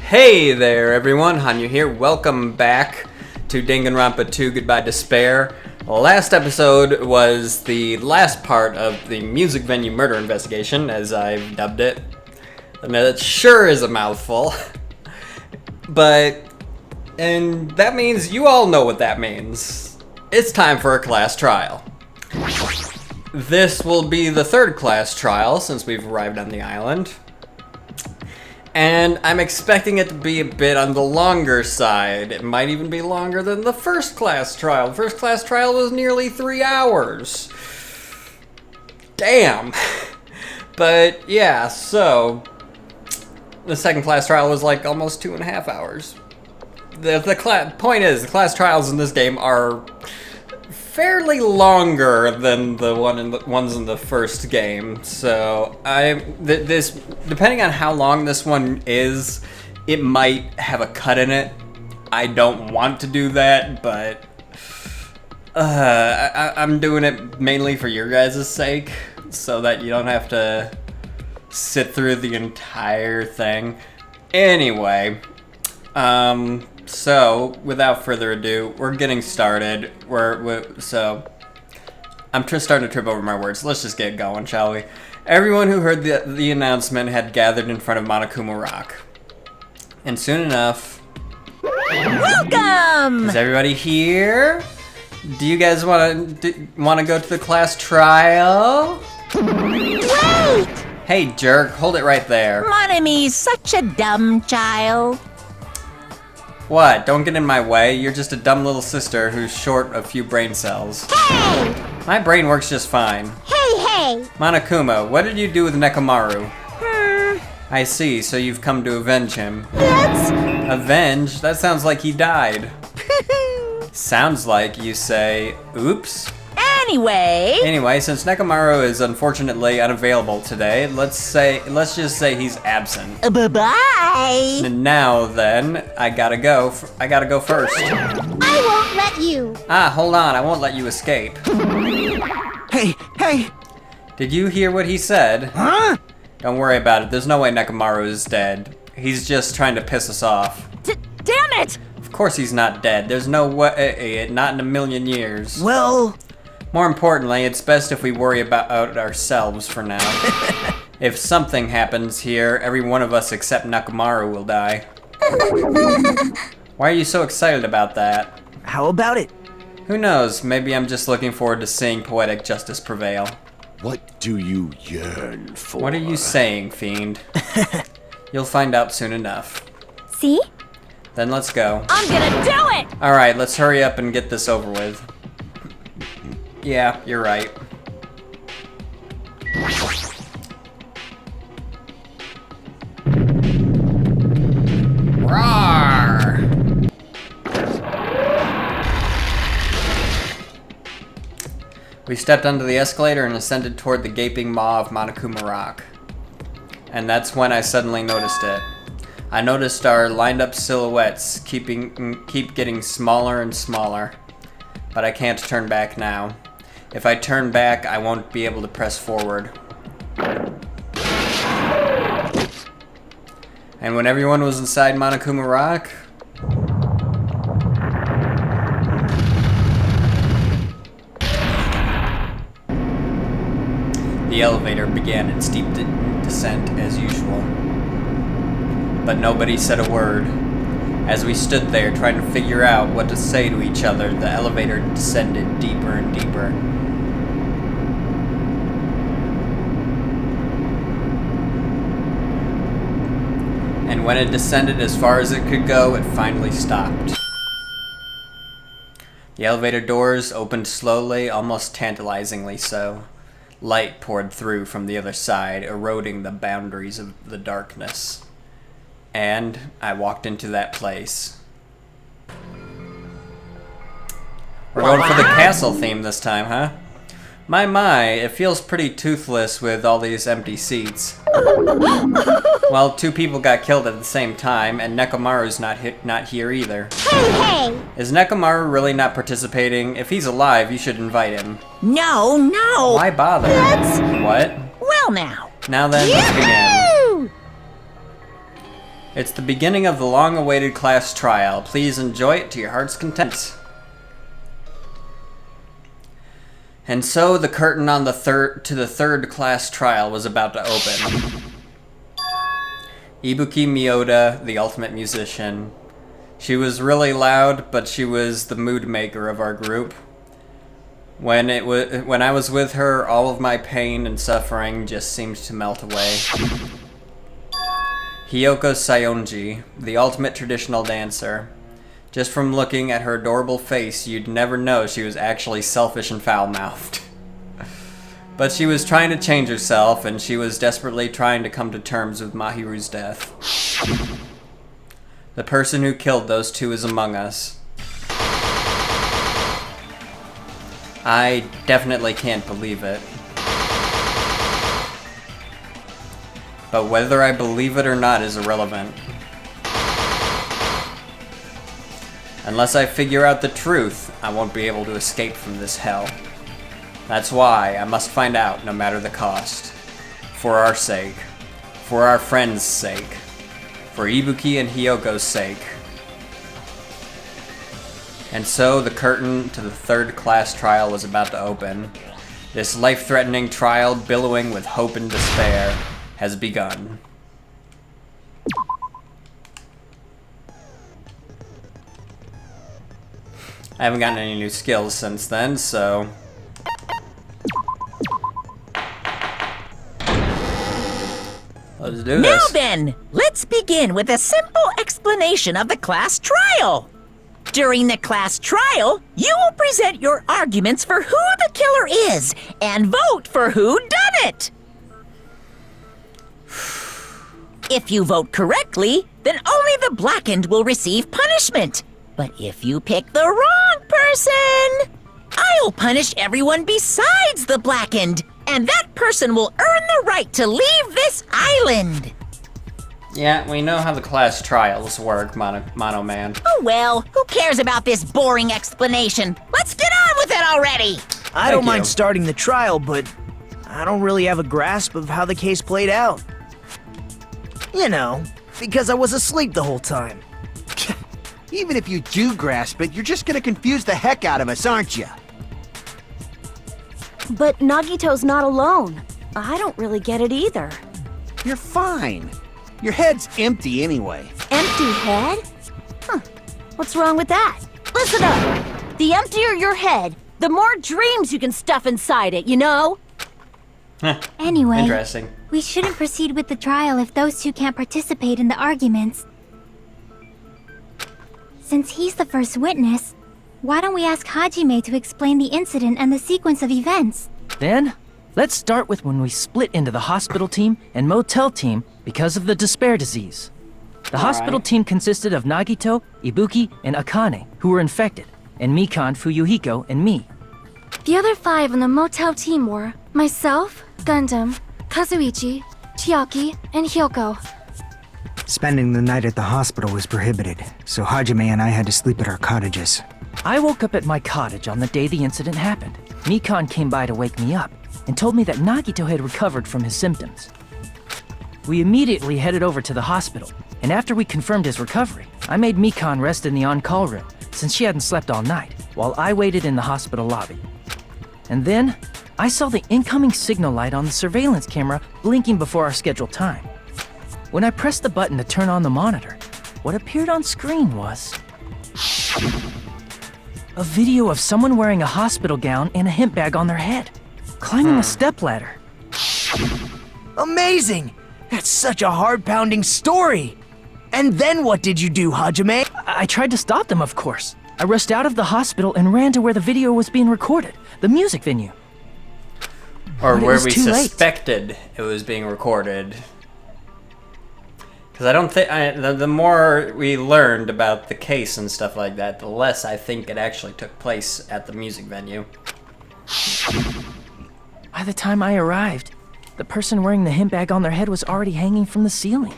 Hey there everyone, Hanyou here. Welcome back to Danganronpa 2 Goodbye Despair. Last episode was the last part of the music venue murder investigation, as I've dubbed it. And it sure is a mouthful. And that means you all know what that means. It's time for a class trial. This will be the third class trial since we've arrived on the island. And I'm expecting it to be a bit on the longer side. It might even be longer than the first class trial. The first class trial was nearly 3 hours. Damn. But yeah, so the second class trial was like almost 2.5 hours. The point is, the class trials in this game are fairly longer than the ones in the first game, so this depending on how long this one is, it might have a cut in it. I don't want to do that, but I'm doing it mainly for your guys' sake, so that you don't have to sit through the entire thing. Anyway, so, without further ado, we're getting started. I'm just starting to trip over my words. Let's just get going, shall we? Everyone who heard the announcement had gathered in front of Monokuma Rock. And soon enough... Welcome! Is everybody here? Do you guys want to go to the class trial? Wait! Hey, jerk, hold it right there. Monomy's such a dumb child. What? Don't get in my way. You're just a dumb little sister who's short a few brain cells. Hey! My brain works just fine. Hey! Monokuma, what did you do with Nekomaru? Hmm. I see, so you've come to avenge him. Yes. Avenge? That sounds like he died. Sounds like you say, oops. Anyway, since Nekomaru is unfortunately unavailable today, let's just say he's absent. Bye-bye. And now then, I gotta go first. I won't let you. Hold on, I won't let you escape. Hey! Did you hear what he said? Huh? Don't worry about it, there's no way Nekomaru is dead. He's just trying to piss us off. Damn it! Of course he's not dead, there's no way, not in a million years. Well... More importantly, it's best if we worry about ourselves for now. If something happens here, every one of us except Nekomaru will die. Why are you so excited about that? How about it? Who knows, maybe I'm just looking forward to seeing poetic justice prevail. What do you yearn for? What are you saying, fiend? You'll find out soon enough. See? Then let's go. I'm gonna do it! Alright, let's hurry up and get this over with. Yeah, you're right. Roar! We stepped onto the escalator and ascended toward the gaping maw of Monokuma Rock. And that's when I suddenly noticed it. I noticed our lined up silhouettes keep getting smaller and smaller. But I can't turn back now. If I turn back, I won't be able to press forward. And when everyone was inside Monokuma Rock, the elevator began its steep descent as usual. But nobody said a word. As we stood there trying to figure out what to say to each other, the elevator descended deeper and deeper. And when it descended as far as it could go, it finally stopped. The elevator doors opened slowly, almost tantalizingly so. Light poured through from the other side, eroding the boundaries of the darkness. And I walked into that place. We're going for the castle theme this time, huh? My, it feels pretty toothless with all these empty seats. Well, 2 people got killed at the same time, and Nekomaru's not here either. Hey! Is Nekomaru really not participating? If he's alive, you should invite him. No! Why bother? Let's... What? Well now. Now then, let's begin. It's the beginning of the long-awaited class trial. Please enjoy it to your heart's content. And so the curtain on the third class trial was about to open. Ibuki Miyoda, the ultimate musician. She was really loud, but she was the mood maker of our group. When I was with her, all of my pain and suffering just seemed to melt away. Hiyoko Sayonji, the ultimate traditional dancer. Just from looking at her adorable face, you'd never know she was actually selfish and foul-mouthed. But she was trying to change herself, and she was desperately trying to come to terms with Mahiru's death. The person who killed those two is among us. I definitely can't believe it. But whether I believe it or not is irrelevant. Unless I figure out the truth, I won't be able to escape from this hell. That's why I must find out no matter the cost. For our sake. For our friends' sake. For Ibuki and Hiyoko's sake. And so the curtain to the third class trial was about to open. This life-threatening trial, billowing with hope and despair, has begun. I haven't gotten any new skills since then, so... let's do this. Now then, let's begin with a simple explanation of the class trial. During the class trial, you will present your arguments for who the killer is and vote for who done it. If you vote correctly, then only the blackened will receive punishment. But if you pick the wrong person, I'll punish everyone besides the blackened, and that person will earn the right to leave this island. Yeah, we know how the class trials work, Mono Man. Oh well, who cares about this boring explanation? Let's get on with it already! I don't Thank mind you. starting the trial, but I don't really have a grasp of how the case played out. You know, because I was asleep the whole time. Even if you do grasp it, you're just gonna confuse the heck out of us, aren't you? But Nagito's not alone. I don't really get it either. You're fine. Your head's empty anyway. Empty head? Huh. What's wrong with that? Listen up! The emptier your head, the more dreams you can stuff inside it, you know? Anyway, Interesting. we shouldn't proceed with the trial if those two can't participate in the arguments. Since he's the first witness, why don't we ask Hajime to explain the incident and the sequence of events? Then, let's start with when we split into the hospital team and motel team because of the despair disease. The hospital team consisted of Nagito, Ibuki, and Akane, who were infected, and Mikan, Fuyuhiko, and me. The other 5 on the motel team were myself, Gundam, Kazuichi, Chiaki, and Hyoko. Spending the night at the hospital was prohibited, so Hajime and I had to sleep at our cottages. I woke up at my cottage on the day the incident happened. Mikan came by to wake me up and told me that Nagito had recovered from his symptoms. We immediately headed over to the hospital, and after we confirmed his recovery, I made Mikan rest in the on-call room since she hadn't slept all night, while I waited in the hospital lobby. And then, I saw the incoming signal light on the surveillance camera blinking before our scheduled time. When I pressed the button to turn on the monitor, what appeared on screen was a video of someone wearing a hospital gown and a hemp bag on their head, climbing a stepladder. Amazing! That's such a heart-pounding story! And then what did you do, Hajime? I tried to stop them, of course. I rushed out of the hospital and ran to where the video was being recorded, the music venue. Or But it where was we too late. suspected it was being recorded. Because I don't think... the more we learned about the case and stuff like that, the less I think it actually took place at the music venue. By the time I arrived, the person wearing the hemp bag on their head was already hanging from the ceiling.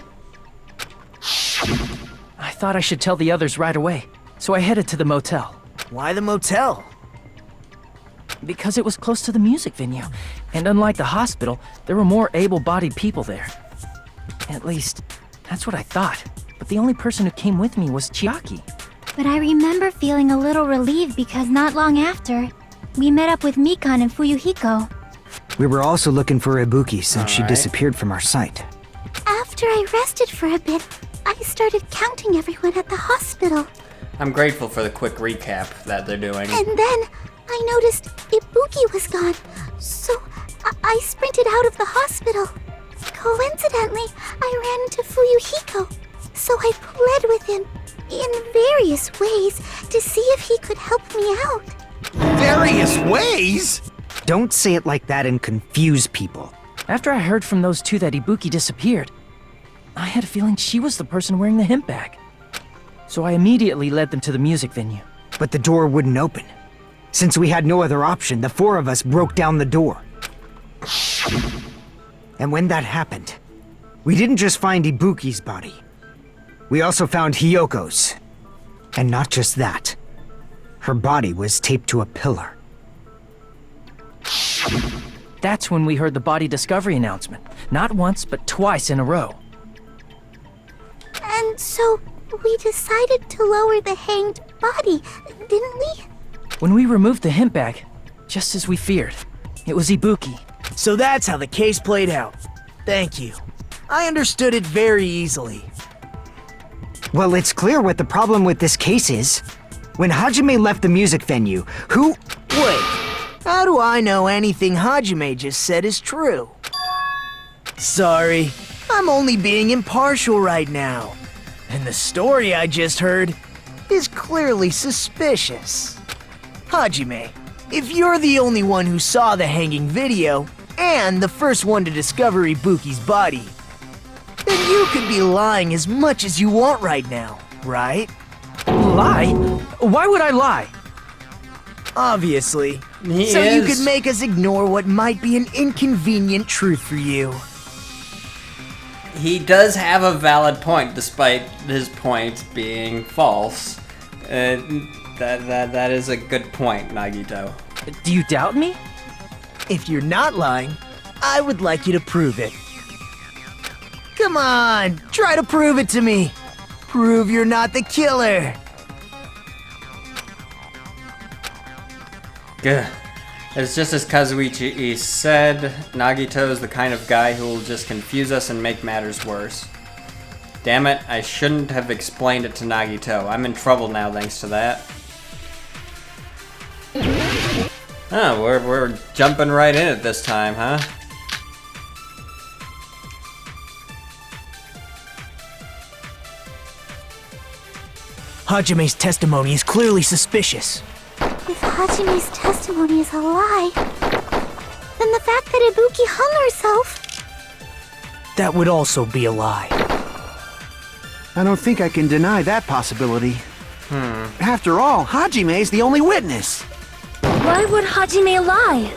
I thought I should tell the others right away, so I headed to the motel. Why the motel? Because it was close to the music venue, and unlike the hospital, there were more able-bodied people there. At least, that's what I thought. but the only person who came with me was Chiaki. But I remember feeling a little relieved because not long after, we met up with Mikan and Fuyuhiko. We were also looking for Ibuki since she Alright. disappeared from our sight. After I rested for a bit, I started counting everyone at the hospital. I'm grateful for the quick recap that they're doing. And then I noticed Ibuki was gone, so I sprinted out of the hospital. Coincidentally, I ran into Fuyuhiko, so I pled with him in various ways to see if he could help me out. Various ways? Don't say it like that and confuse people. After I heard from those two that Ibuki disappeared, I had a feeling she was the person wearing the hemp bag. So I immediately led them to the music venue. But the door wouldn't open. Since we had no other option, the four of us broke down the door. And when that happened, we didn't just find Ibuki's body. We also found Hiyoko's. And not just that. Her body was taped to a pillar. That's when we heard the body discovery announcement. Not once, but twice in a row. And so we decided to lower the hanged body, didn't we? When we removed the hemp bag, just as we feared, it was Ibuki. So that's how the case played out. Thank you. I understood it very easily. Well, it's clear what the problem with this case is. When Hajime left the music venue, who... Wait, how do I know anything Hajime just said is true? Sorry, I'm only being impartial right now. And the story I just heard is clearly suspicious. Hajime, if you're the only one who saw the hanging video, and the first one to discover Ibuki's body, then you could be lying as much as you want right now, right? Lie? Why would I lie? Obviously. He So you is. could make us ignore what might be an inconvenient truth for you. He does have a valid point, despite his point being false. That is a good point, Nagito. Do you doubt me? If you're not lying, I would like you to prove it. Come on, try to prove it to me. Prove you're not the killer. Good. It's just as Kazuichi said, Nagito is the kind of guy who will just confuse us and make matters worse. Damn it, I shouldn't have explained it to Nagito. I'm in trouble now thanks to that. Oh, we're jumping right in it this time, huh? Hajime's testimony is clearly suspicious. If Hajime's testimony is a lie, then the fact that Ibuki hung herself... That would also be a lie. I don't think I can deny that possibility. After all, Hajime is the only witness. Why would Hajime lie?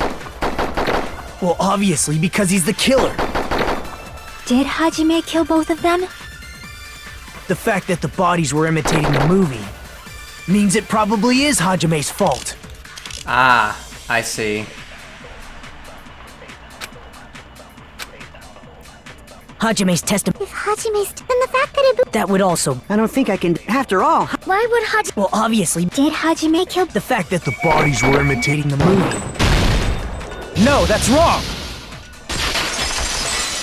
Well, obviously because he's the killer. Did Hajime kill both of them? The fact that the bodies were imitating the movie means it probably is Hajime's fault. Ah, I see. Hajime's testimony. If Hajime's... then the fact that Ibuki... That would also. I don't think I can... After all, Why would Hajime... Well, obviously. Did Hajime kill... The fact that the bodies were imitating the movie. No, that's wrong!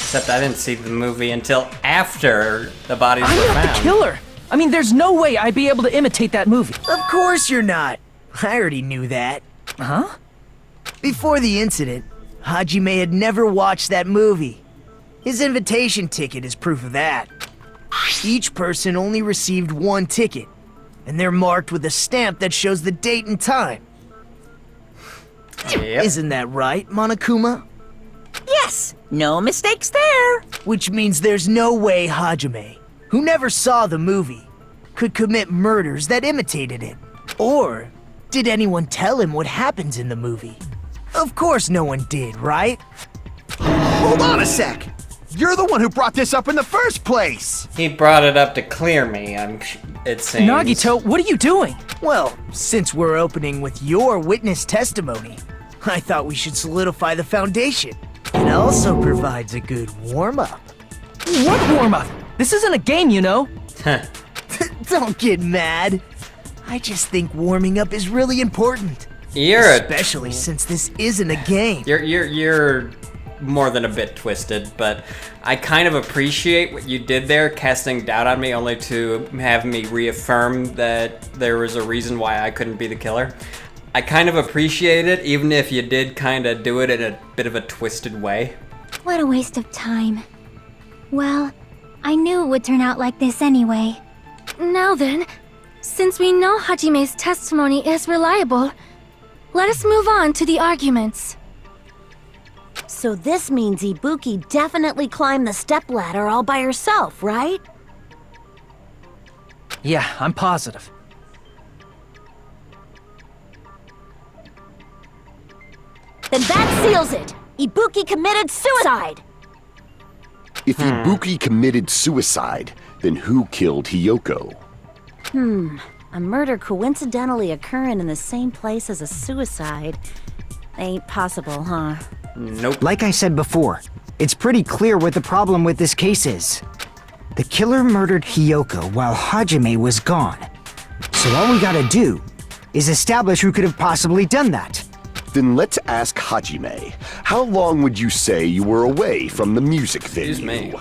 Except I didn't see the movie until after the bodies I'm were not found. the killer! I mean, there's no way I'd be able to imitate that movie. Of course you're not. I already knew that. Huh? Before the incident, Hajime had never watched that movie. His invitation ticket is proof of that. Each person only received one ticket, and they're marked with a stamp that shows the date and time. Yep. Isn't that right, Monokuma? Yes, no mistakes there. Which means there's no way Hajime, who never saw the movie, could commit murders that imitated it. Or did anyone tell him what happens in the movie? Of course no one did, right? hold on a sec. You're the one who brought this up in the first place. He brought it up to clear me, it seems. Nagito, what are you doing? Well, since we're opening with your witness testimony, I thought we should solidify the foundation. It also provides a good warm-up. What warm-up? This isn't a game, you know. Don't get mad. I just think warming up is really important. Especially since this isn't a game. You're more than a bit twisted, but I kind of appreciate what you did there, casting doubt on me only to have me reaffirm that there was a reason why I couldn't be the killer. I kind of appreciate it, even if you did kind of do it in a bit of a twisted way. What a waste of time. Well, I knew it would turn out like this anyway. Now then, since we know Hajime's testimony is reliable, let us move on to the arguments. So this means Ibuki definitely climbed the stepladder all by herself, right? Yeah, I'm positive. Then that seals it! Ibuki committed suicide! If Ibuki committed suicide, then who killed Hiyoko? A murder coincidentally occurring in the same place as a suicide. Ain't possible, huh? Nope. Like I said before, it's pretty clear what the problem with this case is. The killer murdered Hiyoko while Hajime was gone. So all we gotta do is establish who could have possibly done that. Then let's ask Hajime. How long would you say you were away from the music venue? Excuse me.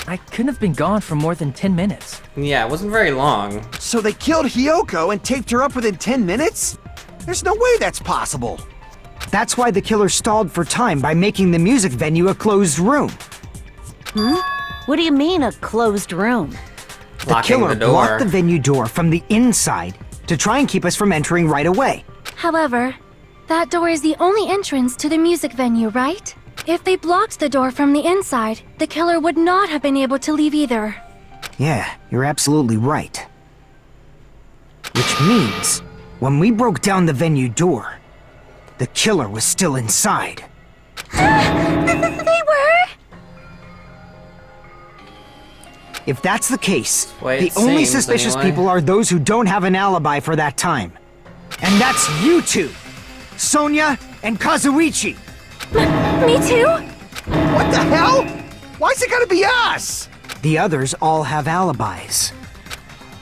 I couldn't have been gone for more than 10 minutes. Yeah, it wasn't very long. So they killed Hiyoko and taped her up within 10 minutes? There's no way that's possible. That's why the killer stalled for time by making the music venue a closed room. What do you mean, a closed room? The killer blocked the venue door from the inside to try and keep us from entering right away. However, that door is the only entrance to the music venue, right? If they blocked the door from the inside, the killer would not have been able to leave either. Yeah, you're absolutely right. Which means, when we broke down the venue door, the killer was still inside. They were? If that's the case, Well, the it only seems, suspicious anyway. people are those who don't have an alibi for that time. And that's you two! Sonia and Kazuichi! Me too? What the hell? Why's it gotta be us? The others all have alibis.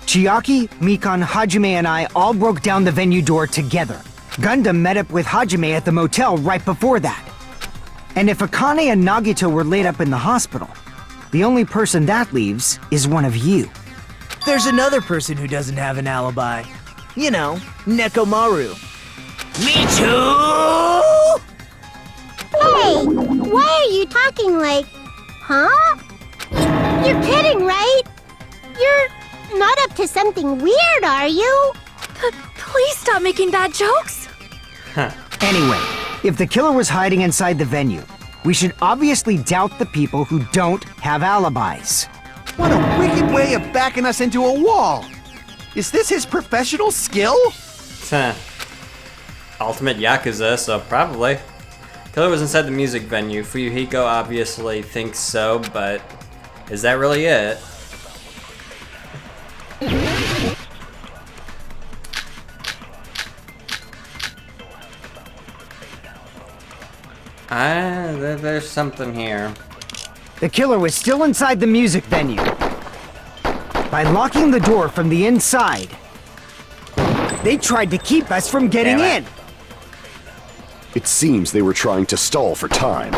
Chiaki, Mikan, Hajime, and I all broke down the venue door together. Gundam met up with Hajime at the motel right before that. And if Akane and Nagito were laid up in the hospital, the only person that leaves is one of you. There's another person who doesn't have an alibi. You know, Nekomaru. Me too! Hey, why are you talking like... Huh? You're kidding, right? You're not up to something weird, are you? Please stop making bad jokes. Anyway, if the killer was hiding inside the venue, we should obviously doubt the people who don't have alibis. What a wicked way of backing us into a wall! Is this his professional skill? Ultimate Yakuza, so probably. Killer was inside the music venue. Fuyuhiko obviously thinks so, but is that really it? There's something here. The killer was still inside the music venue. By locking the door from the inside, they tried to keep us from getting Damn in. it. It seems they were trying to stall for time.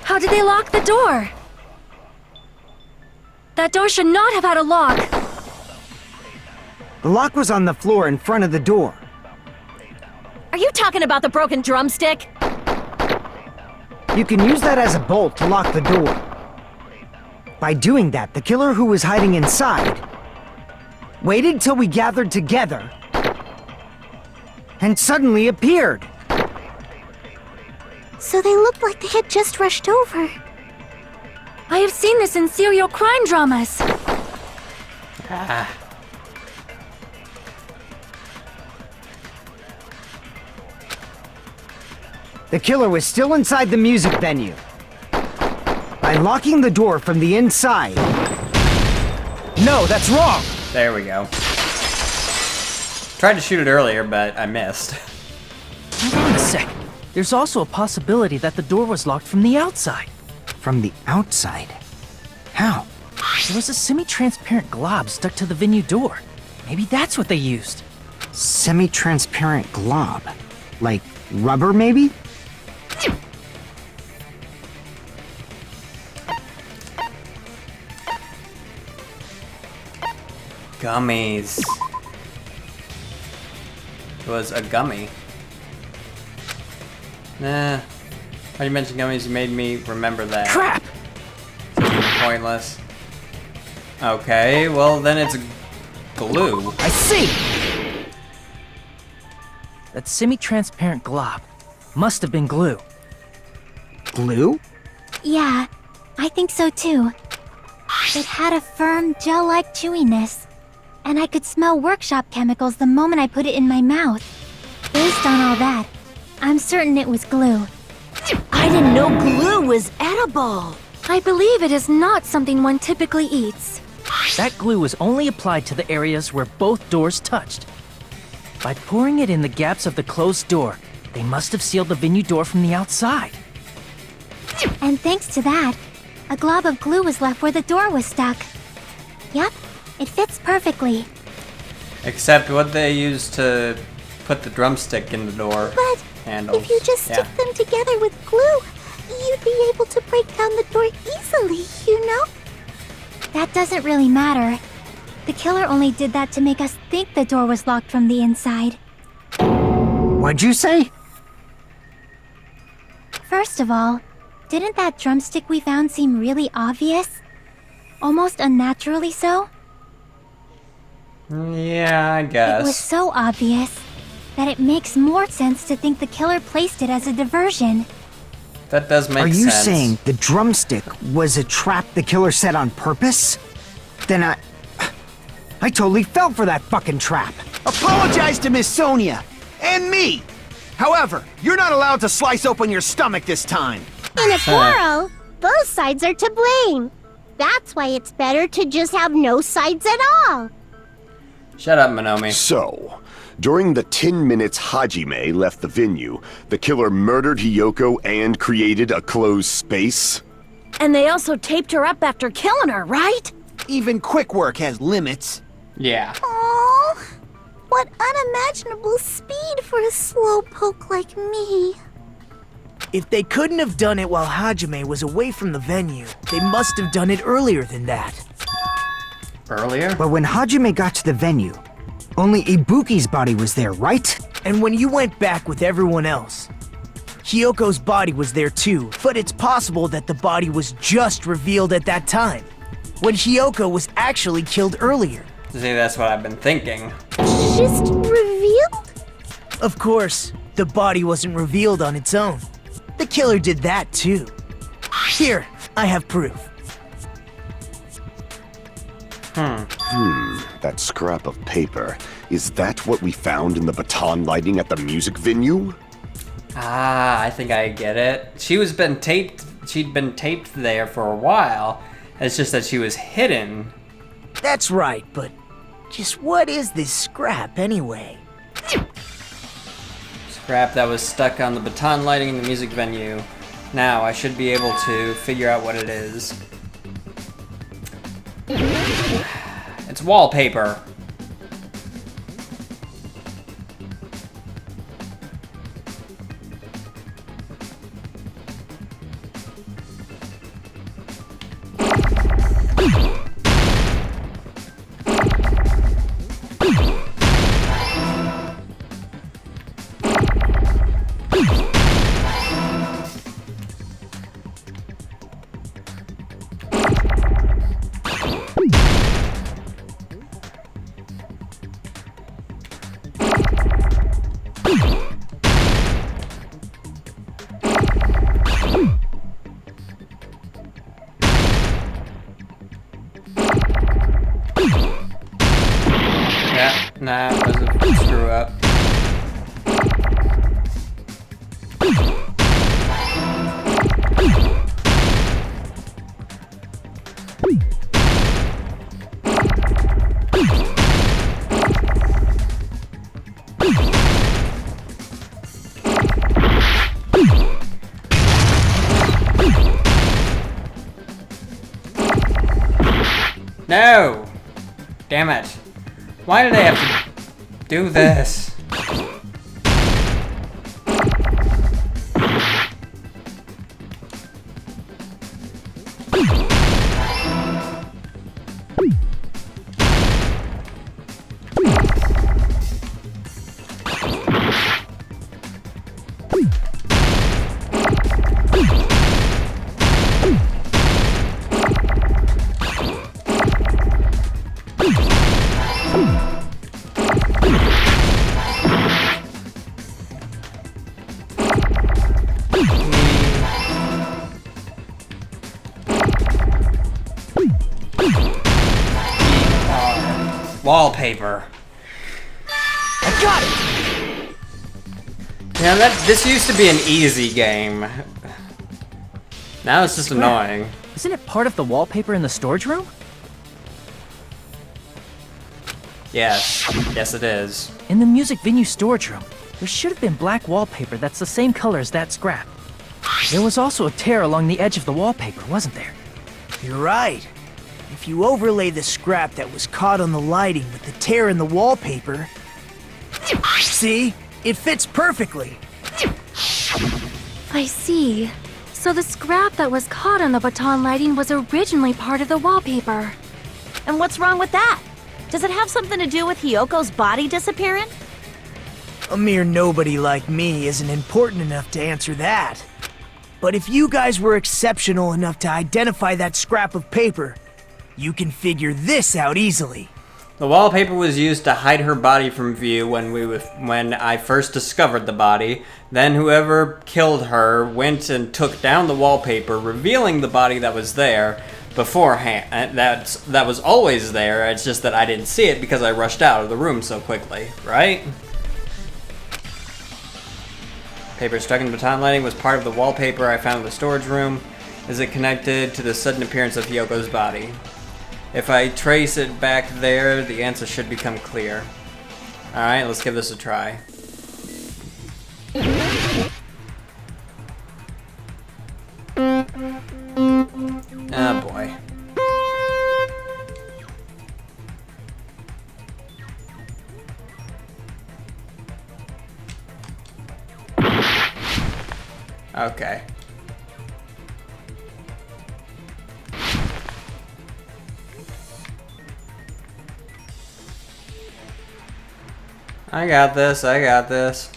How did they lock the door? That door should not have had a lock. The lock was on the floor in front of the door. Are you talking about the broken drumstick? You can use that as a bolt to lock the door. By doing that, the killer who was hiding inside waited till we gathered together and suddenly appeared. So they looked like they had just rushed over. I have seen this in serial crime dramas. The killer was still inside the music venue. By locking the door from the inside. No, that's wrong! There we go. Tried to shoot it earlier, but I missed. Hold on a sec. There's also a possibility that the door was locked from the outside. From the outside? How? There was a semi-transparent glob stuck to the venue door. Maybe that's what they used. Semi-transparent glob? Like rubber, maybe? Gummies. It was a gummy. Nah. When you mentioned gummies, you made me remember that. Crap! Pointless. Okay, well then it's glue. I see! That semi-transparent glob must have been glue. Glue? Yeah, I think so too. It had a firm, gel-like chewiness, and I could smell workshop chemicals the moment I put it in my mouth. Based on all that, I'm certain it was glue. I didn't know glue was edible. I believe it is not something one typically eats. That glue was only applied to the areas where both doors touched. By pouring it in the gaps of the closed door, they must have sealed the venue door from the outside. And thanks to that, a glob of glue was left where the door was stuck. Yep, it fits perfectly. Except what they used to put the drumstick in the door But handles. if you just stick them together with glue, you'd be able to break down the door easily, you know? That doesn't really matter. The killer only did that to make us think the door was locked from the inside. What'd you say? First of all, didn't that drumstick we found seem really obvious? Almost unnaturally so? Yeah, I guess. It was so obvious that it makes more sense to think the killer placed it as a diversion. That does make sense. Are you saying the drumstick was a trap the killer set on purpose? Then I totally fell for that fucking trap. Apologize to Miss Sonia and me. However, you're not allowed to slice open your stomach this time. In a quarrel, both sides are to blame. That's why it's better to just have no sides at all. Shut up, Monomi. So, during the 10 minutes Hajime left the venue, the killer murdered Hiyoko and created a closed space? And they also taped her up after killing her, right? Even quick work has limits. Yeah. Oh, what unimaginable speed for a slowpoke like me. If they couldn't have done it while Hajime was away from the venue, they must have done it earlier than that. Earlier? But when Hajime got to the venue, only Ibuki's body was there, right? And when you went back with everyone else, Hiyoko's body was there too, but it's possible that the body was just revealed at that time, when Hiyoko was actually killed earlier. See, that's what I've been thinking. Just revealed? Of course, the body wasn't revealed on its own. The killer did that too. Here, I have proof. That scrap of paper. Is that what we found in the baton lighting at the music venue? Ah, I think I get it. She'd been taped there for a while. It's just that she was hidden. That's right, but just what is this scrap anyway? Scrap that was stuck on the baton lighting in the music venue. Now, I should be able to figure out what it is. It's wallpaper. Nah, it was a screw up. Damn it. Why did they have to do this? Wallpaper. I got it! Yeah, this used to be an easy game. Now it's just annoying. Isn't it part of the wallpaper in the storage room? Yes. Yes, it is. In the music venue storage room, there should have been black wallpaper that's the same color as that scrap. There was also a tear along the edge of the wallpaper, wasn't there? You're right. If you overlay the scrap that was caught on the lighting with the tear in the wallpaper... See? It fits perfectly. I see. So the scrap that was caught on the baton lighting was originally part of the wallpaper. And what's wrong with that? Does it have something to do with Hiyoko's body disappearing? A mere nobody like me isn't important enough to answer that. But if you guys were exceptional enough to identify that scrap of paper, you can figure this out easily. The wallpaper was used to hide her body from view when I first discovered the body. Then whoever killed her went and took down the wallpaper, revealing the body that was there beforehand. That was always there. It's just that I didn't see it because I rushed out of the room so quickly, right? Paper stuck in the baton lighting was part of the wallpaper I found in the storage room. Is it connected to the sudden appearance of Hiyoko's body? If I trace it back there, the answer should become clear. Alright, let's give this a try. Oh boy. Okay. I got this, I got this.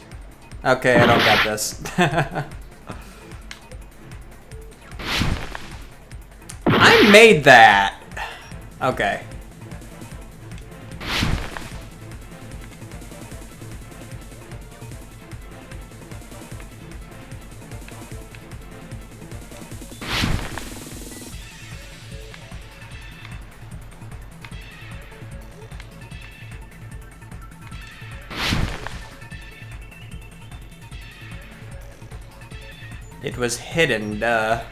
Okay, I don't got this. I made that! Okay. It was hidden, duh.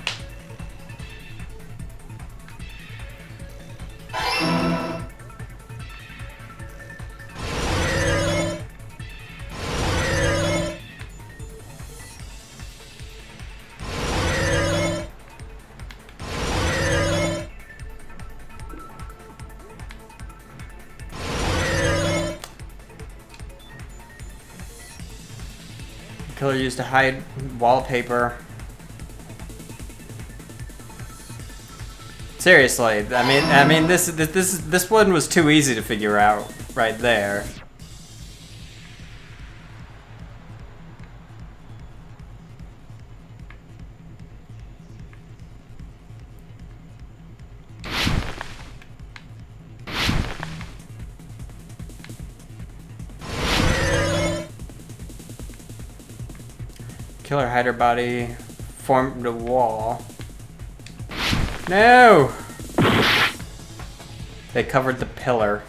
Killer used to hide wallpaper. Seriously, I mean, this one was too easy to figure out right there. Killer hide her body, formed a wall. No! They covered the pillar.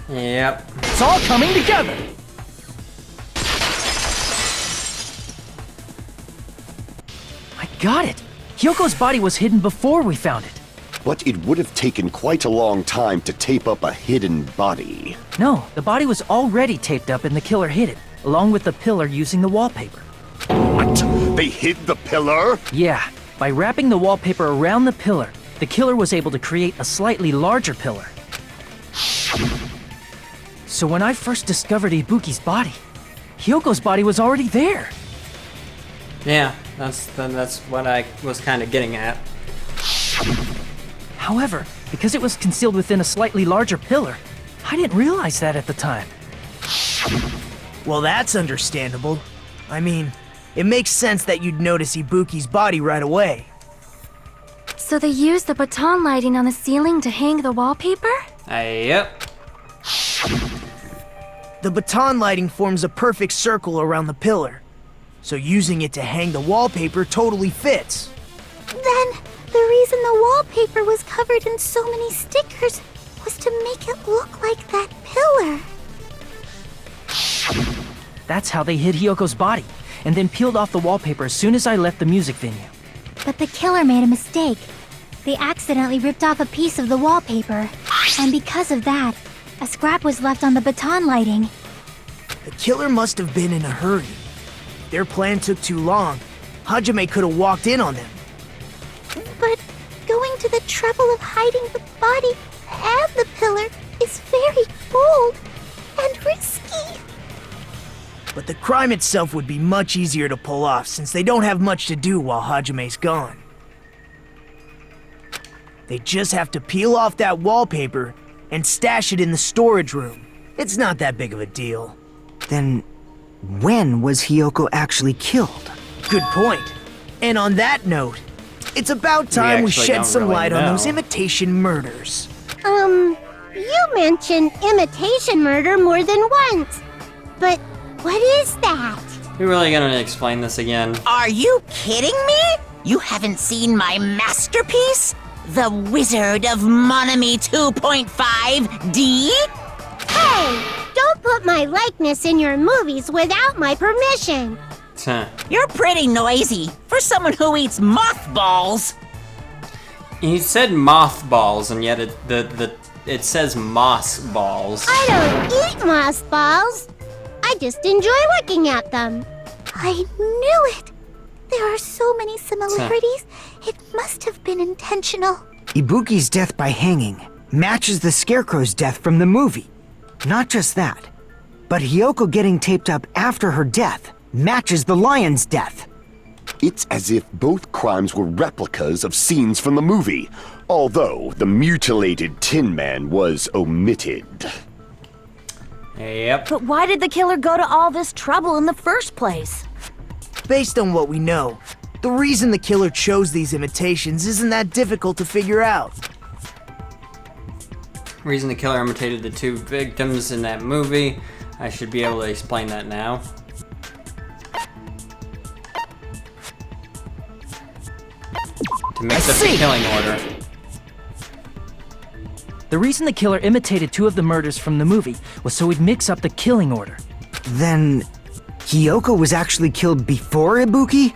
Yep. It's all coming together! I got it! Hyoko's body was hidden before we found it. but it would have taken quite a long time to tape up a hidden body. No, the body was already taped up and the killer hid it, along with the pillar using the wallpaper. What? They hid the pillar? Yeah, by wrapping the wallpaper around the pillar, the killer was able to create a slightly larger pillar. So when I first discovered Ibuki's body, Hyoko's body was already there. Yeah, that's what I was kind of getting at. However, because it was concealed within a slightly larger pillar, I didn't realize that at the time. Well, that's understandable. I mean, it makes sense that you'd notice Ibuki's body right away. So they used the baton lighting on the ceiling to hang the wallpaper? Yep. The baton lighting forms a perfect circle around the pillar, so using it to hang the wallpaper totally fits. Then, the reason the wallpaper was covered in so many stickers was to make it look like that pillar. That's how they hid Hyoko's body, and then peeled off the wallpaper as soon as I left the music venue. But the killer made a mistake. They accidentally ripped off a piece of the wallpaper. And because of that, a scrap was left on the baton lighting. The killer must have been in a hurry. Their plan took too long. Hajime could have walked in on them. But going to the trouble of hiding the body and the pillar is very bold and risky. But the crime itself would be much easier to pull off since they don't have much to do while Hajime's gone. They just have to peel off that wallpaper and stash it in the storage room. It's not that big of a deal. Then, when was Hyoko actually killed? Good point. And on that note, it's about time we actually shed don't some really light on know. those imitation murders. You mentioned imitation murder more than once. But what is that? You really gonna explain this again? Are you kidding me? You haven't seen my masterpiece? The Wizard of Monami 2.5D? Hey, don't put my likeness in your movies without my permission. Huh. You're pretty noisy for someone who eats mothballs. He said mothballs, and yet it says moss balls. I don't eat mothballs. I just enjoy looking at them. I knew it. There are so many similarities. It must have been intentional. Ibuki's death by hanging matches the Scarecrow's death from the movie. Not just that, but Hyoko getting taped up after her death matches the lion's death. It's as if both crimes were replicas of scenes from the movie, although the mutilated Tin Man was omitted. Yep. But why did the killer go to all this trouble in the first place? Based on what we know, the reason the killer chose these imitations isn't that difficult to figure out. Reason the killer imitated the two victims in that movie. I should be able to explain that now. To mix up the killing order. The reason the killer imitated two of the murders from the movie was so he'd mix up the killing order. Then, Hyoko was actually killed before Ibuki?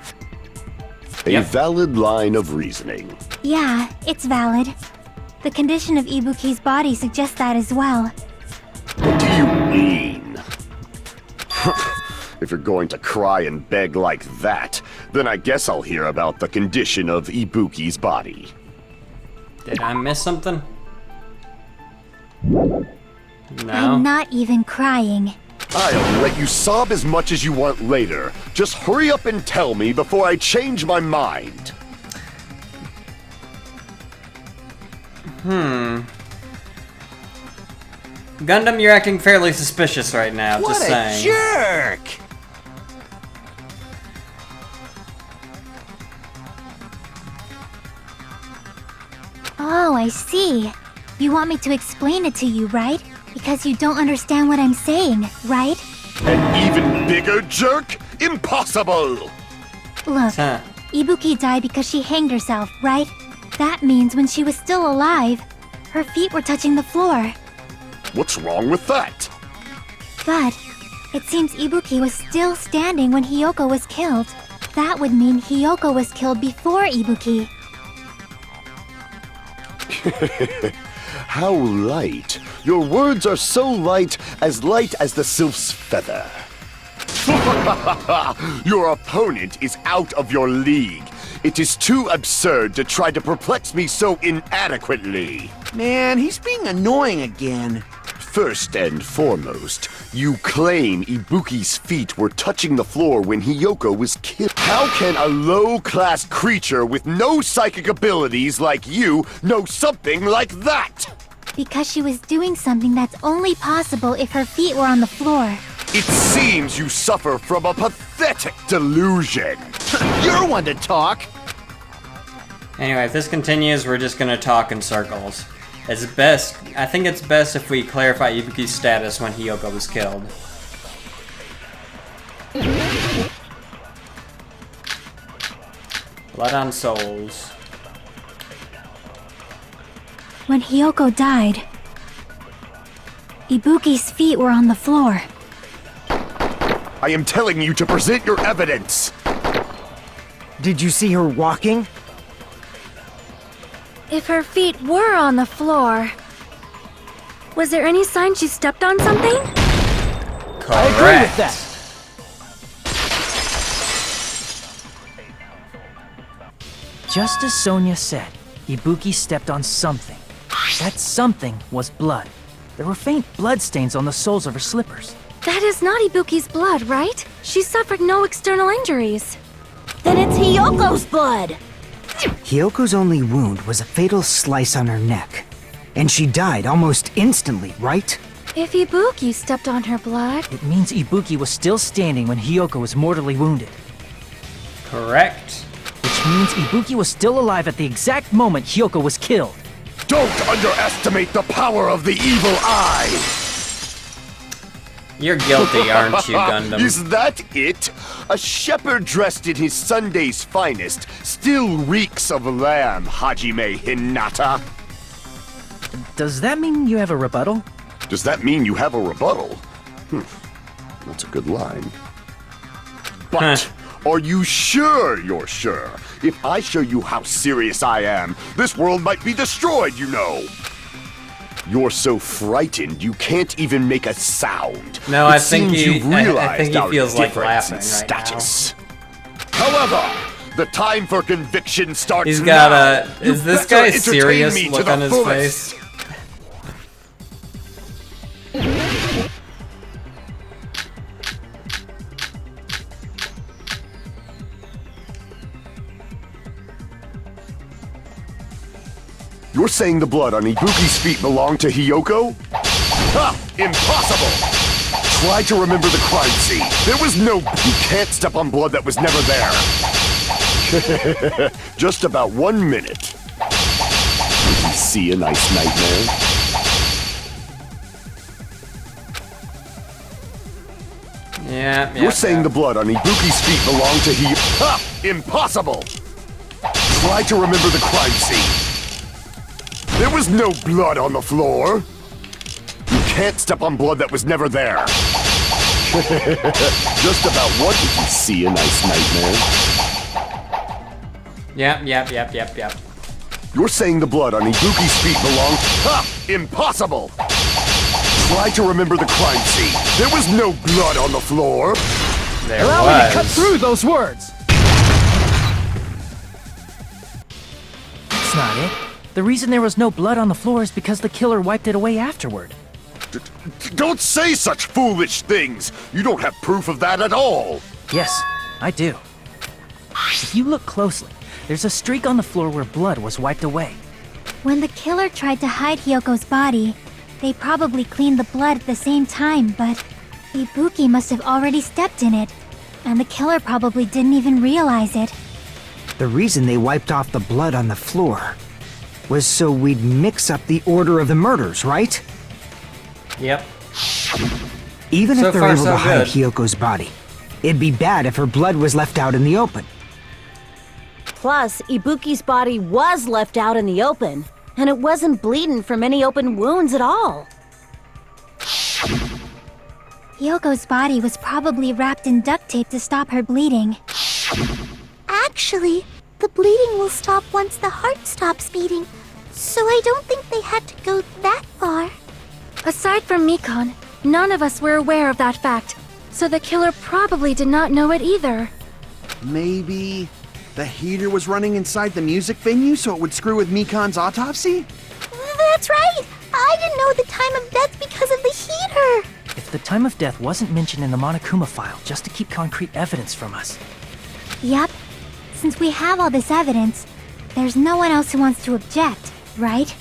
A valid line of reasoning. Yeah, it's valid. The condition of Ibuki's body suggests that as well. What do you mean? If you're going to cry and beg like that, then I guess I'll hear about the condition of Ibuki's body. Did I miss something? No. I'm not even crying. I'll let you sob as much as you want later. Just hurry up and tell me before I change my mind. Gundam, you're acting fairly suspicious right now, What just a saying. jerk! Oh, I see. You want me to explain it to you, right? Because you don't understand what I'm saying, right? An even bigger jerk? Impossible! Look, Huh. Ibuki died because she hanged herself, right? That means when she was still alive, her feet were touching the floor. What's wrong with that? But it seems Ibuki was still standing when Hyoko was killed. That would mean Hyoko was killed before Ibuki. How light. Your words are so light as the sylph's feather. Your opponent is out of your league. It is too absurd to try to perplex me so inadequately. Man, he's being annoying again. First and foremost, you claim Ibuki's feet were touching the floor when Hiyoko was killed. How can a low-class creature with no psychic abilities like you know something like that? Because she was doing something that's only possible if her feet were on the floor. It seems you suffer from a pathetic delusion. You're one to talk. Anyway, if this continues, we're just gonna talk in circles. I think it's best if we clarify Ibuki's status when Hiyoko was killed. Blood on souls. When Hiyoko died, Ibuki's feet were on the floor. I am telling you to present your evidence. Did you see her walking? If her feet were on the floor, was there any sign she stepped on something? Correct. I agree with that. Just as Sonia said, Ibuki stepped on something. That something was blood. There were faint bloodstains on the soles of her slippers. That is not Ibuki's blood, right? She suffered no external injuries. Then it's Hiyoko's blood! Hiyoko's only wound was a fatal slice on her neck. And she died almost instantly, right? If Ibuki stepped on her blood... It means Ibuki was still standing when Hiyoko was mortally wounded. Correct. Which means Ibuki was still alive at the exact moment Hiyoko was killed. Don't underestimate the power of the evil eye! You're guilty, aren't you, Gundam? Is that it? A shepherd dressed in his Sunday's finest still reeks of lamb, Hajime Hinata. Does that mean you have a rebuttal? Does that mean you have a rebuttal? That's a good line. But are you sure you're sure? If I show you how serious I am, this world might be destroyed, you know. You're so frightened you can't even make a sound. No, I think he our feels like difference laughing in right status. However, the time for conviction starts He's now. got a... You Is this better guy entertain serious me to look the on his fullest. face? You're saying the blood on Ibuki's feet belonged to Hiyoko? Ha! Impossible! Try to remember the crime scene. There was no... You can't step on blood that was never there. Just about 1 minute. Did you see a nice nightmare? Yeah, You're saying the blood on Ibuki's feet belonged to Hiyoko? Ha! Impossible! Try to remember the crime scene. There was no blood on the floor. You can't step on blood that was never there. Just about what did you see a nice nightmare? Yep. You're saying the blood on Ibuki's feet belonged... Ha! Impossible! Try to remember the crime scene. There was no blood on the floor. There Allow was. me to cut through those words! That's not it. The reason there was no blood on the floor is because the killer wiped it away afterward. Don't say such foolish things! You don't have proof of that at all! Yes, I do. If you look closely, there's a streak on the floor where blood was wiped away. When the killer tried to hide Hyoko's body, they probably cleaned the blood at the same time, but Ibuki must have already stepped in it, and the killer probably didn't even realize it. The reason they wiped off the blood on the floor was so we'd mix up the order of the murders, right? Yep. Even So if they're far, able so to hide good. Hyoko's body, it'd be bad if her blood was left out in the open. Plus, Ibuki's body was left out in the open, and it wasn't bleeding from any open wounds at all. Hyoko's body was probably wrapped in duct tape to stop her bleeding. Actually, the bleeding will stop once the heart stops beating. So I don't think they had to go that far. Aside from Mikan, none of us were aware of that fact, so the killer probably did not know it either. Maybe the heater was running inside the music venue so it would screw with Mikan's autopsy? That's right! I didn't know the time of death because of the heater! If the time of death wasn't mentioned in the Monokuma file just to keep concrete evidence from us. Yep. Since we have all this evidence, there's no one else who wants to object, right?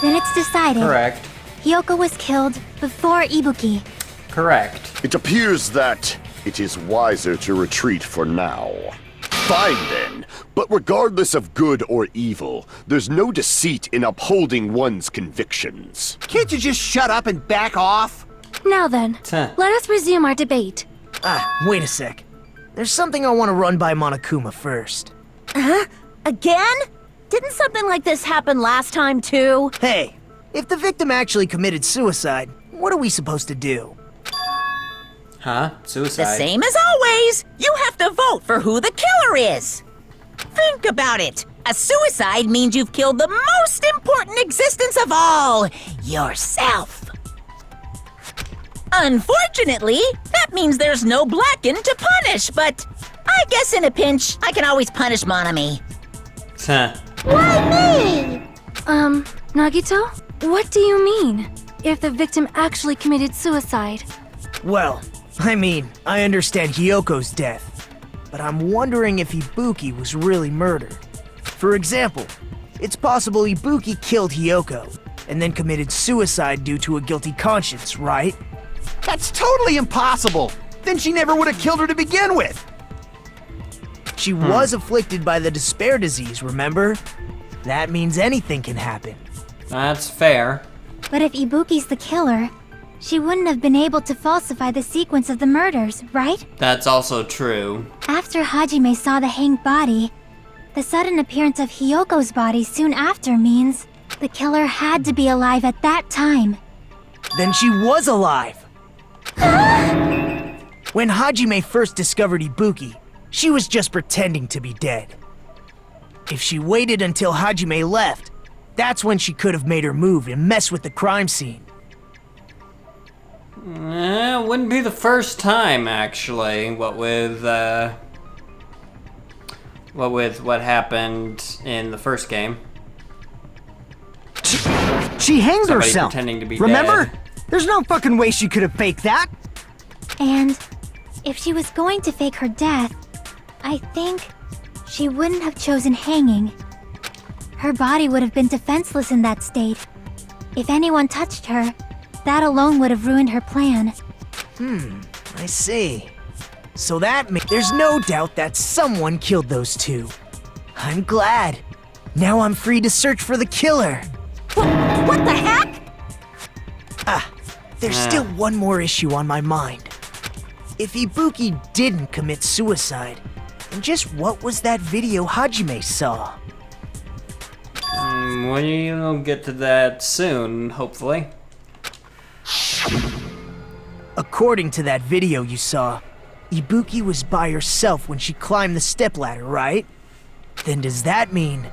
Then it's decided. Correct. Hiyoko was killed before Ibuki. Correct. It appears that it is wiser to retreat for now. Fine then, but regardless of good or evil, there's no deceit in upholding one's convictions. Can't you just shut up and back off? Now then, let us resume our debate. Wait a sec. There's something I want to run by Monokuma first. Huh? Again? Didn't something like this happen last time too? Hey, if the victim actually committed suicide, what are we supposed to do? Huh? Suicide. The same as always. You have to vote for who the killer is. Think about it. A suicide means you've killed the most important existence of all, yourself. Unfortunately, that means there's no Blackened to punish, but I guess in a pinch, I can always punish Monami. Why me? Nagito? What do you mean? If the victim actually committed suicide? Well, I mean, I understand Hiyoko's death, but I'm wondering if Ibuki was really murdered. For example, it's possible Ibuki killed Hiyoko, and then committed suicide due to a guilty conscience, right? That's totally impossible! Then she never would have killed her to begin with! She was afflicted by the despair disease, remember? That means anything can happen. That's fair. But if Ibuki's the killer, she wouldn't have been able to falsify the sequence of the murders, right? That's also true. After Hajime saw the hanged body, the sudden appearance of Hiyoko's body soon after means the killer had to be alive at that time. Then she was alive! When Hajime first discovered Ibuki, she was just pretending to be dead. If she waited until Hajime left, that's when she could have made her move and mess with the crime scene. It wouldn't be the first time, actually. What with what happened in the first game. She hanged Somebody herself. pretending to be Remember? dead. There's no fucking way she could have faked that. And if she was going to fake her death, I think she wouldn't have chosen hanging. Her body would have been defenseless in that state. If anyone touched her, that alone would have ruined her plan. I see. So that means there's no doubt that someone killed those two. I'm glad. Now I'm free to search for the killer. What the heck? There's still one more issue on my mind. If Ibuki didn't commit suicide, then just what was that video Hajime saw? We'll get to that soon, hopefully. According to that video you saw, Ibuki was by herself when she climbed the stepladder, right? Then does that mean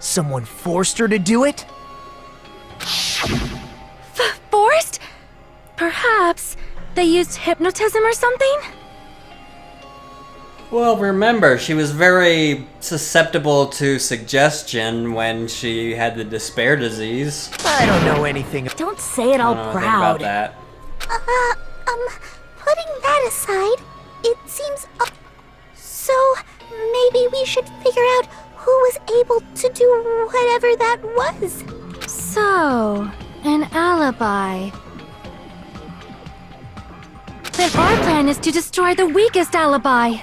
someone forced her to do it? Forced? Perhaps they used hypnotism or something? Well, remember, she was very susceptible to suggestion when she had the despair disease. I don't know anything. Don't say it all I don't know anything proud. about that. Putting that aside, it seems... so, maybe we should figure out who was able to do whatever that was. So, an alibi. Then our plan is to destroy the weakest alibi.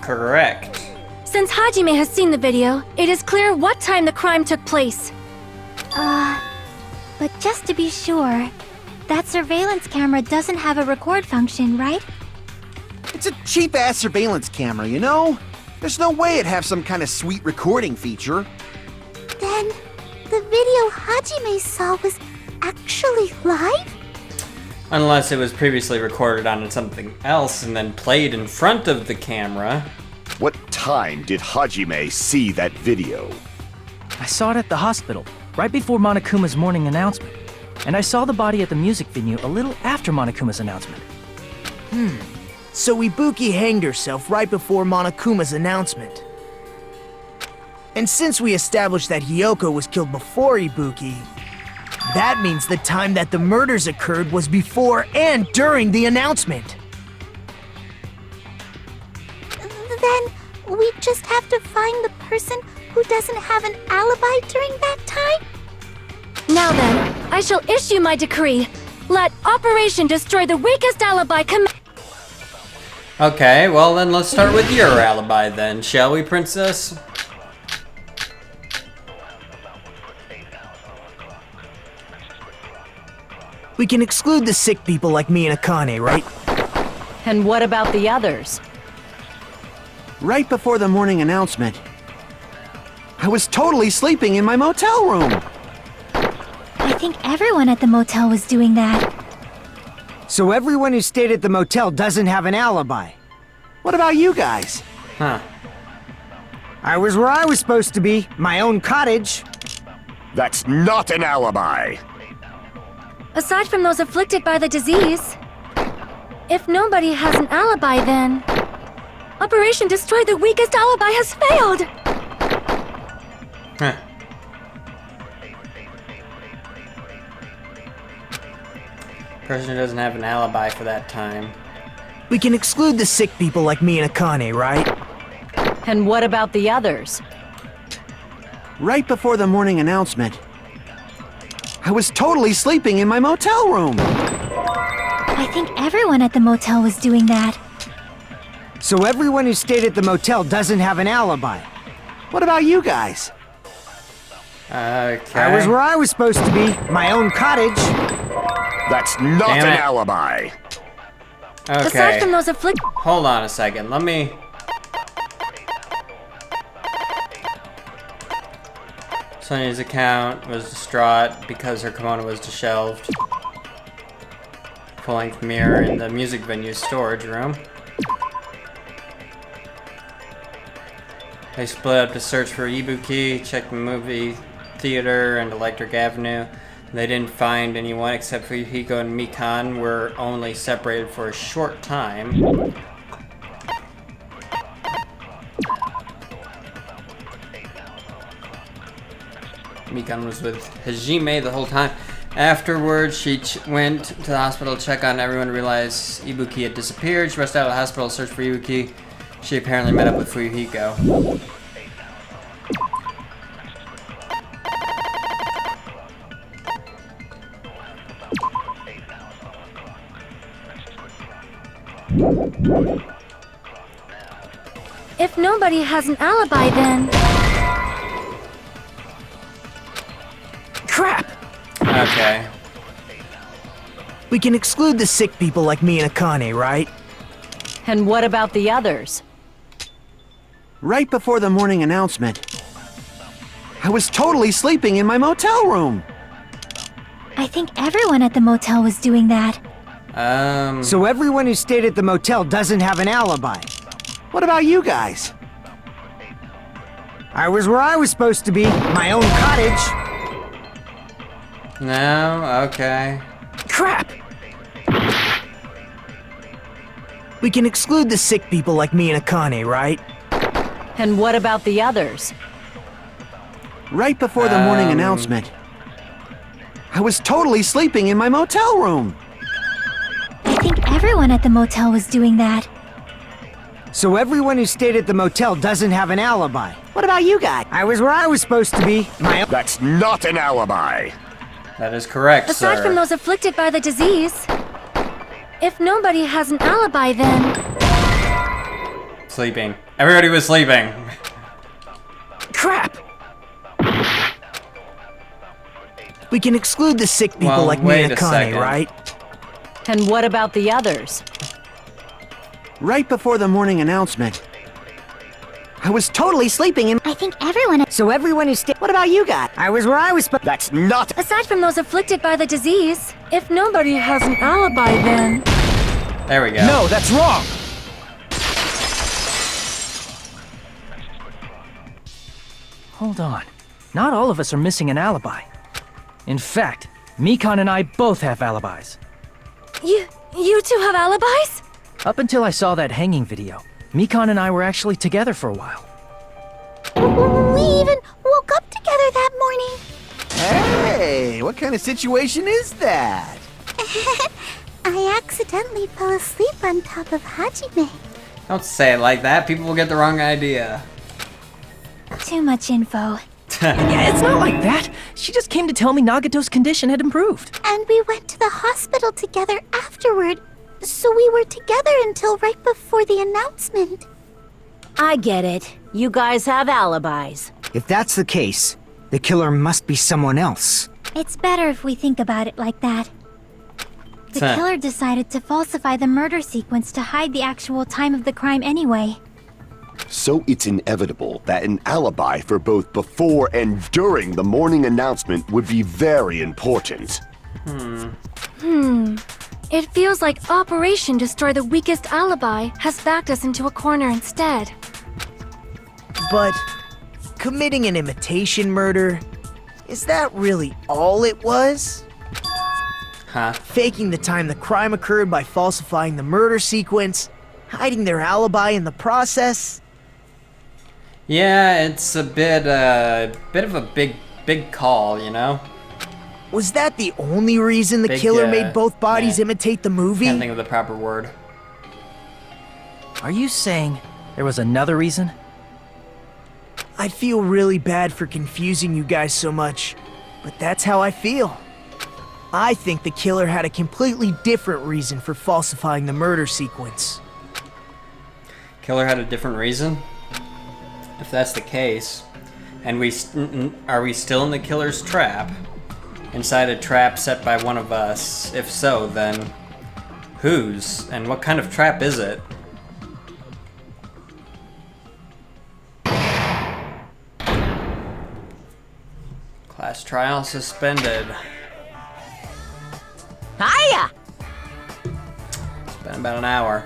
Correct. Since Hajime has seen the video, it is clear what time the crime took place. But just to be sure, that surveillance camera doesn't have a record function, right? It's a cheap-ass surveillance camera, you know? There's no way it'd have some kind of sweet recording feature. Then, the video Hajime saw was actually live? Unless it was previously recorded on something else and then played in front of the camera. What time did Hajime see that video? I saw it at the hospital, right before Monokuma's morning announcement. And I saw the body at the music venue a little after Monokuma's announcement. So Ibuki hanged herself right before Monokuma's announcement. And since we established that Hiyoko was killed before Ibuki, that means the time that the murders occurred was before and during the announcement. Then we just have to find the person who doesn't have an alibi during that time? Now then, I shall issue my decree. Let Operation Destroy the Weakest Alibi Okay, well then let's start with your alibi then, shall we, Princess? We can exclude the sick people like me and Akane, right? And what about the others? Right before the morning announcement, I was totally sleeping in my motel room. I think everyone at the motel was doing that. So everyone who stayed at the motel doesn't have an alibi. What about you guys? Huh. I was where I was supposed to be, my own cottage. That's not an alibi. Aside from those afflicted by the disease, if nobody has an alibi, then Operation Destroy the Weakest Alibi has failed! Huh. Person who doesn't have an alibi for that time. We can exclude the sick people like me and Akane, right? And what about the others? Right before the morning announcement, I was totally sleeping in my motel room. I think everyone at the motel was doing that. So everyone who stayed at the motel doesn't have an alibi. What about you guys? Okay. I was where I was supposed to be, my own cottage. That's not Damn an it. alibi. Aside Okay. from those afflicted... Hold on a second. Let me... Sonya's account was distraught because her kimono was disheveled. Full-length mirror in the music venue storage room. They split up to search for Ibuki, checked the movie theater and Electric Avenue. They didn't find anyone except for Yuhiko and Mikan were only separated for a short time. Mikan was with Hajime the whole time. Afterwards, she went to the hospital to check on everyone, realized Ibuki had disappeared. She rushed out of the hospital to search for Ibuki. She apparently met up with Fuyuhiko. If nobody has an alibi, then... Crap! Okay. We can exclude the sick people like me and Akane, right? And what about the others? Right before the morning announcement, I was totally sleeping in my motel room. I think everyone at the motel was doing that. So everyone who stayed at the motel doesn't have an alibi. What about you guys? I was where I was supposed to be, my own cottage. No? Okay. Crap! We can exclude the sick people like me and Akane, right? And what about the others? Right before the morning announcement, I was totally sleeping in my motel room. I think everyone at the motel was doing that. So everyone who stayed at the motel doesn't have an alibi. What about you guys? I was where I was supposed to be, my own... That's not an alibi. That is correct, Aside sir. from those afflicted by the disease, if nobody has an alibi, then... Sleeping. Everybody was sleeping. Crap! We can exclude the sick people Well, like me wait and a Akane, second. right? And what about the others? Right before the morning announcement, I was totally sleeping in... I think everyone... So everyone who stayed... What about you guys? I was where I was supposed... That's not... Aside from those afflicted by the disease, if nobody has an alibi, then... There we go. No, that's wrong! Hold on. Not all of us are missing an alibi. In fact, Mikan and I both have alibis. You two have alibis? Up until I saw that hanging video, Mikan and I were actually together for a while. We even woke up together that morning. Hey, what kind of situation is that? I accidentally fell asleep on top of Hajime. Don't say it like that. People will get the wrong idea. Too much info. Yeah, it's not like that. She just came to tell me Nagato's condition had improved. And we went to the hospital together afterward. So we were together until right before the announcement. I get it. You guys have alibis. If that's the case, the killer must be someone else. It's better if we think about it like that. The Huh. killer decided to falsify the murder sequence to hide the actual time of the crime anyway. So it's inevitable that an alibi for both before and during the morning announcement would be very important. It feels like Operation Destroy the Weakest Alibi has backed us into a corner instead. But committing an imitation murder, is that really all it was? Huh? Faking the time the crime occurred by falsifying the murder sequence, hiding their alibi in the process? Yeah, it's a bit of a big call, you know? Was that the only reason the Big, killer made both bodies yeah. imitate the movie? Can't think of the proper word. Are you saying there was another reason? I feel really bad for confusing you guys so much, but that's how I feel. I think the killer had a completely different reason for falsifying the murder sequence. Killer had a different reason? If that's the case, and are we still in the killer's trap? Inside a trap set by one of us? If so, then whose? And what kind of trap is it? Class trial suspended. Hiya! It's been about an hour.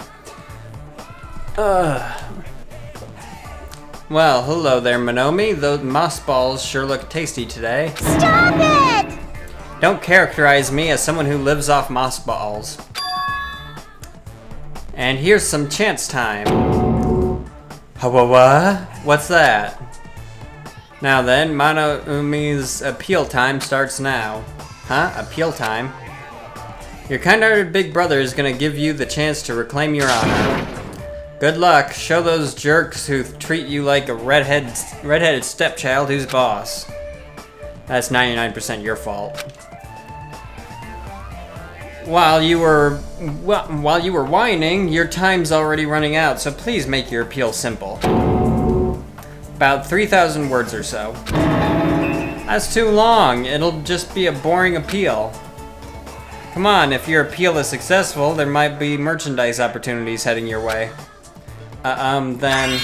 Well, hello there, Monomi. Those moss balls sure look tasty today. Stop it! Don't characterize me as someone who lives off moss balls. And here's some chance time. What? What's that? Now then, Monoumi's appeal time starts now. Huh? Appeal time? Your kind-hearted big brother is gonna give you the chance to reclaim your honor. Good luck. Show those jerks who treat you like a redheaded stepchild who's boss. That's 99% your fault. While you were whining, your time's already running out, so please make your appeal simple. About 3,000 words or so. That's too long. It'll just be a boring appeal. Come on, if your appeal is successful, there might be merchandise opportunities heading your way. Then...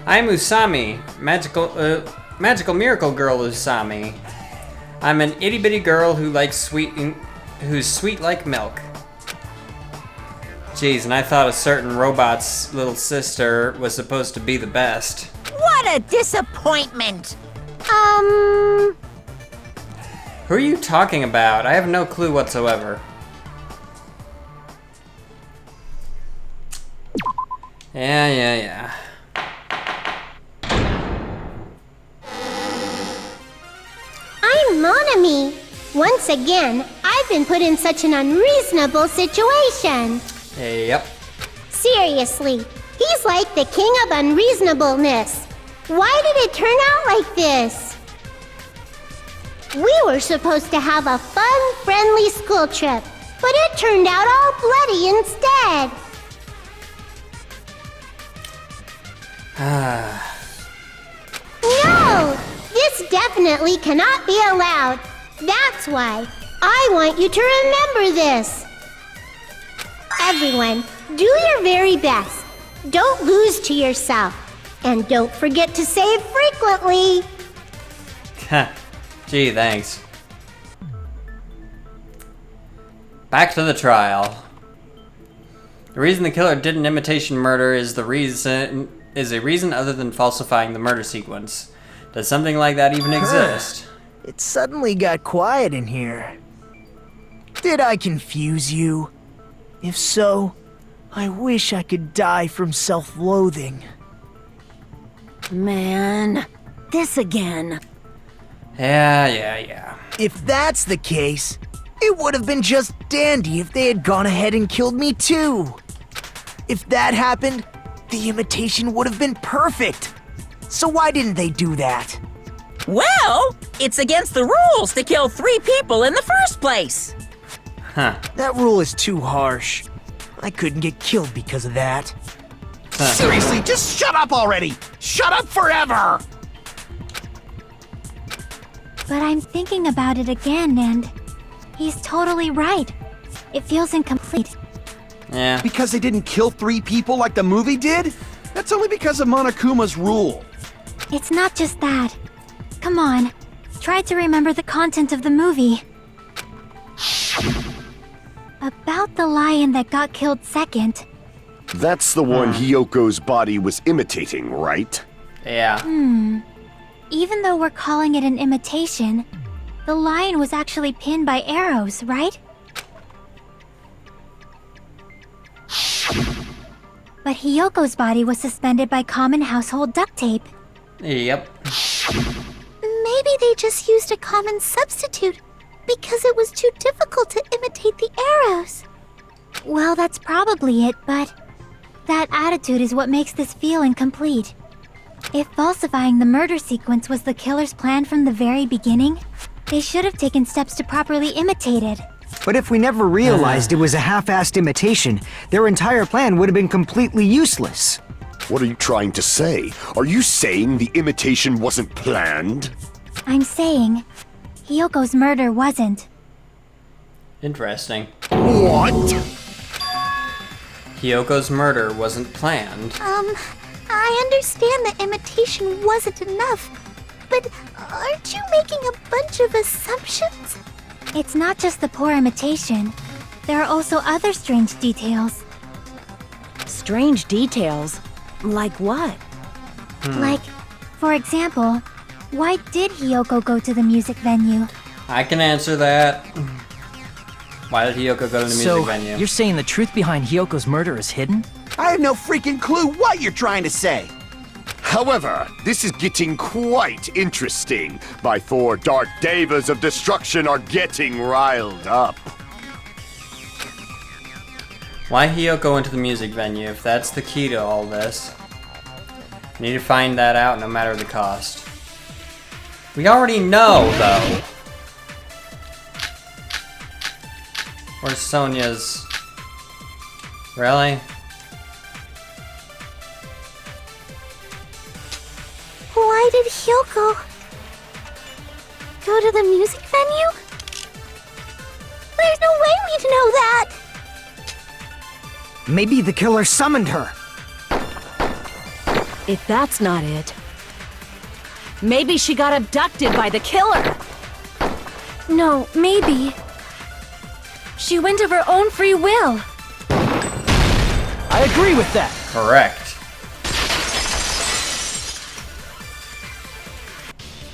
I'm Usami, magical miracle girl Usami. I'm an itty-bitty girl who likes who's sweet like milk. Jeez, and I thought a certain robot's little sister was supposed to be the best. What a disappointment! Who are you talking about? I have no clue whatsoever. Yeah. I'm Monami. Once again, I've been put in such an unreasonable situation. Yep. Seriously, he's like the king of unreasonableness. Why did it turn out like this? We were supposed to have a fun, friendly school trip, but it turned out all bloody instead. No! This definitely cannot be allowed. That's why I want you to remember this. Everyone, do your very best. Don't lose to yourself. And don't forget to save frequently. Gee, thanks. Back to the trial. The reason the killer did an imitation murder is a reason other than falsifying the murder sequence. Does something like that even exist? It suddenly got quiet in here. Did I confuse you? If so, I wish I could die from self-loathing. Man, this again. Yeah. If that's the case, it would have been just dandy if they had gone ahead and killed me too. If that happened, the imitation would have been perfect. So why didn't they do that? Well, it's against the rules to kill 3 people in the first place. That rule is too harsh. I couldn't get killed because of that. Seriously, just shut up already! Shut up forever! But I'm thinking about it again, and he's totally right. It feels incomplete. Yeah. Because they didn't kill 3 people like the movie did? That's only because of Monokuma's rule. It's not just that. Come on, try to remember the content of the movie. About the lion that got killed second. That's the one Hyoko's body was imitating, right? Yeah. Even though we're calling it an imitation, the lion was actually pinned by arrows, right? But Hyoko's body was suspended by common household duct tape. Yep. Maybe they just used a common substitute because it was too difficult to imitate the arrows. Well, that's probably it, but that attitude is what makes this feel incomplete. If falsifying the murder sequence was the killer's plan from the very beginning, they should have taken steps to properly imitate it. But if we never realized it was a half-assed imitation, their entire plan would have been completely useless. What are you trying to say? Are you saying the imitation wasn't planned? I'm saying, Hyoko's murder wasn't. Interesting. What? Hyoko's murder wasn't planned. I understand the imitation wasn't enough, but aren't you making a bunch of assumptions? It's not just the poor imitation. There are also other strange details. Strange details? Like what? Like, for example, why did Hyoko go to the music venue? I can answer that. Why did Hyoko go to the music venue? You're saying the truth behind Hyoko's murder is hidden? I have no freaking clue what you're trying to say. However, this is getting quite interesting. My 4 dark devas of destruction are getting riled up. Why Hyoko went to the music venue, if that's the key to all this? I need to find that out no matter the cost. We already know, though. Where's Sonia's... Really? Why did Hyoko go to the music venue? There's no way we'd know that! Maybe the killer summoned her. If that's not it, maybe she got abducted by the killer. No, maybe. She went of her own free will. I agree with that. Correct.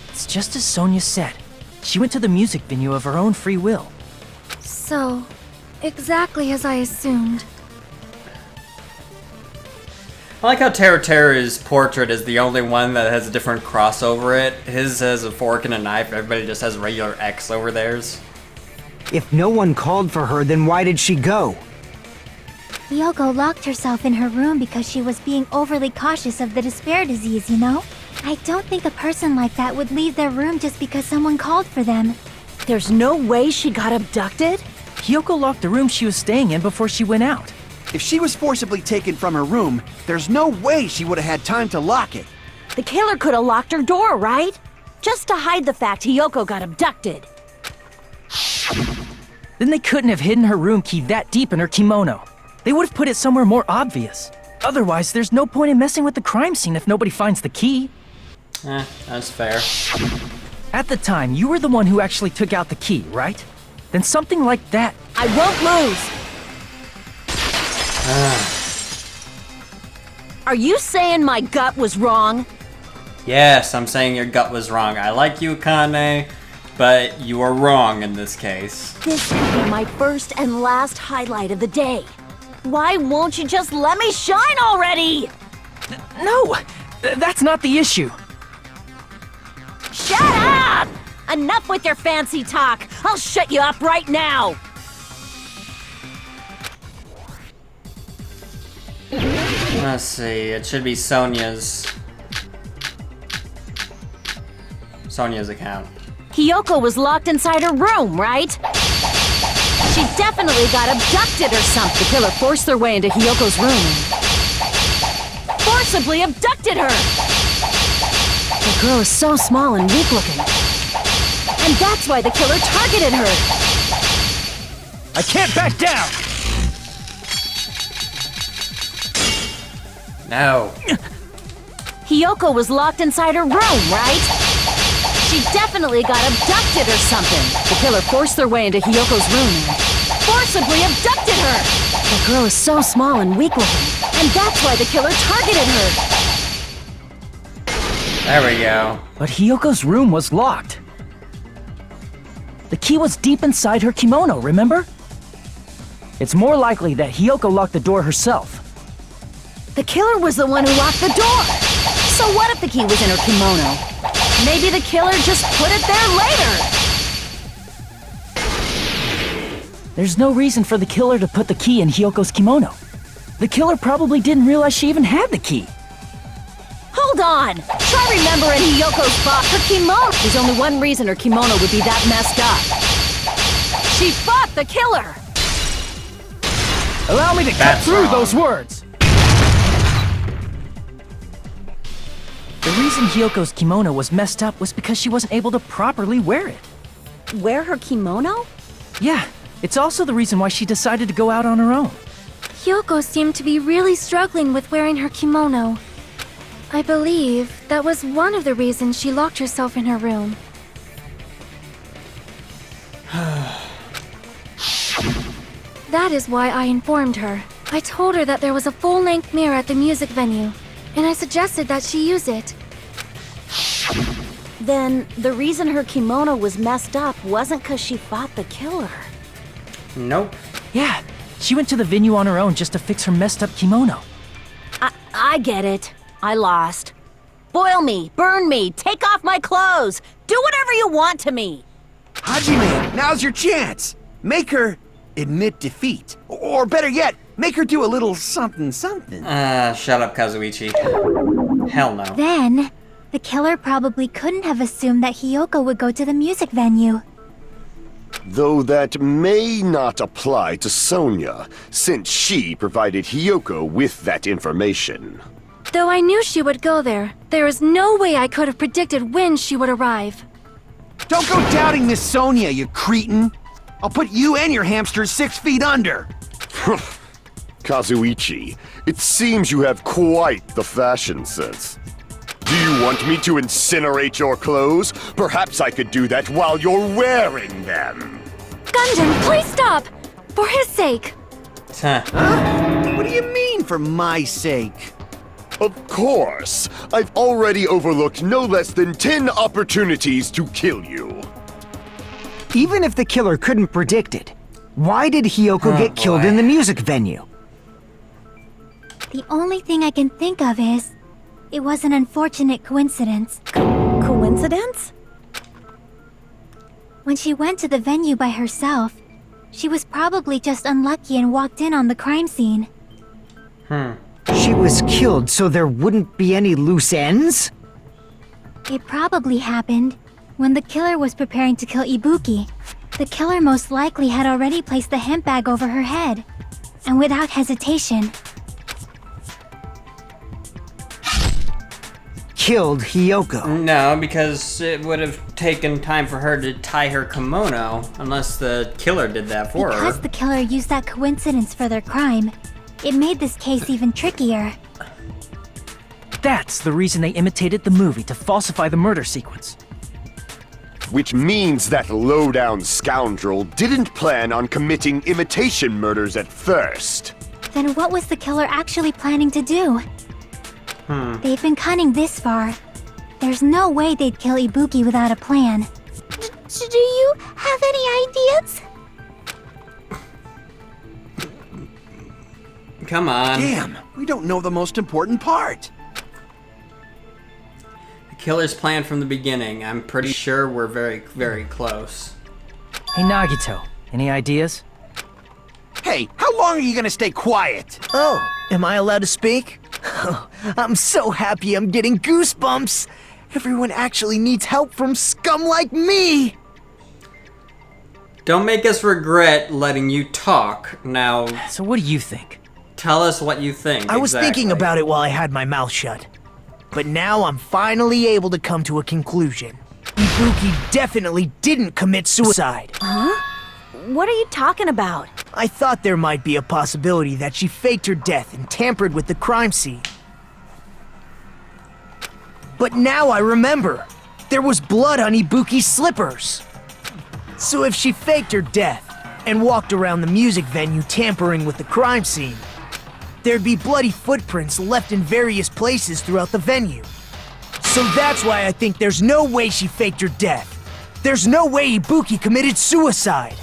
It's just as Sonia said. She went to the music venue of her own free will. So, exactly as I assumed. I like how Teru's portrait is the only one that has a different cross over it. His has a fork and a knife, everybody just has a regular X over theirs. If no one called for her, then why did she go? Hyoko locked herself in her room because she was being overly cautious of the despair disease, you know? I don't think a person like that would leave their room just because someone called for them. There's no way she got abducted? Hyoko locked the room she was staying in before she went out. If she was forcibly taken from her room, there's no way she would have had time to lock it. The killer could have locked her door, right? Just to hide the fact Hyoko got abducted. Then they couldn't have hidden her room key that deep in her kimono. They would have put it somewhere more obvious. Otherwise, there's no point in messing with the crime scene if nobody finds the key. That's fair. At the time, you were the one who actually took out the key, right? Then something like that... I won't lose! Are you saying my gut was wrong? Yes, I'm saying your gut was wrong. I like you, Kane. but you are wrong in this case. This could be my first and last highlight of the day. Why won't you just let me shine already? No, that's not the issue. Shut up! Enough with your fancy talk. I'll shut you up right now. Let's see, it should be Sonia's account. Hiyoko was locked inside her room, right? She definitely got abducted or something. The killer forced their way into Hiyoko's room. Forcibly abducted her! The girl is so small and weak looking. And that's why the killer targeted her. I can't back down! No. Hiyoko was locked inside her room, right? She definitely got abducted or something. The killer forced their way into Hiyoko's room. Forcibly abducted her! The girl is so small and weak looking. And that's why the killer targeted her. There we go. But Hiyoko's room was locked. The key was deep inside her kimono, remember? It's more likely that Hiyoko locked the door herself. The killer was the one who locked the door. So what if the key was in her kimono? Maybe the killer just put it there later. There's no reason for the killer to put the key in Hiyoko's kimono. The killer probably didn't realize she even had the key. Hold on! Try remembering Hiyoko's box. Her kimono. There's only one reason her kimono would be that messed up. She fought the killer! Allow me to cut through those words! The reason Hiyoko's kimono was messed up was because she wasn't able to properly wear it. Wear her kimono? Yeah, it's also the reason why she decided to go out on her own. Hiyoko seemed to be really struggling with wearing her kimono. I believe that was one of the reasons she locked herself in her room. That is why I informed her. I told her that there was a full-length mirror at the music venue, and I suggested that she use it. Then, the reason her kimono was messed up wasn't because she fought the killer. Nope. Yeah, she went to the venue on her own just to fix her messed up kimono. I get it. I lost. Boil me, burn me, take off my clothes, do whatever you want to me. Hajime, now's your chance. Make her admit defeat. Or better yet, make her do a little something something. Shut up, Kazuichi. Hell no. Then, the killer probably couldn't have assumed that Hiyoko would go to the music venue. Though that may not apply to Sonia, since she provided Hiyoko with that information. Though I knew she would go there, there is no way I could have predicted when she would arrive. Don't go doubting Miss Sonia, you cretin. I'll put you and your hamsters 6 feet under. Kazuichi, it seems you have quite the fashion sense. Do you want me to incinerate your clothes? Perhaps I could do that while you're wearing them. Gundam, please stop! For his sake! Huh? What do you mean, for my sake? Of course. I've already overlooked no less than 10 opportunities to kill you. Even if the killer couldn't predict it, why did Hiyoko get killed in the music venue? The only thing I can think of is, it was an unfortunate coincidence. Coincidence? When she went to the venue by herself, she was probably just unlucky and walked in on the crime scene. She was killed so there wouldn't be any loose ends? It probably happened when the killer was preparing to kill Ibuki. The killer most likely had already placed the hemp bag over her head, and without hesitation, killed Hiyoko. No, because it would have taken time for her to tie her kimono, unless the killer did that for her. Because the killer used that coincidence for their crime, it made this case even trickier. That's the reason they imitated the movie to falsify the murder sequence. Which means that low-down scoundrel didn't plan on committing imitation murders at first. Then what was the killer actually planning to do? They've been cunning this far. There's no way they'd kill Ibuki without a plan. Do you have any ideas? Come on. Damn, we don't know the most important part. The killer's plan from the beginning. I'm pretty sure we're very, very close. Hey, Nagito, any ideas? Hey, how long are you gonna stay quiet? Oh, am I allowed to speak? I'm so happy I'm getting goosebumps. Everyone actually needs help from scum like me. Don't make us regret letting you talk. Now, So what do you think? tell us what you think. I was thinking exactly. about it while I had my mouth shut. But now I'm finally able to come to a conclusion. Ibuki definitely didn't commit suicide. What are you talking about? I thought there might be a possibility that she faked her death and tampered with the crime scene. But now I remember. There was blood on Ibuki's slippers. So if she faked her death and walked around the music venue tampering with the crime scene, there'd be bloody footprints left in various places throughout the venue. So that's why I think there's no way she faked her death. There's no way Ibuki committed suicide.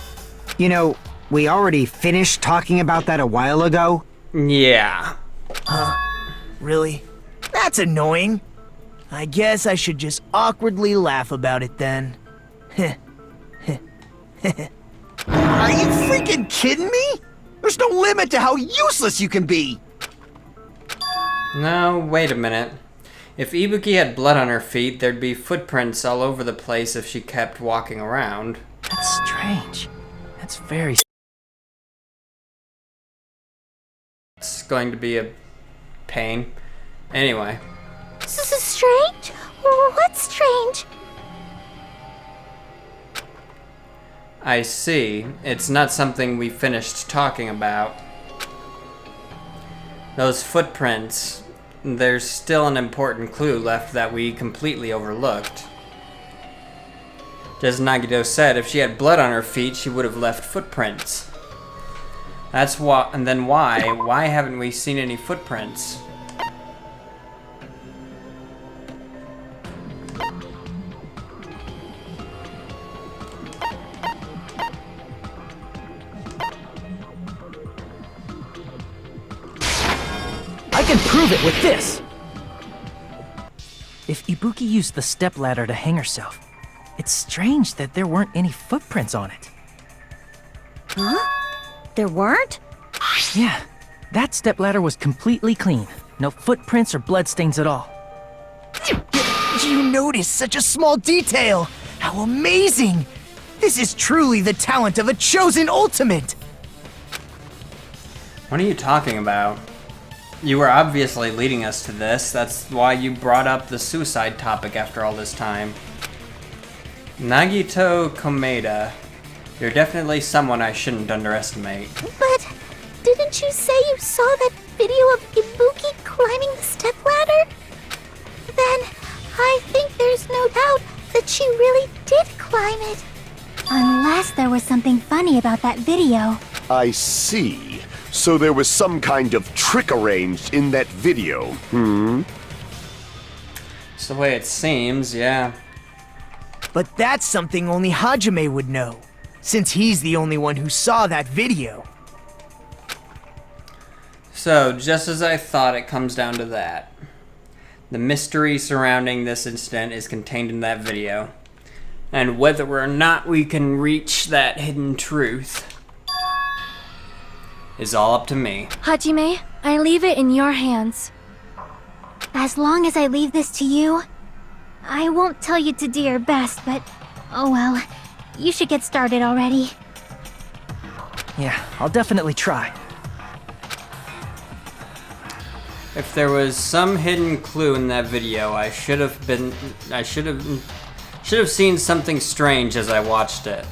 You know, we already finished talking about that a while ago. Yeah. Really? That's annoying. I guess I should just awkwardly laugh about it then. Are you freaking kidding me? There's no limit to how useless you can be. No, wait a minute. If Ibuki had blood on her feet, there'd be footprints all over the place if she kept walking around. That's strange. That's very... It's going to be a pain. Anyway. This is strange? What's strange? I see. It's not something we finished talking about. Those footprints, there's still an important clue left that we completely overlooked. As Nagito said, if she had blood on her feet, she would have left footprints. That's why, and then why? Why haven't we seen any footprints? I can prove it with this! If Ibuki used the stepladder to hang herself, it's strange that there weren't any footprints on it. There weren't? Yeah, that stepladder was completely clean. No footprints or bloodstains at all. You noticed such a small detail! How amazing! This is truly the talent of a chosen ultimate! What are you talking about? You were obviously leading us to this. That's why you brought up the suicide topic after all this time. Nagito Komeda. You're definitely someone I shouldn't underestimate. But didn't you say you saw that video of Ibuki climbing the stepladder? Then I think there's no doubt that she really did climb it. Unless there was something funny about that video. I see. So there was some kind of trick arranged in that video, It's the way it seems, yeah. But that's something only Hajime would know, since he's the only one who saw that video. So, just as I thought, it comes down to that. The mystery surrounding this incident is contained in that video. And whether or not we can reach that hidden truth is all up to me. Hajime, I leave it in your hands. As long as I leave this to you, I won't tell you to do your best, but oh well. You should get started already. Yeah, I'll definitely try. If there was some hidden clue in that video, I should have seen something strange as I watched it.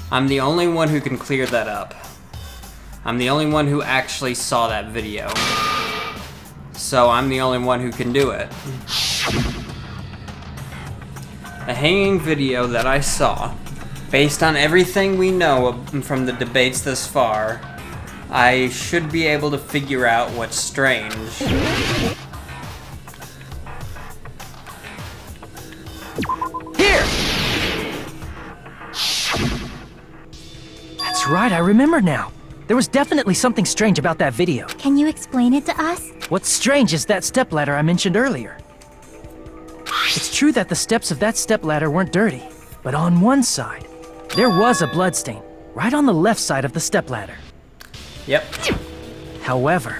I'm the only one who can clear that up. I'm the only one who actually saw that video. So I'm the only one who can do it. The hanging video that I saw, based on everything we know from the debates thus far, I should be able to figure out what's strange. Here! right, I remember now. There was definitely something strange about that video. Can you explain it to us? What's strange is that stepladder I mentioned earlier. It's true that the steps of that stepladder weren't dirty, but on one side, there was a bloodstain, right on the left side of the stepladder. Yep. However,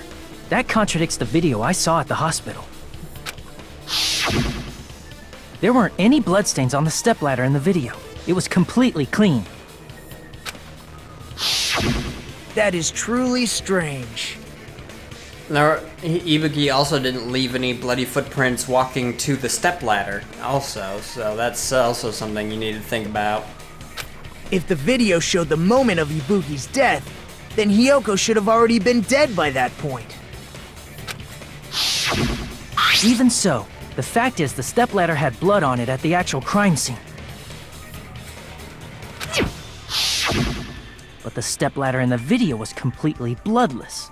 that contradicts the video I saw at the hospital. There weren't any bloodstains on the stepladder in the video. It was completely clean. That is truly strange. Now, Ibuki also didn't leave any bloody footprints walking to the stepladder, also, so that's also something you need to think about. If the video showed the moment of Ibuki's death, then Hiyoko should have already been dead by that point. Even so, the fact is the stepladder had blood on it at the actual crime scene. But the stepladder in the video was completely bloodless.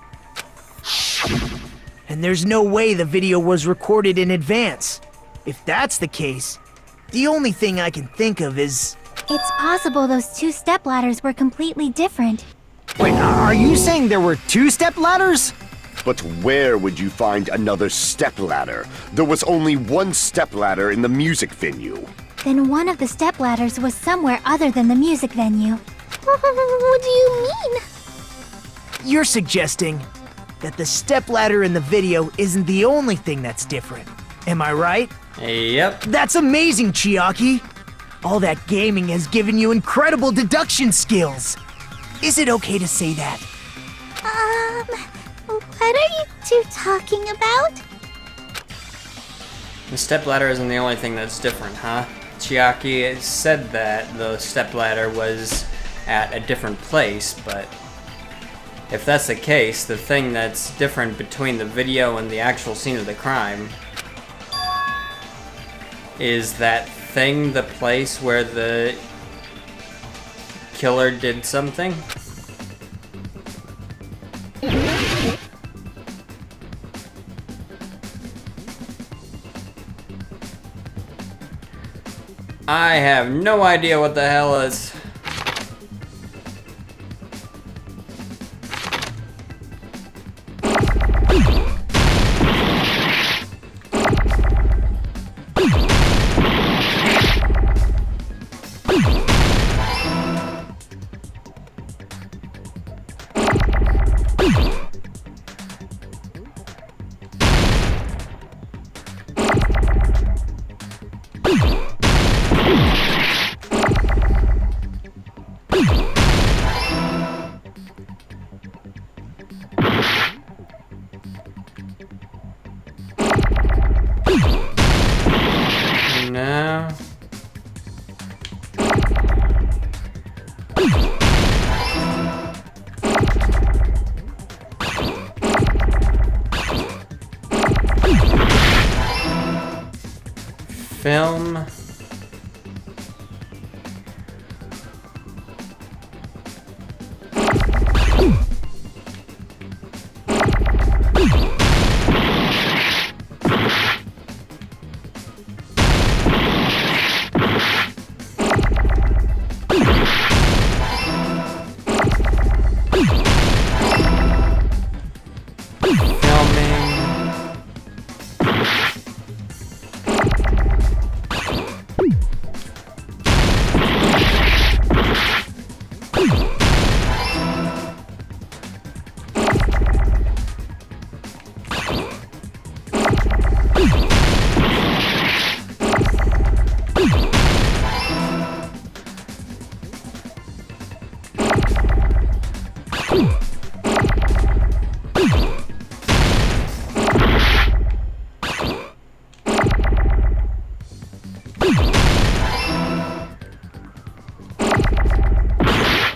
And there's no way the video was recorded in advance. If that's the case, the only thing I can think of is... It's possible those two stepladders were completely different. Wait, are you saying there were two stepladders? But where would you find another stepladder? There was only one stepladder in the music venue. Then one of the stepladders was somewhere other than the music venue. What do you mean? You're suggesting that the stepladder in the video isn't the only thing that's different. Am I right? Yep. That's amazing, Chiaki! All that gaming has given you incredible deduction skills. Is it okay to say that? What are you two talking about? The stepladder isn't the only thing that's different, huh? Chiaki said that the stepladder was at a different place, but if that's the case, the thing that's different between the video and the actual scene of the crime is that thing the place where the killer did something? I have no idea what the hell is. No. Film.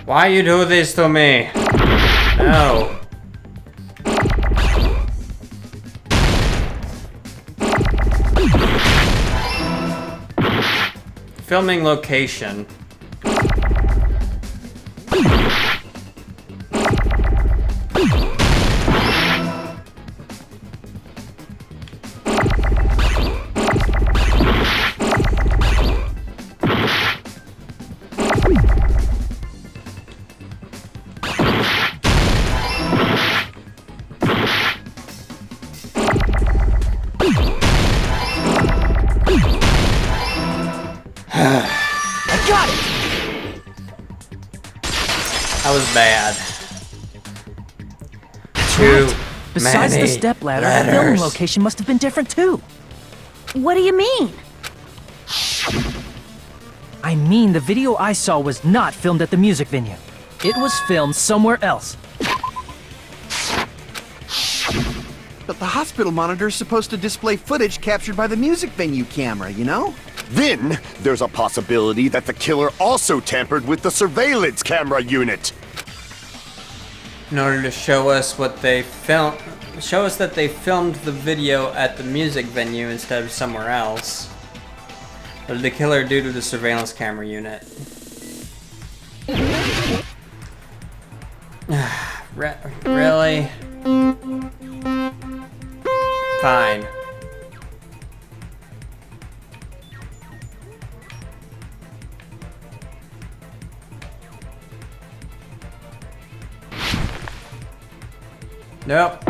Why you do this to me? No. Filming location. That was bad. Right. Besides the many stepladder, the filming letters. location must have been different too. What do you mean? I mean, the video I saw was not filmed at the music venue. It was filmed somewhere else. But the hospital monitor is supposed to display footage captured by the music venue camera, you know? Then, there's a possibility that the killer also tampered with the surveillance camera unit. In order to show us what they filmed, show us that they filmed the video at the music venue instead of somewhere else. What did the killer do to the surveillance camera unit? Really? Fine. Nope.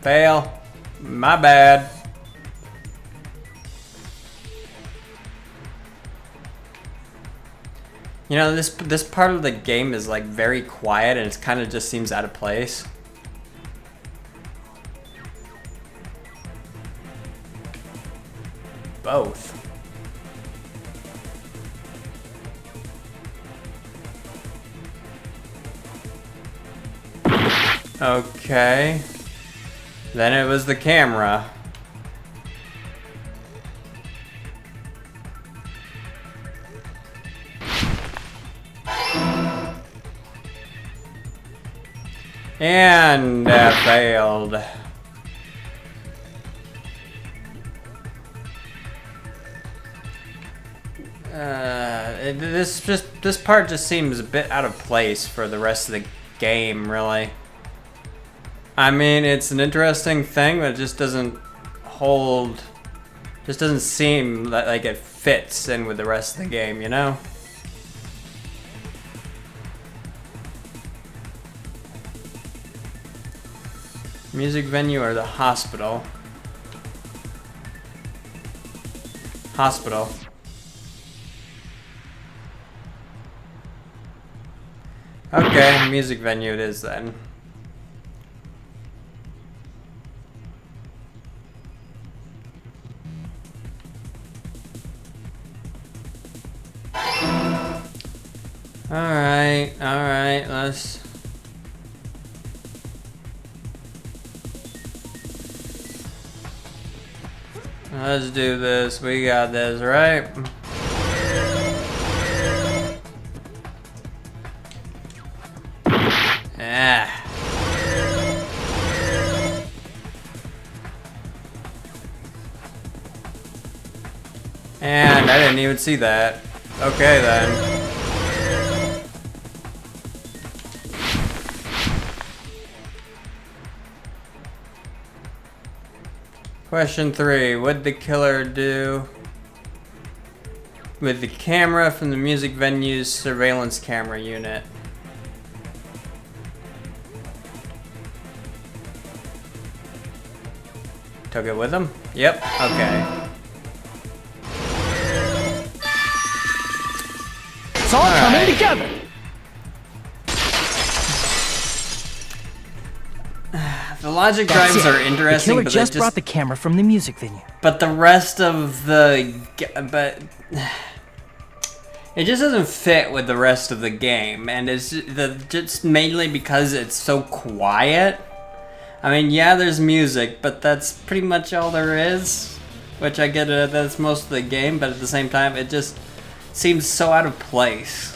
Fail. My bad. You know, this part of the game is like very quiet and it kind of just seems out of place. Both. Okay. Then it was the camera. And failed. This part just seems a bit out of place for the rest of the game, really. I mean, it's an interesting thing, but it just doesn't hold. Just doesn't seem like it fits in with the rest of the game, you know? Music venue or the hospital? Hospital. Okay, music venue it is then. Alright, let's do this. We got this, right? Ah. And I didn't even see that. Okay then. Question 3. What did the killer do with the camera from the music venue's surveillance camera unit? Took it with him? Yep, okay. It's all coming together! The logic drives are interesting, the killer but just brought the camera from the music venue. But the rest of the... It just doesn't fit with the rest of the game, and it's just mainly because it's so quiet. I mean, yeah, there's music, but that's pretty much all there is. Which I get it, that's most of the game, but at the same time, it just seems so out of place.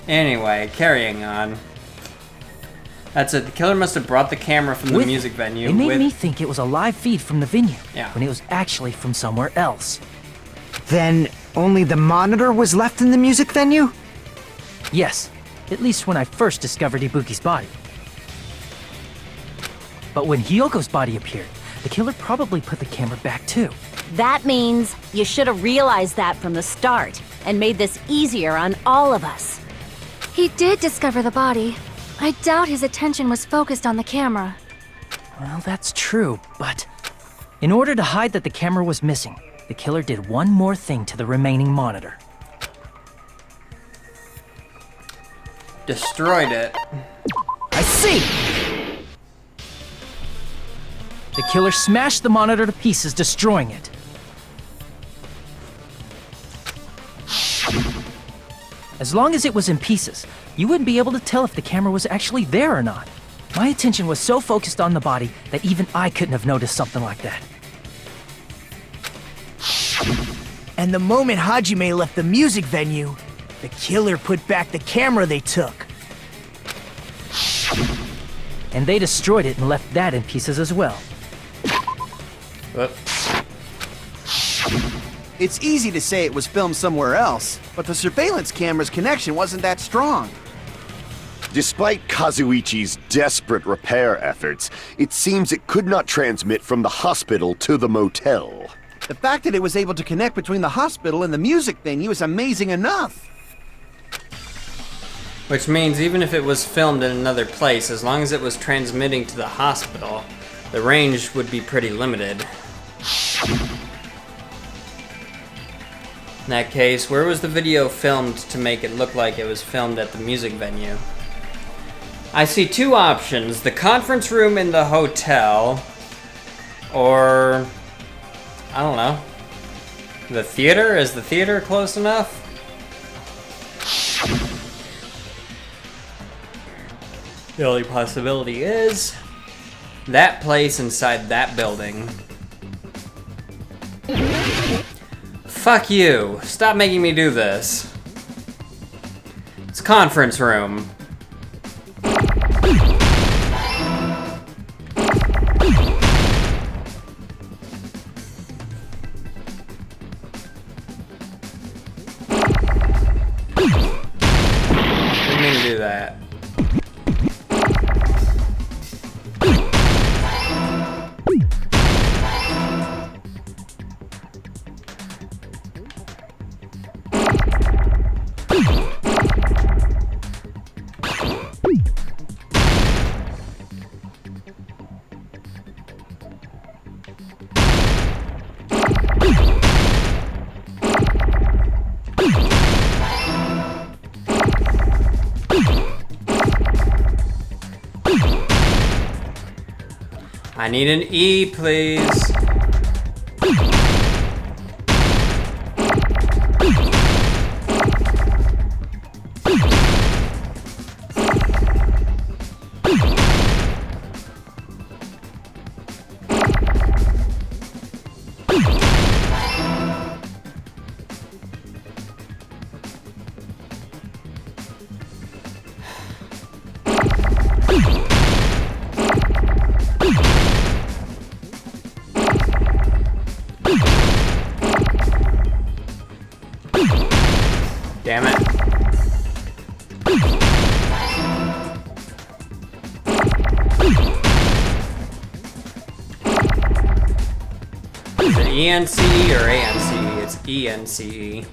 Anyway, carrying on. That's it. The killer must have brought the camera from the music venue. It made me think it was a live feed from the venue, Yeah. when it was actually from somewhere else. Then only the monitor was left in the music venue? Yes, at least when I first discovered Ibuki's body. But when Hyoko's body appeared, the killer probably put the camera back too. That means you should have realized that from the start and made this easier on all of us. He did discover the body. I doubt his attention was focused on the camera. Well, that's true, but in order to hide that the camera was missing, the killer did one more thing to the remaining monitor. destroyed it. I see! The killer smashed the monitor to pieces, destroying it. As long as it was in pieces, you wouldn't be able to tell if the camera was actually there or not. My attention was so focused on the body that even I couldn't have noticed something like that. And the moment Hajime left the music venue, the killer put back the camera they took. And they destroyed it and left that in pieces as well. It's easy to say it was filmed somewhere else, but the surveillance camera's connection wasn't that strong. Despite Kazuichi's desperate repair efforts, it seems it could not transmit from the hospital to the motel. The fact that it was able to connect between the hospital and the music venue is amazing enough. Which means even if it was filmed in another place, as long as it was transmitting to the hospital, the range would be pretty limited. In that case, where was the video filmed to make it look like it was filmed at the music venue? I see two options: the conference room in the hotel, or I don't know, the theater? Is the theater close enough? The only possibility is that place inside that building. Fuck you. Stop making me do this. It's conference room. Didn't mean to do that. I need an E, please. Damn it. Is it ENCE or ANCE? It's ENCE.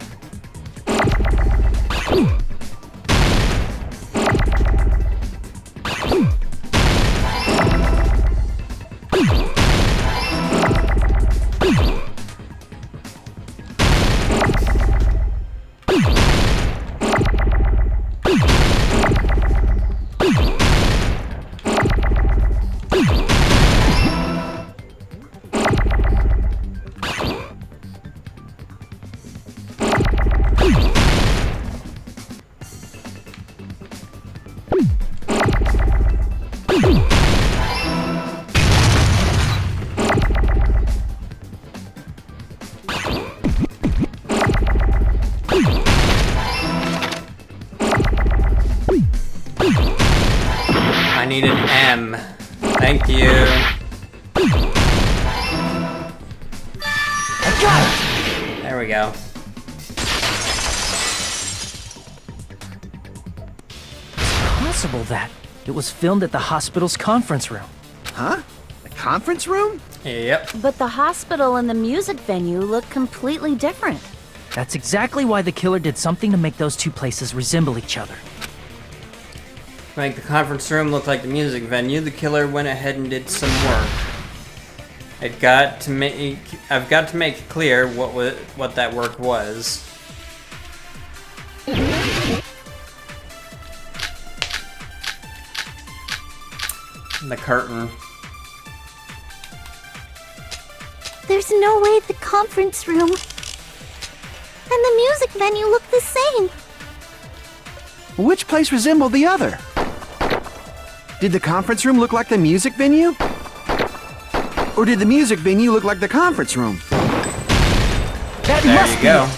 I need an M. Thank you. I got it! There we go. Possible that it was filmed at the hospital's conference room. Huh? The conference room? Yep. But the hospital and the music venue look completely different. That's exactly why the killer did something to make those two places resemble each other. To make the conference room look like the music venue, the killer went ahead and did some work. I've got to make it clear what that work was. The curtain. There's no way the conference room and the music venue look the same. Which place resembled the other? Did the conference room look like the music venue? Or did the music venue look like the conference room? That There must you be go. it.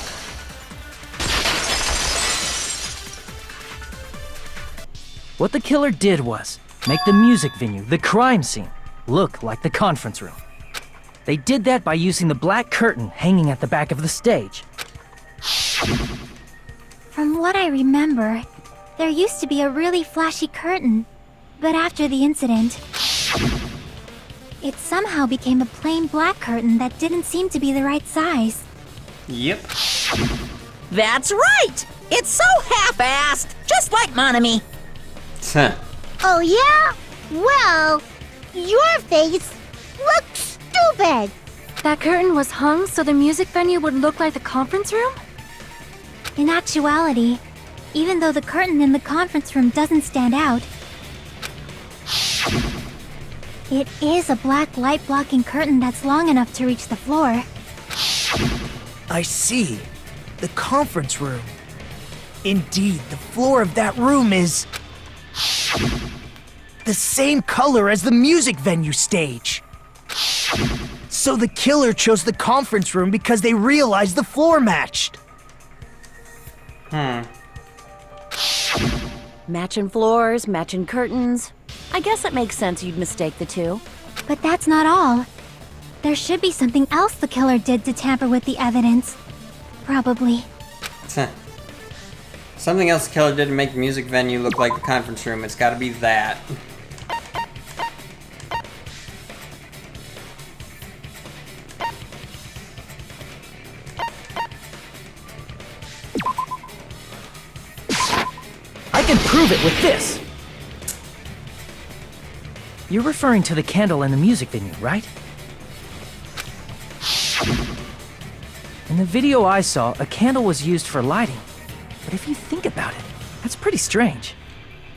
What the killer did was make the music venue, the crime scene, look like the conference room. They did that by using the black curtain hanging at the back of the stage. From what I remember, there used to be a really flashy curtain. But after the incident, it somehow became a plain black curtain that didn't seem to be the right size. Yep. That's right! It's so half-assed, just like Monami. Huh. Oh yeah? Well, your face looks stupid. That curtain was hung so the music venue would look like the conference room? In actuality, even though the curtain in the conference room doesn't stand out, it is a black light-blocking curtain that's long enough to reach the floor. I see. The conference room. Indeed, the floor of that room is the same color as the music venue stage. So the killer chose the conference room because they realized the floor matched. Matching floors, matching curtains. I guess it makes sense you'd mistake the two. But that's not all. There should be something else the killer did to tamper with the evidence. Probably. Huh. Something else the killer did to make the music venue look like the conference room. It's gotta be that. I can prove it with this! You're referring to the candle in the music venue, right? In the video I saw, a candle was used for lighting. But if you think about it, that's pretty strange.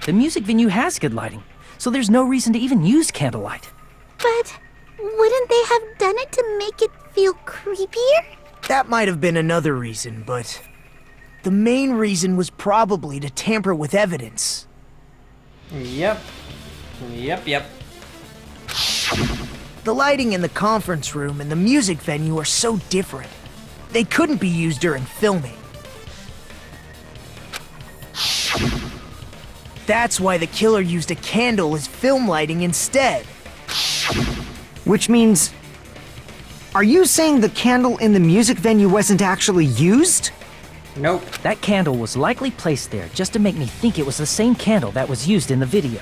The music venue has good lighting, so there's no reason to even use candlelight. But wouldn't they have done it to make it feel creepier? That might have been another reason, but the main reason was probably to tamper with evidence. Yep. Yep. The lighting in the conference room and the music venue are so different. They couldn't be used during filming. That's why the killer used a candle as film lighting instead. Which means... Are you saying the candle in the music venue wasn't actually used? Nope. That candle was likely placed there just to make me think it was the same candle that was used in the video.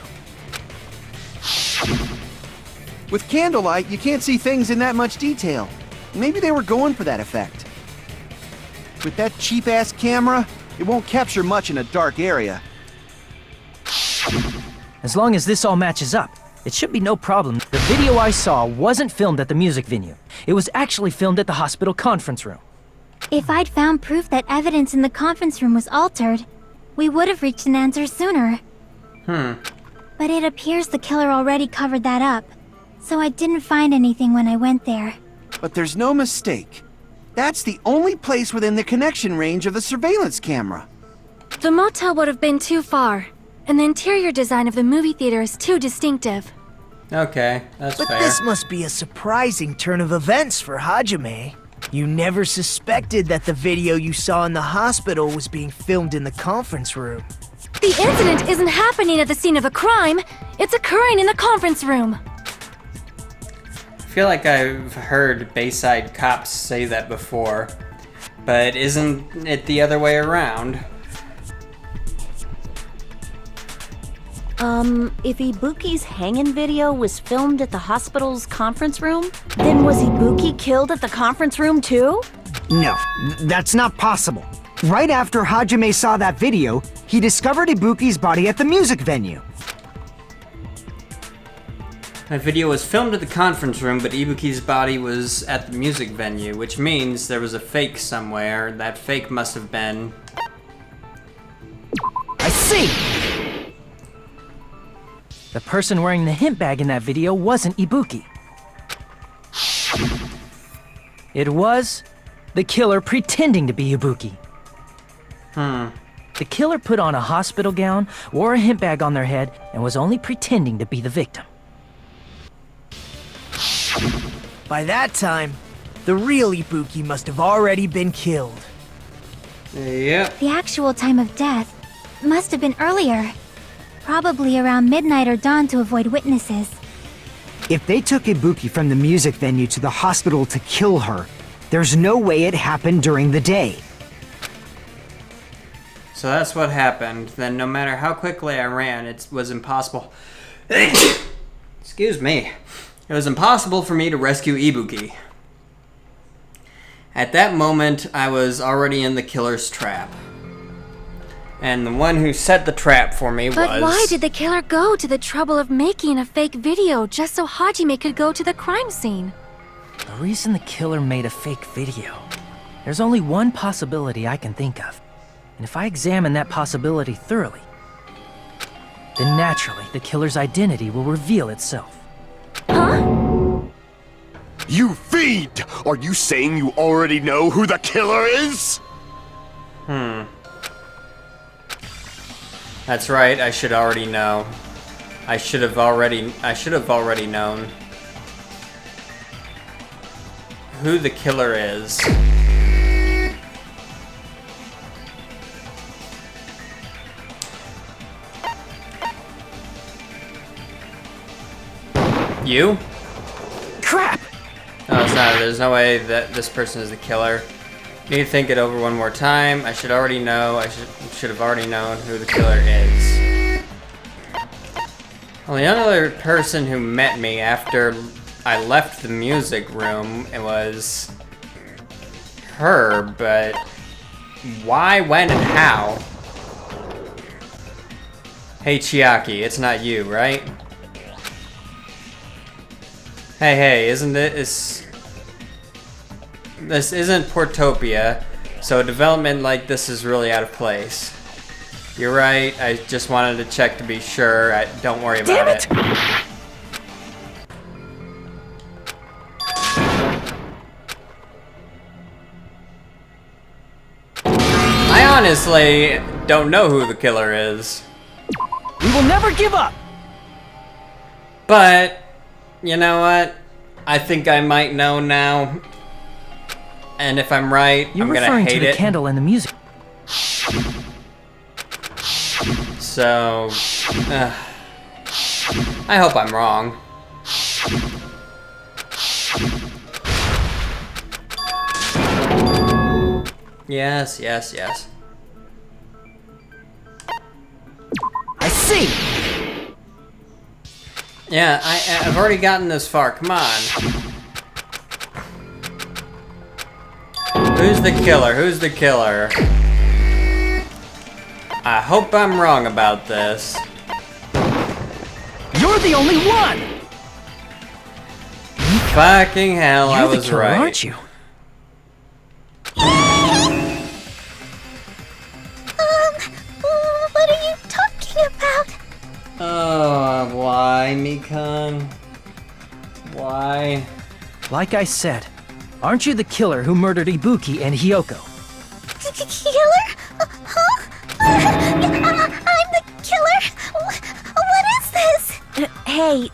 With candlelight, you can't see things in that much detail. Maybe they were going for that effect. With that cheap-ass camera, it won't capture much in a dark area. As long as this all matches up, it should be no problem. The video I saw wasn't filmed at the music venue. It was actually filmed at the hospital conference room. If I'd found proof that evidence in the conference room was altered, we would have reached an answer sooner. But it appears the killer already covered that up, so I didn't find anything when I went there. But there's no mistake. That's the only place within the connection range of the surveillance camera. The motel would have been too far, and the interior design of the movie theater is too distinctive. Okay, that's But fair. this must be a surprising turn of events for Hajime. You never suspected that the video you saw in the hospital was being filmed in the conference room. The incident isn't happening at the scene of a crime, it's occurring in the conference room. I feel like I've heard Bayside cops say that before, but isn't it the other way around? If Ibuki's hanging video was filmed at the hospital's conference room, then was Ibuki killed at the conference room too? No, that's not possible. Right after Hajime saw that video, he discovered Ibuki's body at the music venue. That video was filmed at the conference room, but Ibuki's body was at the music venue, which means there was a fake somewhere. That fake must have been... I see! The The person wearing the hint bag in that video wasn't Ibuki. It was the killer pretending to be Ibuki. The killer put on a hospital gown, wore a hint bag on their head, and was only pretending to be the victim. By that time, the real Ibuki must have already been killed. Yep. The actual time of death must have been earlier. Probably around midnight or dawn to avoid witnesses. If they took Ibuki from the music venue to the hospital to kill her, there's no way it happened during the day. So that's what happened. Then no matter how quickly I ran, it was impossible. Excuse me. It was impossible for me to rescue Ibuki. At that moment, I was already in the killer's trap. And the one who set the trap for me was... But why did the killer go to the trouble of making a fake video just so Hajime could go to the crime scene? The reason the killer made a fake video. There's only one possibility I can think of. And if I examine that possibility thoroughly, then naturally the killer's identity will reveal itself. Huh? You fiend! Are you saying you already know who the killer is? That's right, I should already know. I should have already known who the killer is. You? Crap! No, it's not. There's no way that this person is the killer. Need to think it over one more time. I should already know. I should have already known who the killer is. Well, the only other person who met me after I left the music room, it was her, but why, when, and how? Hey, Chiaki, it's not you, right? Hey, isn't it? This isn't Portopia, so a development like this is really out of place. You're right, I just wanted to check to be sure. Don't worry about it. I honestly don't know who the killer is. We will never give up! But, you know what? I think I might know now. And if I'm right, You're I'm gonna referring hate to the it. candle in the music. So, I hope I'm wrong. Yes. I see! Yeah, I've already gotten this far. Come on. Who's the killer? Who's the killer? I hope I'm wrong about this. You're the only one! Fucking hell, I You're the was killer, right. aren't you? What are you talking about? Oh, why, Mikan? Why? Like I said, aren't you the killer who murdered Ibuki and Hyoko? Killer? Huh? I'm the killer? What is this? Hey,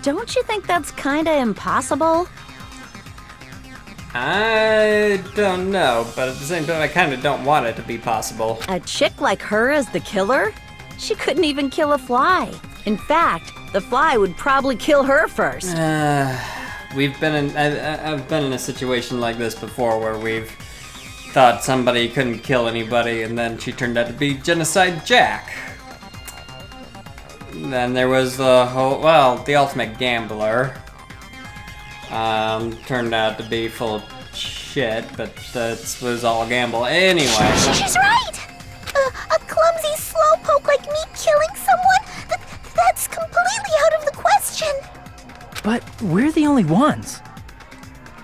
don't you think that's kinda impossible? I don't know, but at the same time, I kind of don't want it to be possible. A chick like her as the killer? She couldn't even kill a fly. In fact, the fly would probably kill her first. I've been in a situation like this before where we've thought somebody couldn't kill anybody, and then she turned out to be Genocide Jack. Then there was the ultimate gambler. Turned out to be full of shit, but that was all gamble anyway. She's right! A clumsy slowpoke like me killing someone? That's completely out of the question! But we're the only ones.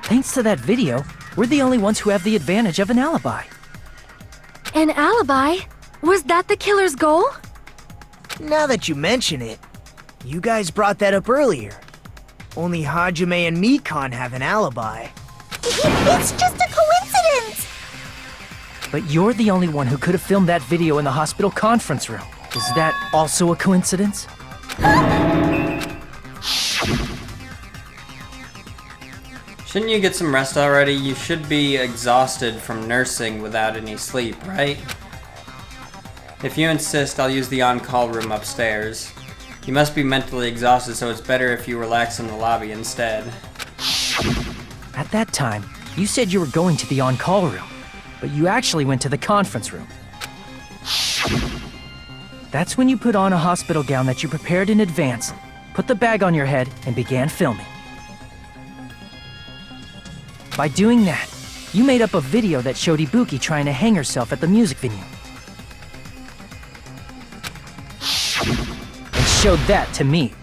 Thanks to that video, we're the only ones who have the advantage of an alibi. An alibi? Was that the killer's goal? Now that you mention it, You guys brought that up earlier. Only Hajime and Mikan have an alibi. It's just a coincidence! But you're the only one who could have filmed that video in the hospital conference room. Is that also a coincidence? Shouldn't you get some rest already? You should be exhausted from nursing without any sleep, right? If you insist, I'll use the on-call room upstairs. You must be mentally exhausted, so it's better if you relax in the lobby instead. At that time, you said you were going to the on-call room, but you actually went to the conference room. That's when you put on a hospital gown that you prepared in advance, put the bag on your head, and began filming. By doing that, you made up a video that showed Ibuki trying to hang herself at the music venue. And showed that to me.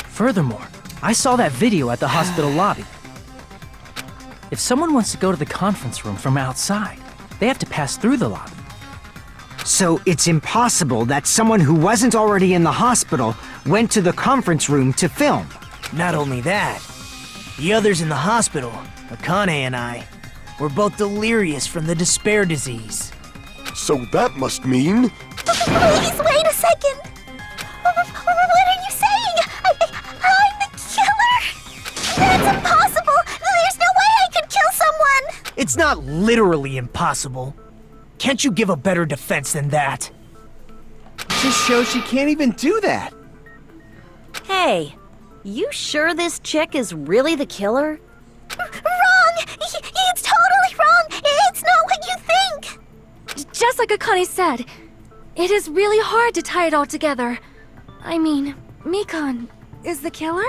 Furthermore, I saw that video at the hospital lobby. If someone wants to go to the conference room from outside, they have to pass through the lobby. So it's impossible that someone who wasn't already in the hospital went to the conference room to film. Not only that, the others in the hospital, Akane and I, were both delirious from the despair disease. So that must mean... Please wait a second! What are you saying? I'm the killer? That's impossible! There's no way I could kill someone! It's not literally impossible. Can't you give a better defense than that? Just shows she can't even do that. Hey, you sure this chick is really the killer? Wrong! It's totally wrong! It's not what you think! Just like Akane said, it is really hard to tie it all together. I mean, Mikan is the killer?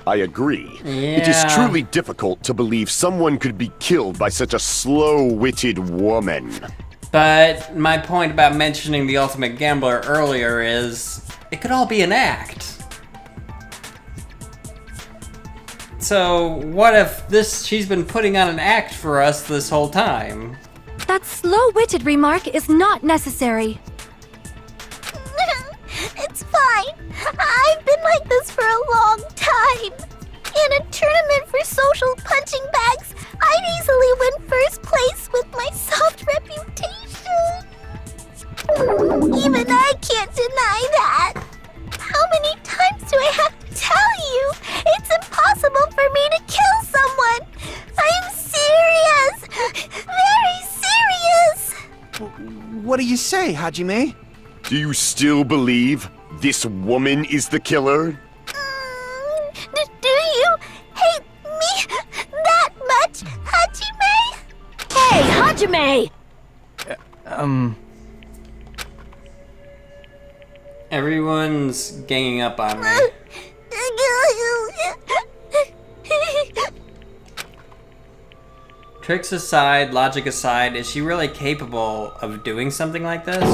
I agree. It is Yeah. truly difficult to believe someone could be killed by such a slow-witted woman. But my point about mentioning the Ultimate Gambler earlier is, it could all be an act. So what if she's been putting on an act for us this whole time? That slow-witted remark is not necessary. It's fine. I've been like this for a long time. In a tournament for social punching bags, I'd easily win first place with my soft reputation. Even I can't deny that. How many times do I have to tell you? It's impossible for me to kill someone. I'm serious. Very serious. What do you say, Hajime? Do you still believe this woman is the killer? Do you hate me that much, Hajime? Hey, Hajime! Everyone's ganging up on me. Tricks aside, logic aside, is she really capable of doing something like this?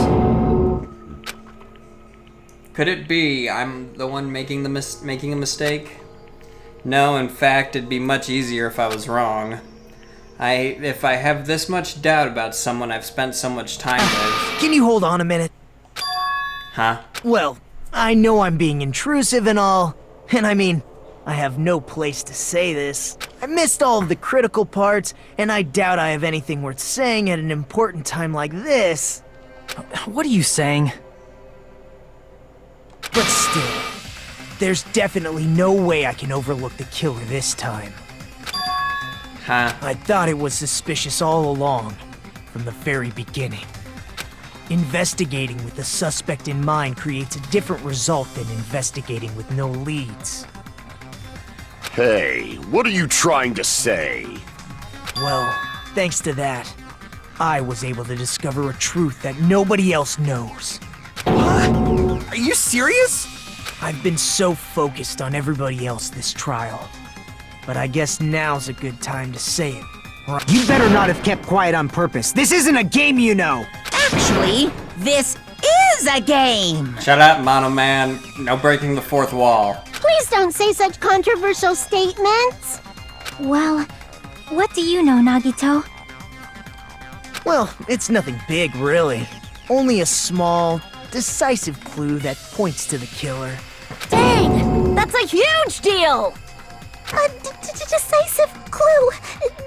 Could it be I'm the one making a mistake? No, in fact, it'd be much easier if I was wrong. If I have this much doubt about someone I've spent so much time with... Can you hold on a minute? Huh? Well, I know I'm being intrusive and all, and I mean, I have no place to say this. I missed all of the critical parts, and I doubt I have anything worth saying at an important time like this. What are you saying? But still, there's definitely no way I can overlook the killer this time. Huh? I thought it was suspicious all along, from the very beginning. Investigating with the suspect in mind creates a different result than investigating with no leads. Hey, what are you trying to say? Well, thanks to that, I was able to discover a truth that nobody else knows. What? Are you serious? I've been so focused on everybody else this trial, but I guess now's a good time to say it. You better not have kept quiet on purpose. This isn't a game, you know. Actually, this is a game! Shut up, Mono Man. No breaking the fourth wall. Please don't say such controversial statements. Well, what do you know, Nagito? Well, it's nothing big, really. Only a small, decisive clue that points to the killer. Dang! That's a huge deal! A decisive clue?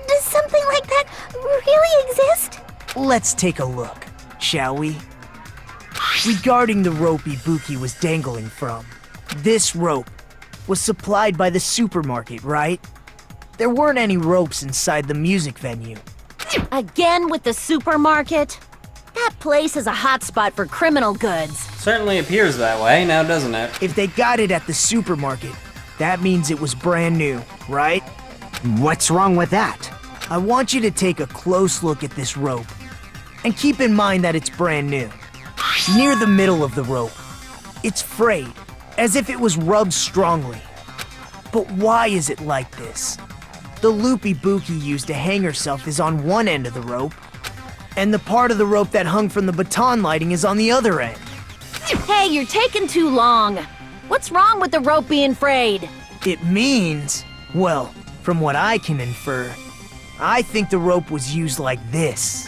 Does something like that really exist? Let's take a look, shall we? Regarding the rope Ibuki was dangling from, this rope was supplied by the supermarket, right? There weren't any ropes inside the music venue. Again with the supermarket? That place is a hotspot for criminal goods. Certainly appears that way, now doesn't it? If they got it at the supermarket, that means it was brand new, right? What's wrong with that? I want you to take a close look at this rope. And keep in mind that it's brand new. Near the middle of the rope, it's frayed, as if it was rubbed strongly. But why is it like this? The loop Ibuki used to hang herself is on one end of the rope, and the part of the rope that hung from the baton lighting is on the other end. Hey, you're taking too long. What's wrong with the rope being frayed? It means, well, from what I can infer, I think the rope was used like this.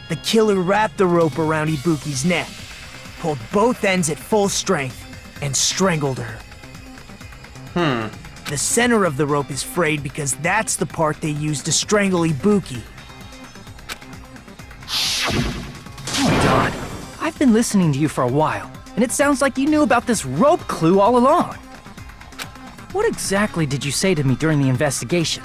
The killer wrapped the rope around Ibuki's neck, pulled both ends at full strength, and strangled her. The center of the rope is frayed because that's the part they used to strangle Ibuki. Oh, Don. I've been listening to you for a while, and it sounds like you knew about this rope clue all along. What exactly did you say to me during the investigation?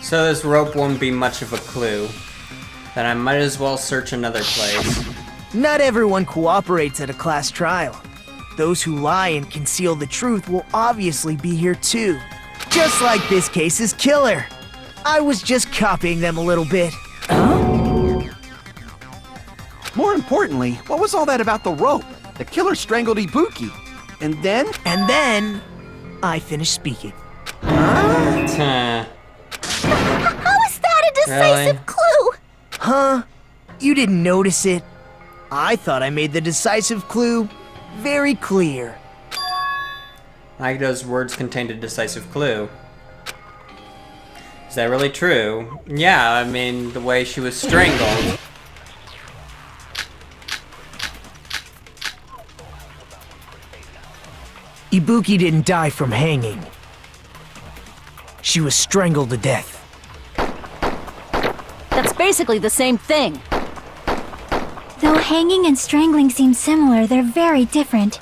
So this rope won't be much of a clue. Then I might as well search another place. Not everyone cooperates at a class trial. Those who lie and conceal the truth will obviously be here too. Just like this case's killer. I was just copying them a little bit. More importantly, what was all that about the rope? The killer strangled Ibuki. And then? And then, I finished speaking. Huh. How is that a decisive clue? Huh? You didn't notice it? I thought I made the decisive clue very clear. Nagito's words contained a decisive clue. Is that really true? Yeah, I mean, the way she was strangled. Ibuki didn't die from hanging. She was strangled to death. That's basically the same thing. Though hanging and strangling seem similar, they're very different.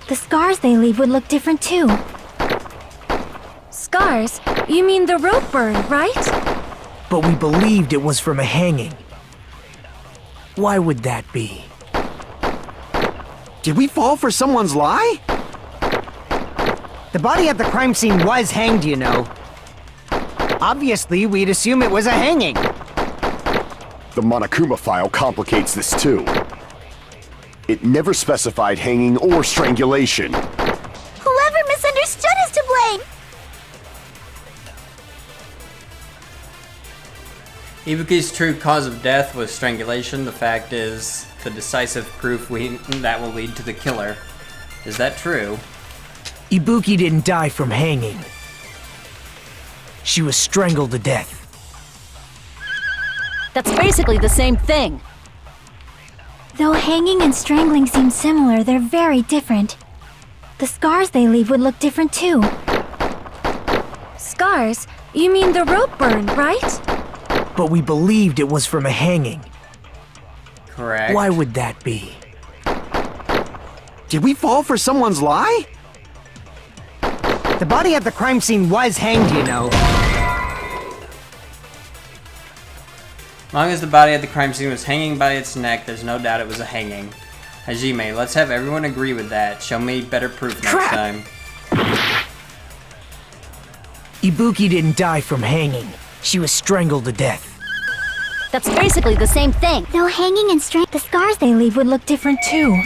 The scars they leave would look different too. Scars? You mean the rope burn, right? But we believed it was from a hanging. Why would that be? Did we fall for someone's lie? The body at the crime scene was hanged, you know. Obviously, we'd assume it was a hanging. The Monokuma file complicates this too. It never specified hanging or strangulation. Whoever misunderstood is to blame. Ibuki's true cause of death was strangulation. The fact is, the decisive proof that will lead to the killer. Is that true? Ibuki didn't die from hanging. She was strangled to death. That's basically the same thing. Though hanging and strangling seem similar, they're very different. The scars they leave would look different too. Scars? You mean the rope burn, right? But we believed it was from a hanging. Correct. Why would that be? Did we fall for someone's lie? The body at the crime scene was hanged, you know. As long as the body at the crime scene was hanging by its neck, there's no doubt it was a hanging. Hajime, let's have everyone agree with that. Show me better proof next time. Ibuki didn't die from hanging. She was strangled to death. That's basically the same thing. Though hanging and the scars they leave would look different too.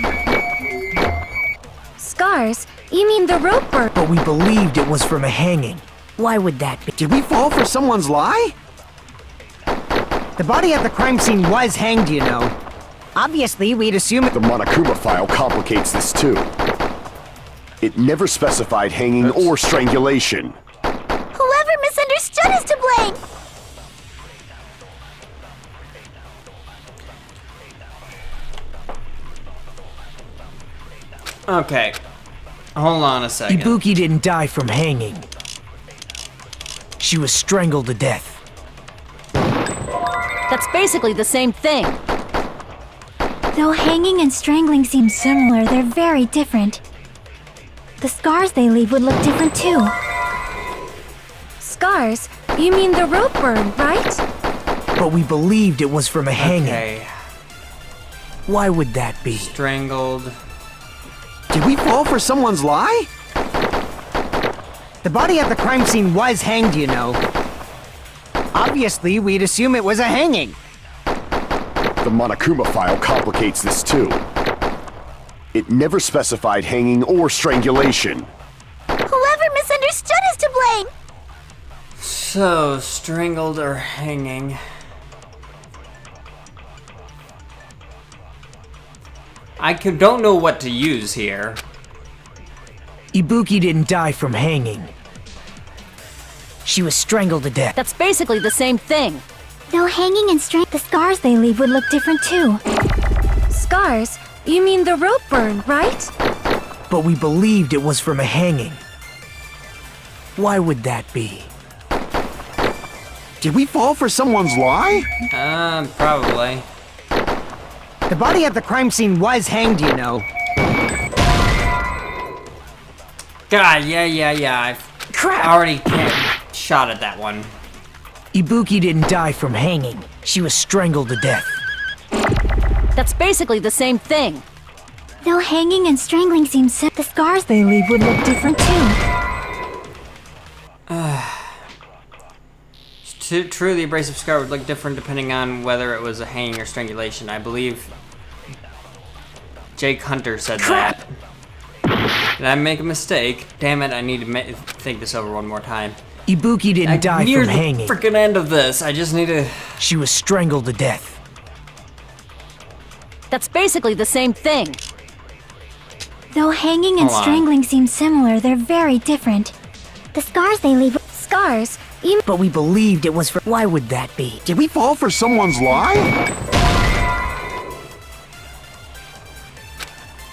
Scars? You mean the rope burn? But we believed it was from a hanging. Why would that be? Did we fall for someone's lie? The body at the crime scene was hanged, you know. Obviously, we'd assume The Monokuma file complicates this too. It never specified hanging or strangulation. Whoever misunderstood is to blame. Okay. Hold on a second. Ibuki didn't die from hanging. She was strangled to death. That's basically the same thing. Though hanging and strangling seem similar, they're very different. The scars they leave would look different too. Scars? You mean the rope burn, right? But we believed it was from a hanging. Okay. Why would that be? Strangled. Did we fall for someone's lie? The body at the crime scene was hanged, you know. Obviously, we'd assume it was a hanging. The Monokuma file complicates this too. It never specified hanging or strangulation. Whoever misunderstood is to blame. So, strangled or hanging. Don't know what to use here. Ibuki didn't die from hanging. She was strangled to death. That's basically the same thing. Though hanging and the scars they leave would look different too. Scars? You mean the rope burn, right? But we believed it was from a hanging. Why would that be? Did we fall for someone's lie? Probably. The body at the crime scene was hanged, you know. God, yeah. Crap! I already shot at that one. Ibuki didn't die from hanging. She was strangled to death. That's basically the same thing. Though hanging and strangling seem the scars they leave would look different too. True, the abrasive scar would look different depending on whether it was a hanging or strangulation. I believe Jake Hunter said that. Did I make a mistake? Damn it, I need to think this over one more time. Ibuki didn't die from hanging. Near the freaking end of this, I just need to... She was strangled to death. That's basically the same thing. Though hanging and strangling seem similar, they're very different. The scars they leave... Scars? But we believed it was for... Why would that be? Did we fall for someone's lie?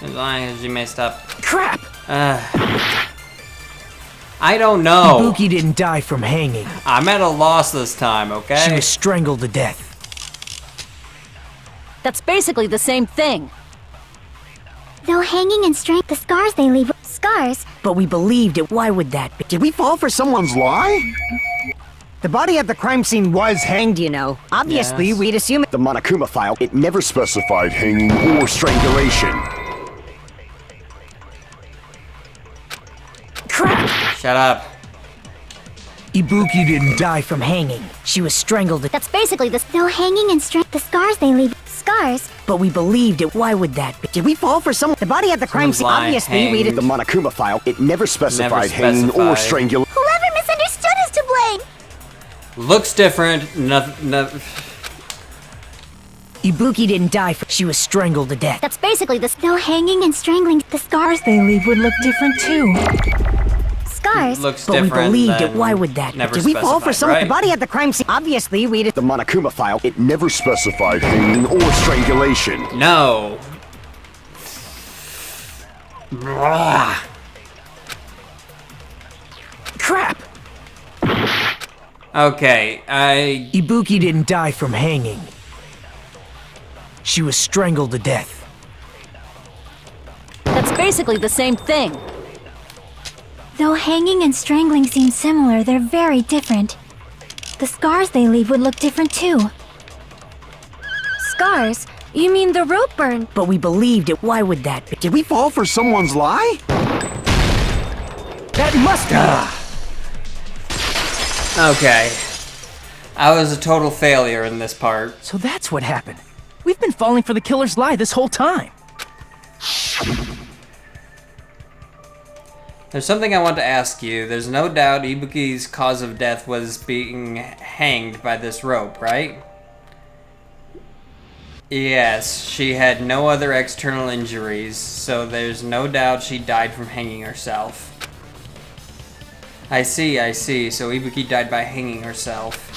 As long as you messed up. Crap! I don't know. Ibuki didn't die from hanging. I'm at a loss this time, okay? She was strangled to death. That's basically the same thing. Though hanging and the scars they leave... Scars? But we believed it. Why would that be? Did we fall for someone's lie? The body at the crime scene was hanged, you know. Obviously, Yes. we'd assume it... The Monokuma file, it never specified hanging or strangulation. Crap! Shut up. Ibuki didn't die from hanging. She was strangled to... That's basically the... Though hanging and the scars they leave... Scars? But we believed it. Why would that be? Did we fall for someone? The body at the crime scene... lie, Obviously, we'd... The Monokuma file, it never specified hanging or specified. strangulation. Whoever misunderstood is to blame. Looks different. No. Ibuki didn't die from... She was strangled to death. That's basically the... Though hanging and strangling... The scars they leave would look different too. Scars? Looks But we different. believed it. than Why would that be? never Did we fall for specified, someone? right? The body at the crime scene... Obviously, we'd... The Monokuma file, it never specified hanging or strangulation. No. Blah. Crap! Okay, Ibuki didn't die from hanging. She was strangled to death. That's basically the same thing. Though hanging and strangling seem similar, they're very different. The scars they leave would look different too. Scars? You mean the rope burn? But we believed it. Why would that be? Did we fall for someone's lie? That must be... Okay. I was a total failure in this part. So that's what happened. We've been falling for the killer's lie this whole time. There's something I want to ask you. There's no doubt Ibuki's cause of death was being hanged by this rope, right? Yes, she had no other external injuries, so there's no doubt she died from hanging herself. I see. So Ibuki died by hanging herself.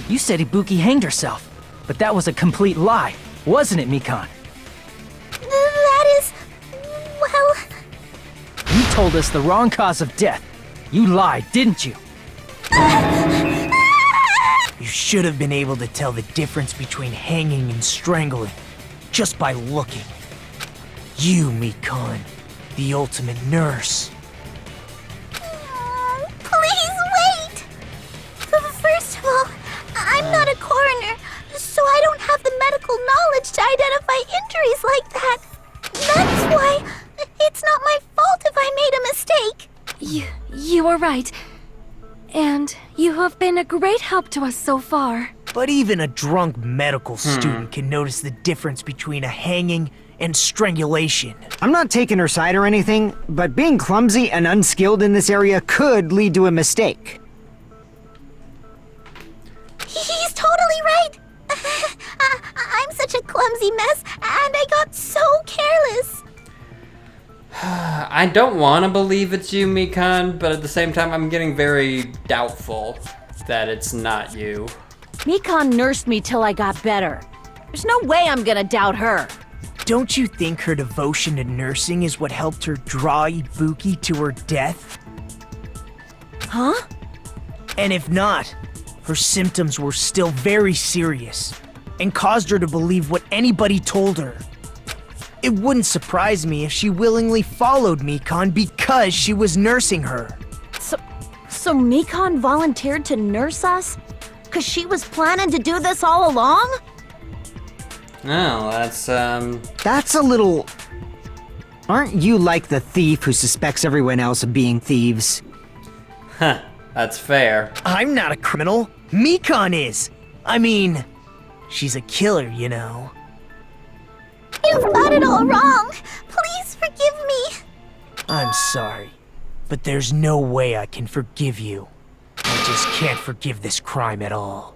You said Ibuki hanged herself, but that was a complete lie, wasn't it, Mikan? That is... well... told us the wrong cause of death. You lied, didn't you? You should have been able to tell the difference between hanging and strangling just by looking. You, Mikon, the ultimate nurse. Please wait! First of all, I'm not a coroner, so I don't have the medical knowledge to identify injuries like that. That's why it's not my fault if I made a mistake. You are right. And you have been a great help to us so far. But even a drunk medical student can notice the difference between a hanging and strangulation. I'm not taking her side or anything, but being clumsy and unskilled in this area could lead to a mistake. He's totally right. I'm such a clumsy mess, and I got so careless. I don't want to believe it's you, Mikon, but at the same time, I'm getting very doubtful that it's not you. Mikon nursed me till I got better. There's no way I'm gonna doubt her. Don't you think her devotion to nursing is what helped her draw Ibuki to her death? Huh? And if not, her symptoms were still very serious and caused her to believe what anybody told her. It wouldn't surprise me if she willingly followed Mikon because she was nursing her. So Mikon volunteered to nurse us? 'Cause she was planning to do this all along? No, that's That's a little... Aren't you like the thief who suspects everyone else of being thieves? Huh, that's fair. I'm not a criminal. Mikon is. I mean, she's a killer, you know. You've got it all wrong. Please forgive me. I'm sorry, but there's no way I can forgive you. I just can't forgive this crime at all.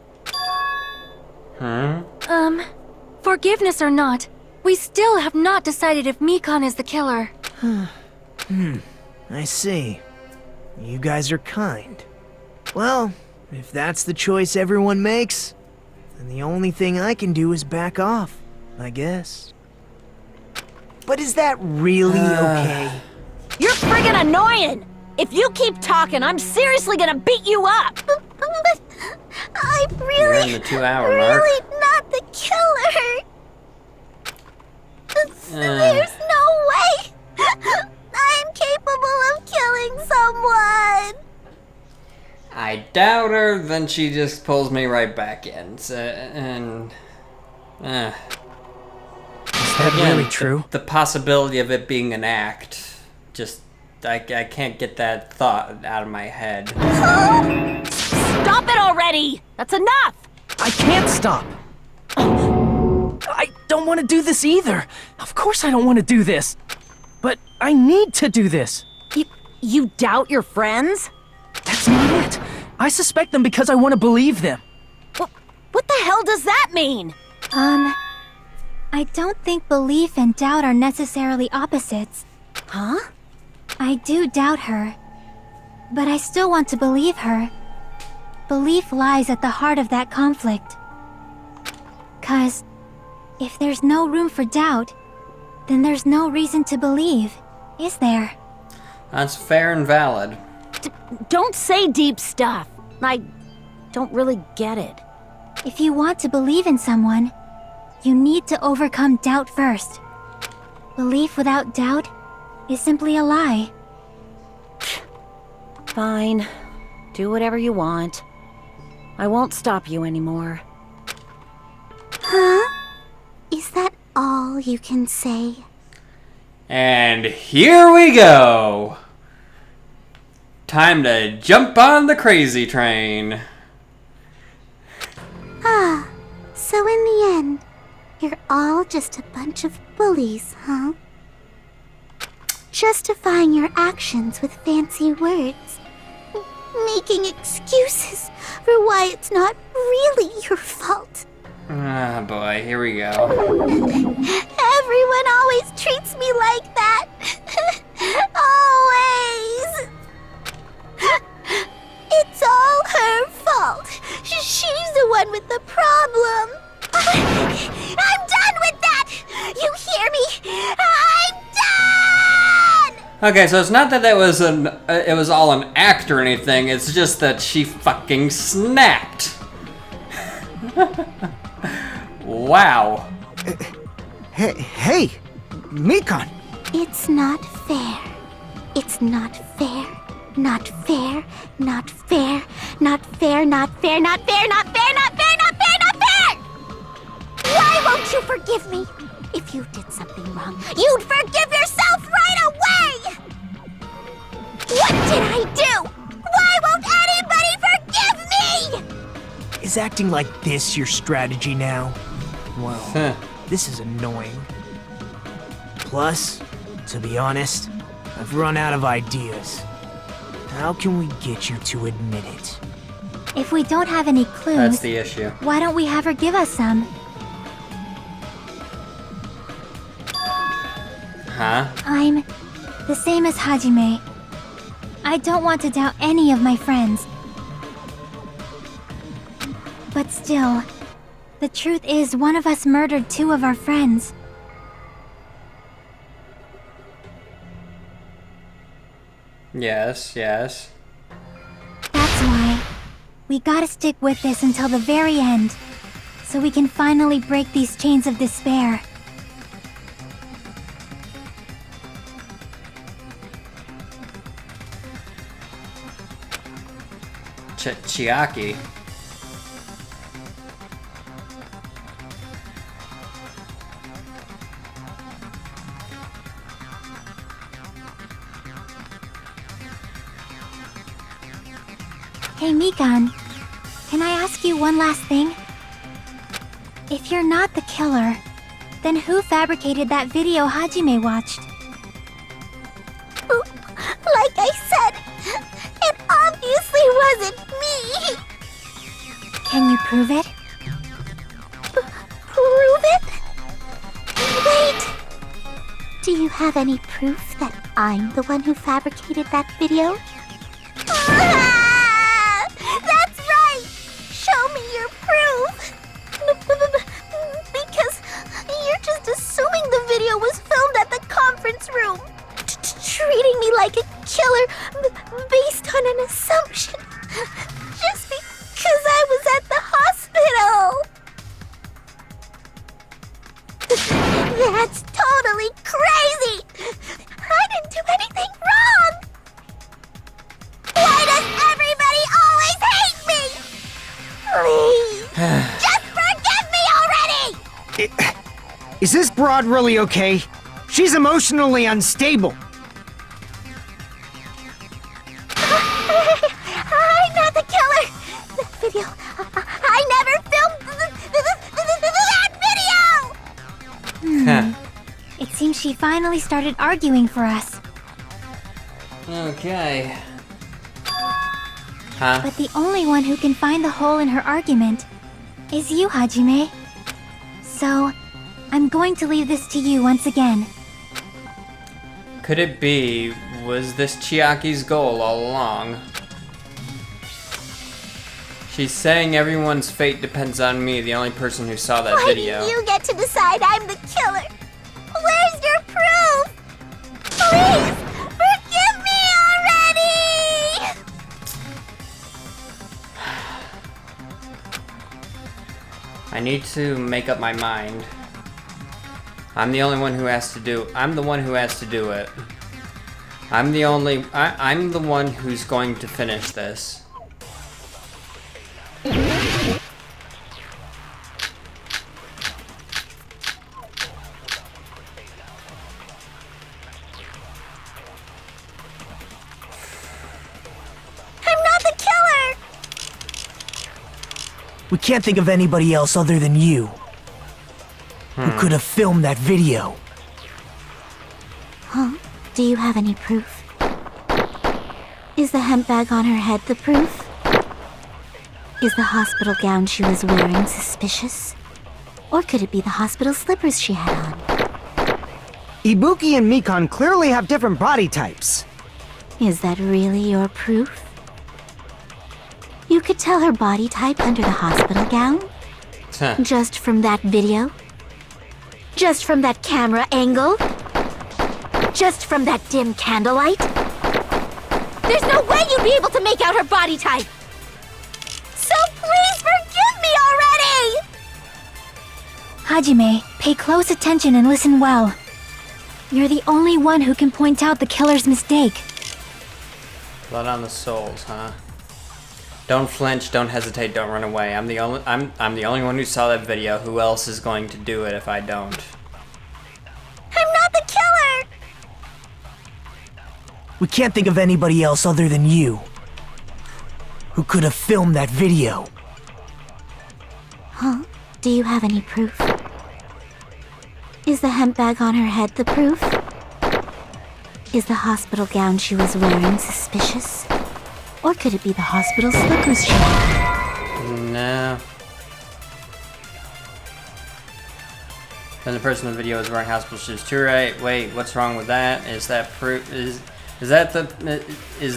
Forgiveness or not, we still have not decided if Mikon is the killer. I see. You guys are kind. Well, if that's the choice everyone makes, then the only thing I can do is back off, I guess. But is that really okay? You're friggin' annoying! If you keep talking, I'm seriously gonna beat you up! But I'm You're in really, the 2-hour mark. really not the killer. There's no way. I'm capable of killing someone. I doubt her, then she just pulls me right back in. Is that really true? The possibility of it being an act, just, I can't get that thought out of my head. Stop it already! That's enough! I can't stop. I don't want to do this either. Of course I don't want to do this. But I need to do this. You doubt your friends? That's not it. I suspect them because I want to believe them. What the hell does that mean? I don't think belief and doubt are necessarily opposites. Huh? I do doubt her, but I still want to believe her. Belief lies at the heart of that conflict. 'Cause if there's no room for doubt, then there's no reason to believe, is there? That's fair and valid. Don't say deep stuff. I don't really get it. If you want to believe in someone, you need to overcome doubt first. Belief without doubt is simply a lie. Fine. Do whatever you want. I won't stop you anymore. Huh? Is that all you can say? And here we go! Time to jump on the crazy train. So in the end, you're all just a bunch of bullies, huh? Justifying your actions with fancy words. Making excuses for why it's not really your fault. Ah, boy, here we go. Everyone always treats me like that. Always. It's all her fault. She's the one with the problem. I'm done with that. You hear me? I'm done! Okay, so it's not that it was all an act or anything. It's just that she fucking snapped. Wow. Hey, Mikan. It's not fair. It's not fair. Not fair. Not fair. Not fair. Not fair. Not fair. Not fair. Not fair. Not fair. Not fair. Why won't you forgive me? If you did something wrong, you'd forgive yourself right away! What did I do? Why won't anybody forgive me? Is acting like this your strategy now? Well, this is annoying. Plus, to be honest, I've run out of ideas. How can we get you to admit it? If we don't have any clues, That's the issue. why don't we have her give us some? Huh? I'm the same as Hajime. I don't want to doubt any of my friends. But still, the truth is one of us murdered two of our friends. Yes, yes. That's why we gotta stick with this until the very end, so we can finally break these chains of despair. Chiaki. Hey Mikan, can I ask you one last thing? If you're not the killer, then who fabricated that video Hajime watched? Like I said, it obviously wasn't me. Can you prove it? Prove it? Wait. Do you have any proof that I'm the one who fabricated that video? Ah! That's right! Show me your proof! Because you're just assuming the video was filmed at the conference room. Treating me like a killer based on an assumption. Just because I was at the hospital. That's totally crazy! I didn't do anything wrong! Why does everybody always hate me? Please, just forgive me already! Is this broad really okay? She's emotionally unstable. I'm not the killer! That video, I never filmed that video! It seems she finally started arguing for us. Okay. Huh? But the only one who can find the hole in her argument is you, Hajime. So, I'm going to leave this to you once again. Could it be, was this Chiaki's goal all along? She's saying everyone's fate depends on me, the only person who saw that video. Why do you get to decide I'm the killer? Where's your proof? Please, forgive me already! I need to make up my mind. I'm the only one who has to do. I'm the one who has to do it. I'm the one who's going to finish this. We can't think of anybody else other than you who could have filmed that video. Huh? Do you have any proof? Is the hemp bag on her head the proof? Is the hospital gown she was wearing suspicious? Or could it be the hospital slippers she had on? Ibuki and Mikan clearly have different body types. Is that really your proof? You could tell her body type under the hospital gown? Just from that video? Just from that camera angle? Just from that dim candlelight? There's no way you'd be able to make out her body type! So please forgive me already! Hajime, pay close attention and listen well. You're the only one who can point out the killer's mistake. Blood on the souls, huh? Don't flinch, don't hesitate, don't run away. I'm the only one who saw that video. Who else is going to do it if I don't? I'm not the killer! We can't think of anybody else other than you who could have filmed that video. Huh? Do you have any proof? Is the hemp bag on her head the proof? Is the hospital gown she was wearing suspicious? Or could it be the hospital slippers she wore? No. Then the person in the video is wearing hospital shoes too, right? Wait, what's wrong with that? Is that proof? Is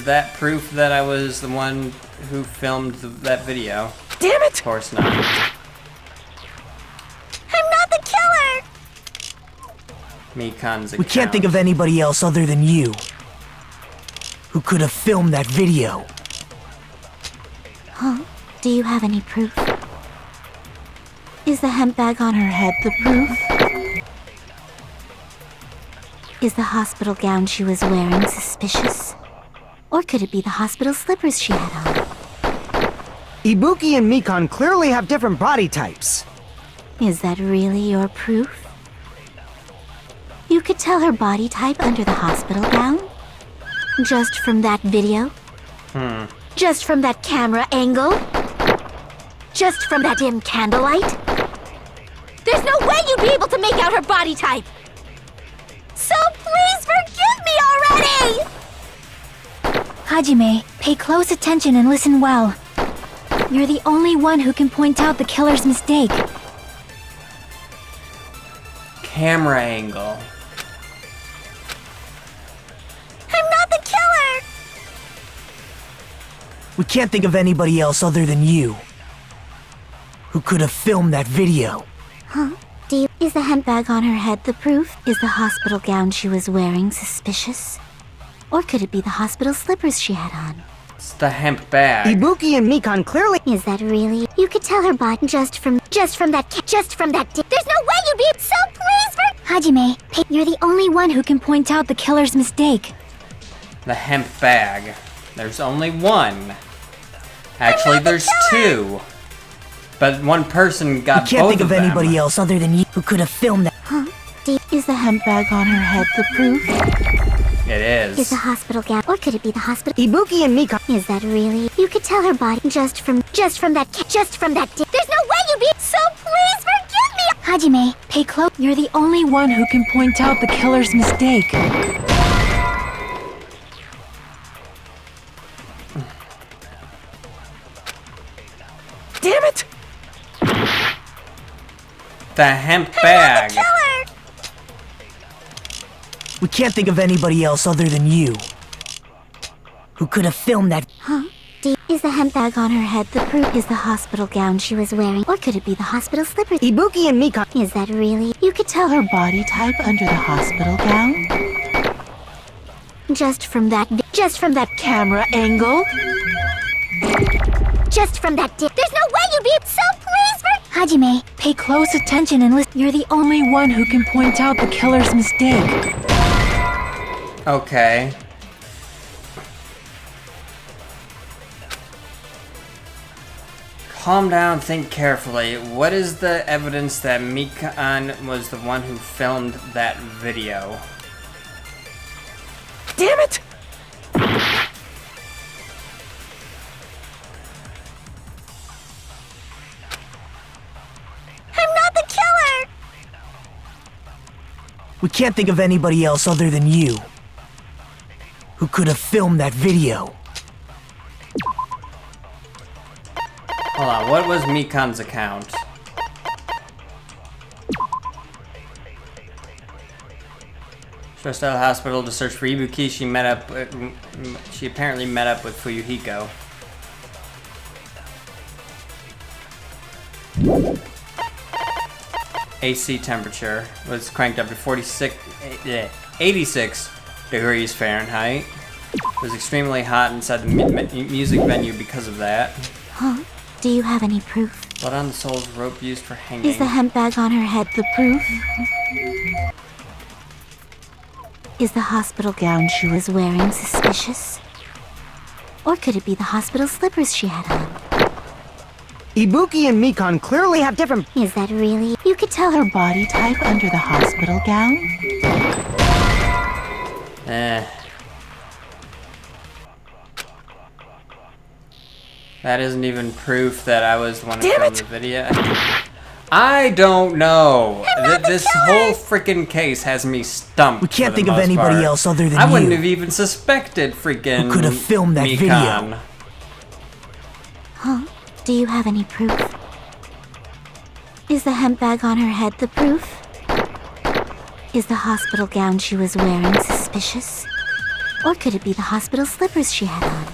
that proof that I was the one who filmed that video? Damn it! Of course not. I'm not the killer! Mikan's account. We can't think of anybody else other than you who could have filmed that video. Huh? Do you have any proof? Is the hemp bag on her head the proof? Is the hospital gown she was wearing suspicious? Or could it be the hospital slippers she had on? Ibuki and Mikan clearly have different body types. Is that really your proof? You could tell her body type under the hospital gown? Just from that video? Just from that camera angle? Just from that dim candlelight? There's no way you'd be able to make out her body type! So please forgive me already! Hajime, pay close attention and listen well. You're the only one who can point out the killer's mistake. Camera angle. I'm not the killer! We can't think of anybody else other than you who could have filmed that video. Huh? Is the hemp bag on her head the proof? Is the hospital gown she was wearing suspicious? Or could it be the hospital slippers she had on? It's the hemp bag. Ibuki and Mikan clearly... Is that really? You could tell her body just from that. There's no way you'd be. So please Hajime, you're the only one who can point out the killer's mistake. The hemp bag. There's only one. Actually, there's two. But one person got both We can't think of them. anybody else other than you who could have filmed that. Huh? Is the hemp bag on her head the proof? It is. Is the hospital gown, or could it be the hospital? Ibuki and Mikan... Is that really? You could tell her body just from that. There's no way you'd be. So please forgive me. Hajime, pay close. You're the only one who can point out the killer's mistake. Damn it! The hemp bag. I'm not the killer. We can't think of anybody else other than you who could have filmed that. Huh? Is the hemp bag on her head the proof? Is the hospital gown she was wearing, or could it be the hospital slippers? Ibuki and Mikan... Is that really? You could tell her body type under the hospital gown? Just from that camera angle? Just from that There's no way you'd be. So please Hajime, pay close attention and listen. You're the only one who can point out the killer's mistake. Okay. Calm down, think carefully. What is the evidence that Mikan was the one who filmed that video? Damn it! I'm not the killer! We can't think of anybody else other than you who could have filmed that video. Hold on, what was Mikan's account? Stressed out of the hospital to search for Ibuki, she apparently met up with Fuyuhiko. AC temperature was cranked up to 86 degrees Fahrenheit. It was extremely hot inside the music venue because of that. Huh? Do you have any proof? Blood on the soul's rope used for hanging. Is the hemp bag on her head the proof? Is the hospital gown she was wearing suspicious? Or could it be the hospital slippers she had on? Ibuki and Mikan clearly have different... Is that really? You could tell her body type under the hospital gown? That isn't even proof that I was the one who filmed the video. I don't know. This whole freaking case has me stumped. We can't think of anybody else other than I wouldn't you. have even suspected freaking Who could have filmed that Mikan. video? Huh? Do you have any proof? Is the hemp bag on her head the proof? Is the hospital gown she was wearing suspicious? Or could it be the hospital slippers she had on?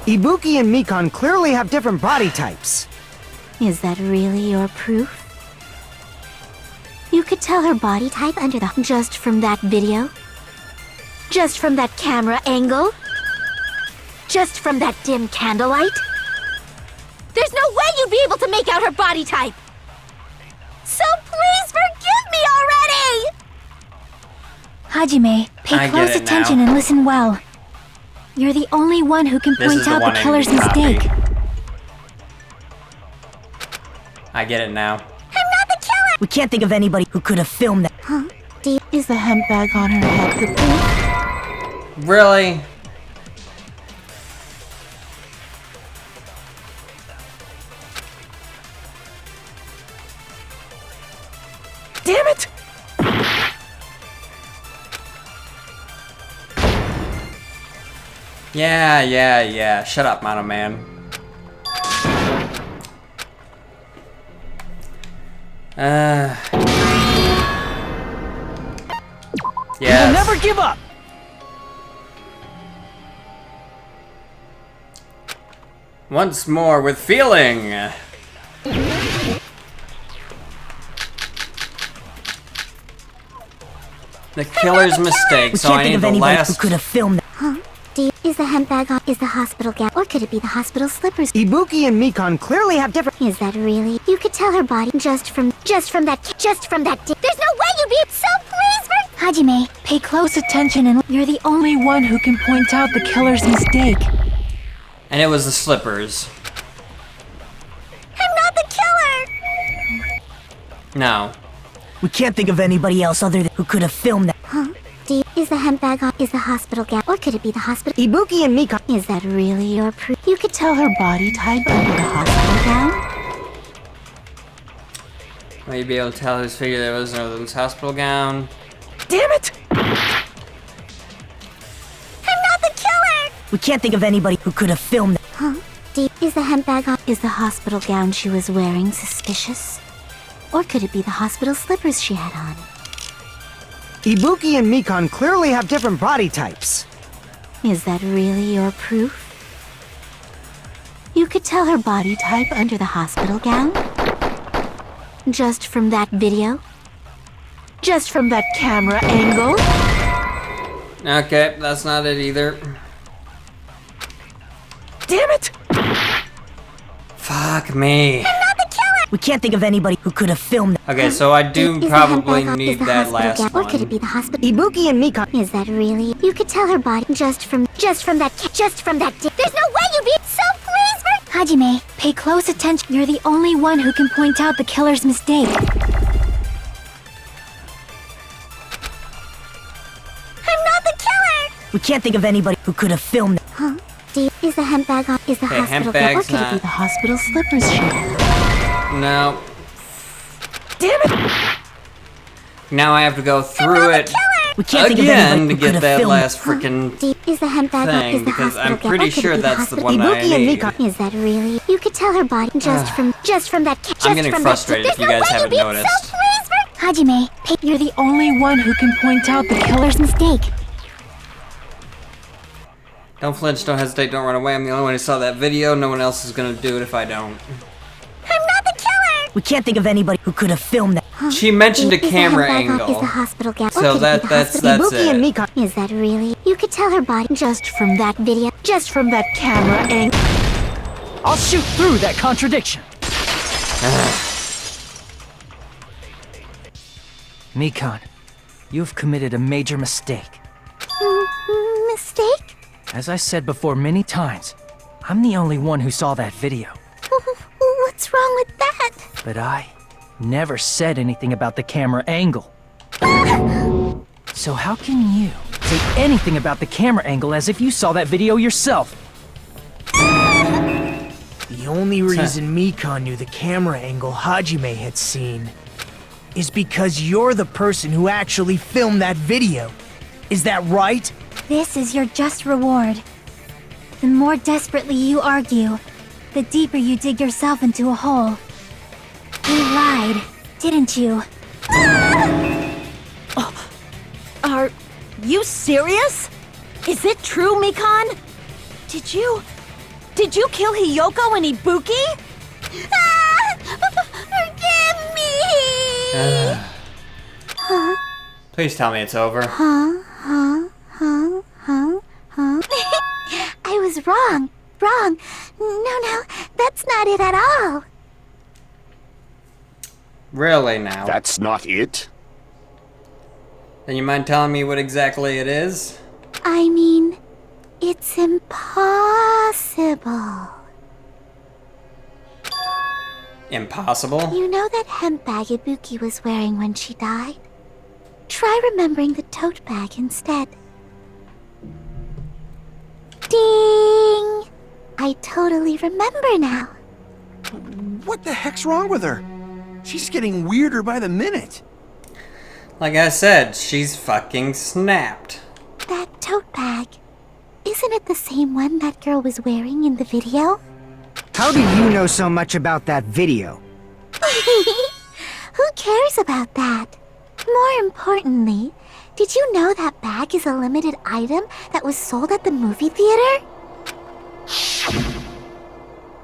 Ibuki and Mikan clearly have different body types. Is that really your proof? You could tell her body type under the... Just from that video? Just from that camera angle? Just from that dim candlelight? There's no way you'd be able to make out her body type! So please forgive me already! Hajime, pay I close get it attention now. and listen well. You're the only one who can This point is the out the 180 killer's copy. mistake. I get it now. I'm not the killer! We can't think of anybody who could have filmed that. Huh? Is the hemp bag on her head the proof? Really? Damn it! Yeah. Shut up, Mono Man. Yes. We'll never give up! Once more with feeling. The killer's mistake, We so can't I think need of the anybody who last. could have filmed that. Huh? Is the hemp bag on... Is the hospital gown... Or could it be the hospital slippers? Ibuki and Mikan clearly have different... Is that really? You could tell her body just from that... There's no way you'd be... So please for... Hajime, pay close attention and you're the only one who can point out the killer's mistake. And it was the slippers. I'm not the killer! No. We can't think of anybody else other than who could have filmed that. Huh? Is the hemp bag on... Is the hospital gown... Or could it be the hospital... Ibuki and Mikan... Is that really your proof? You could tell her body type under the hospital gown? Well, you'd be able to tell whose figure there was in this hospital gown. Damn it! I'm not the killer! We can't think of anybody who could have filmed that. Huh? Is the hemp bag on... Is the hospital gown she was wearing suspicious? Or could it be the hospital slippers she had on? Ibuki and Mikan clearly have different body types. Is that really your proof? You could tell her body type under the hospital gown? Just from that video? Just from that camera angle? Okay, that's not it either. Damn it! Fuck me. We can't think of anybody who could have filmed that. Okay, so I do Is the probably hemp bag on- need is the that hospital last gown- one. Or could it be the hospital? Ibuki and Mikan... Is that really? You could tell her body just from that. There's no way you'd be. So please for... Hajime, pay close attention. You're the only one who can point out the killer's mistake. I'm not the killer! We can't think of anybody who could have filmed that. Huh? Is the hemp bag on? Is the Okay, hemp hospital gown? Or bag's could it be not- the hospital slippers she had? No. Damn it! Now I have to go through it We can't think of again anybody to who could get have that filmed last freaking Is the hemp bag on? thing Is the because hospital I'm gown? pretty Or could sure it be that's the hospital- one I Ibuki and need. Mikan... Is that really? You could tell her body just from that. I'm getting frustrated if you guys haven't noticed. So please for... Hajime, you're the only one who can point out the killer's mistake. Don't flinch, don't hesitate, don't run away. I'm the only one who saw that video. No one else is gonna do it if I don't. I'm not the killer! We can't think of anybody who could have filmed that. She mentioned a Is the camera handbag lock? Is angle. the hospital gown? So Or could it that's be the hospital? that's Ibuki and it. Mikan. Is that really? You could tell her body just from that video. Just from that camera angle. I'll shoot through that contradiction. Mikan, you've committed a major mistake. Mistake? As I said before many times, I'm the only one who saw that video. What's wrong with that? But I never said anything about the camera angle. So how can you say anything about the camera angle as if you saw that video yourself? The only reason Mikan knew the camera angle Hajime had seen is because you're the person who actually filmed that video. Is that right? This is your just reward. The more desperately you argue, the deeper you dig yourself into a hole. You lied, didn't you? Are you serious? Is it true, Mikan? Did you kill Hiyoko and Ibuki? Forgive me! Please tell me it's over. I was wrong. Wrong. No, that's not it at all. Really now? That's not it? Then you mind telling me what exactly it is? I mean, it's impossible. Impossible? You know that hemp bag Ibuki was wearing when she died? Try remembering the tote bag instead. Ding! I totally remember now. What the heck's wrong with her? She's getting weirder by the minute. Like I said, she's fucking snapped. That tote bag. Isn't it the same one that girl was wearing in the video? How do you know so much about that video? Who cares about that? More importantly, did you know that bag is a limited item that was sold at the movie theater?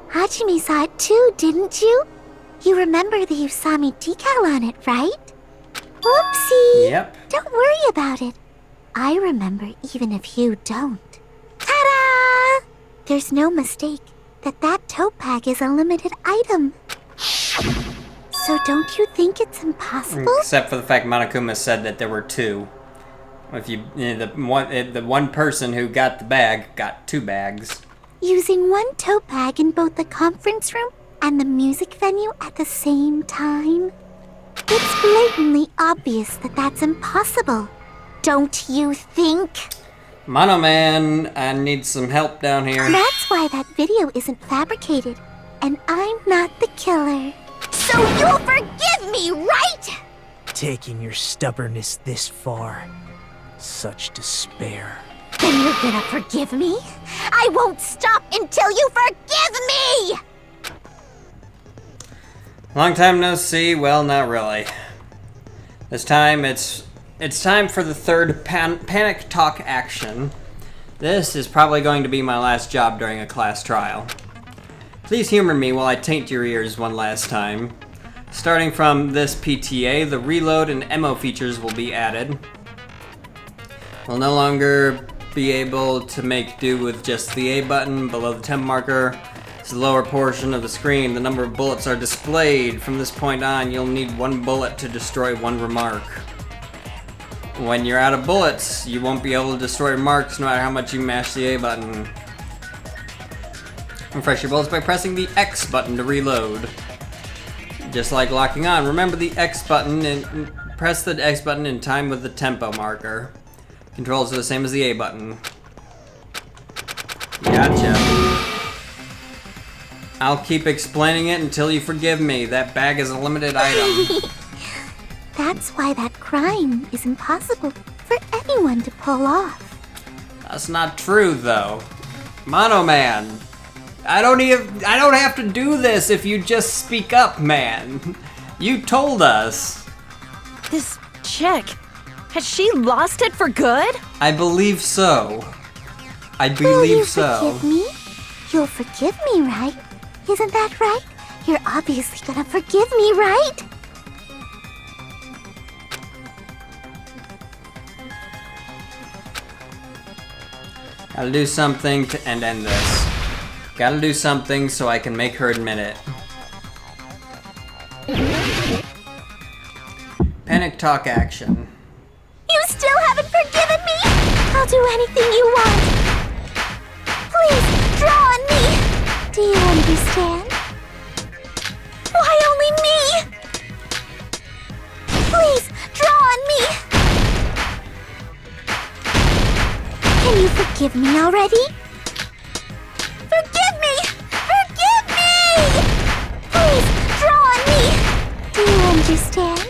Hajime saw it too, didn't you? You remember the Usami decal on it, right? Whoopsie! Yep. Don't worry about it. I remember even if you don't. Ta-da! There's no mistake that tote bag is a limited item. So don't you think it's impossible? Except for the fact Monokuma said that there were two. If the one person who got the bag got two bags. Using one tote bag in both the conference room and the music venue at the same time? It's blatantly obvious that that's impossible. Don't you think? Mono Man, I need some help down here. That's why that video isn't fabricated, and I'm not the killer. So you'll forgive me, right? Taking your stubbornness this far. Such despair. Then you're gonna forgive me? I won't stop until you forgive me! Long time no see. Well, not really. This time it's time for the third panic talk action. This is probably going to be my last job during a class trial. Please humor me while I taint your ears one last time. Starting from this PTA, the reload and ammo features will be added. We'll no longer be able to make do with just the A button below the temp marker. It's the lower portion of the screen. The number of bullets are displayed. From this point on, you'll need one bullet to destroy one remark. When you're out of bullets, you won't be able to destroy remarks no matter how much you mash the A button. Refresh your bullets by pressing the X button to reload. Just like locking on, remember the X button and press the X button in time with the tempo marker. Controls are the same as the A button. Gotcha. I'll keep explaining it until you forgive me. That bag is a limited item. That's why that crime is impossible for anyone to pull off. That's not true, though. Mono Man, I don't have to do this if you just speak up, man. You told us. This chick, has she lost it for good? I believe so. I Will believe you so. forgive me? You'll forgive me, right? Isn't that right? You're obviously gonna forgive me, right? Gotta do something to end this. Gotta do something so I can make her admit it. Panic talk action. You still haven't forgiven me? I'll do anything you want. Please, draw on me. Do you understand? Why only me? Please, draw on me. Can you forgive me already? Forgive me! Forgive me! Please, draw on me. Do you understand?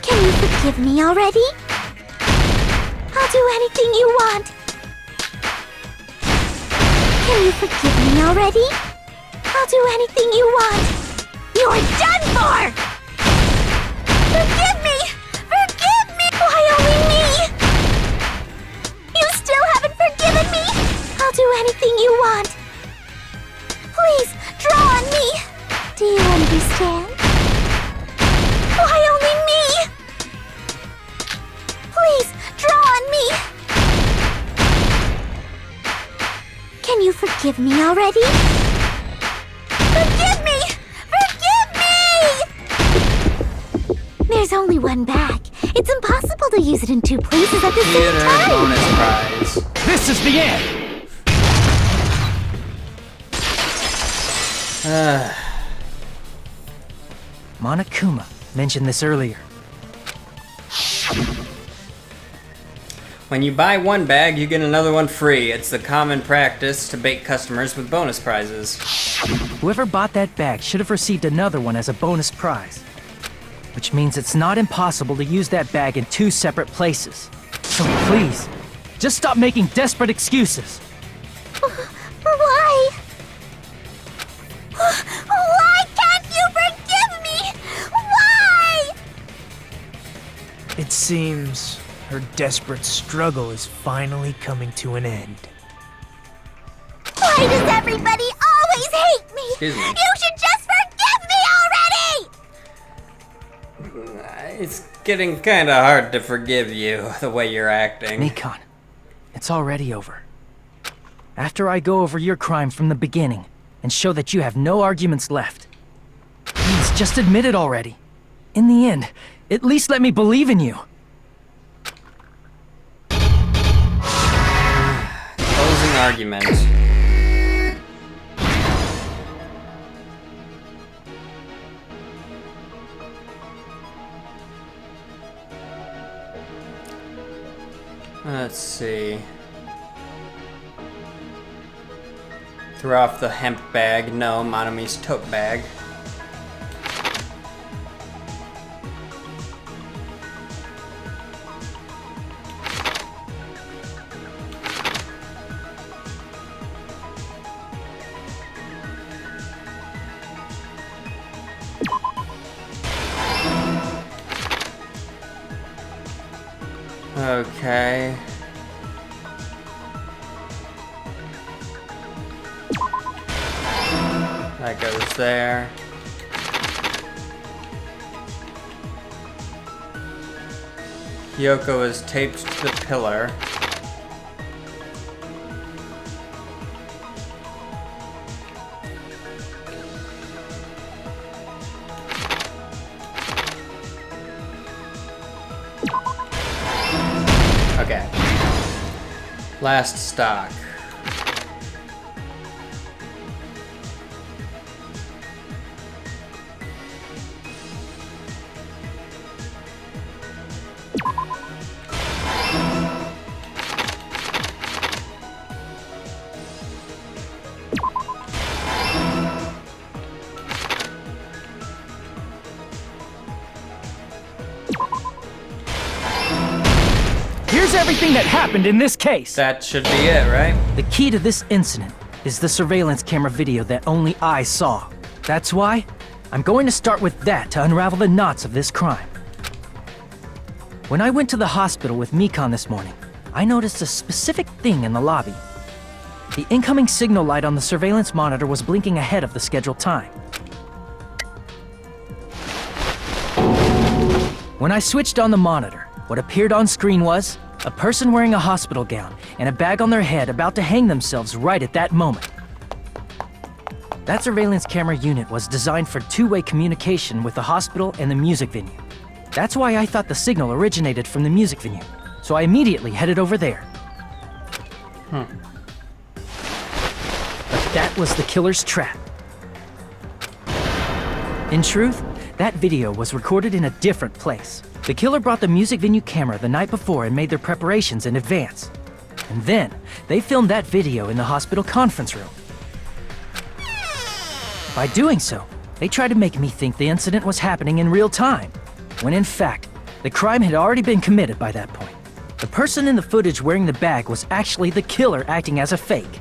Can you forgive me already? I'll do anything you want. Can you forgive me already? I'll do anything you want. You're done for! Forgive me! Forgive me! Why only me? You still haven't forgiven me? I'll do anything you want. Please, draw on me. Do you understand? Why only me? Please, draw on me. Can you forgive me already? Forgive me! Forgive me! There's only one bag. It's impossible to use it in two places at the same Theater time. bonus prize. This is the end! Monokuma mentioned this earlier. When you buy one bag, you get another one free. It's the common practice to bait customers with bonus prizes. Whoever bought that bag should have received another one as a bonus prize. Which means it's not impossible to use that bag in two separate places. So please, just stop making desperate excuses. Why? Why can't you forgive me? Why? It seems her desperate struggle is finally coming to an end. Why does everybody always hate me? Excuse me. You should just forgive me already! It's getting kind of hard to forgive you the way you're acting. Nikon, it's already over. After I go over your crime from the beginning and show that you have no arguments left, please just admit it already. In the end, at least let me believe in you. Closing argument. Let's see. Threw off the hemp bag. No, Monomi's tote bag. Okay. That goes there. Yoko is taped to the pillar. Okay. Last stock. Here's everything that happened in this case. That should be it, right? The key to this incident is the surveillance camera video that only I saw. That's why I'm going to start with that to unravel the knots of this crime. When I went to the hospital with Mikon this morning, I noticed a specific thing in the lobby. the incoming signal light on the surveillance monitor was blinking ahead of the scheduled time. When I switched on the monitor, what appeared on screen was a person wearing a hospital gown and a bag on their head about to hang themselves right at that moment. That surveillance camera unit was designed for two-way communication with the hospital and the music venue. That's why I thought the signal originated from the music venue, so I immediately headed over there. But that was the killer's trap. In truth, that video was recorded in a different place. The killer brought the music venue camera the night before and made their preparations in advance. And then, they filmed that video in the hospital conference room. By doing so, they tried to make me think the incident was happening in real time, when in fact, the crime had already been committed by that point. The person in the footage wearing the bag was actually the killer acting as a fake.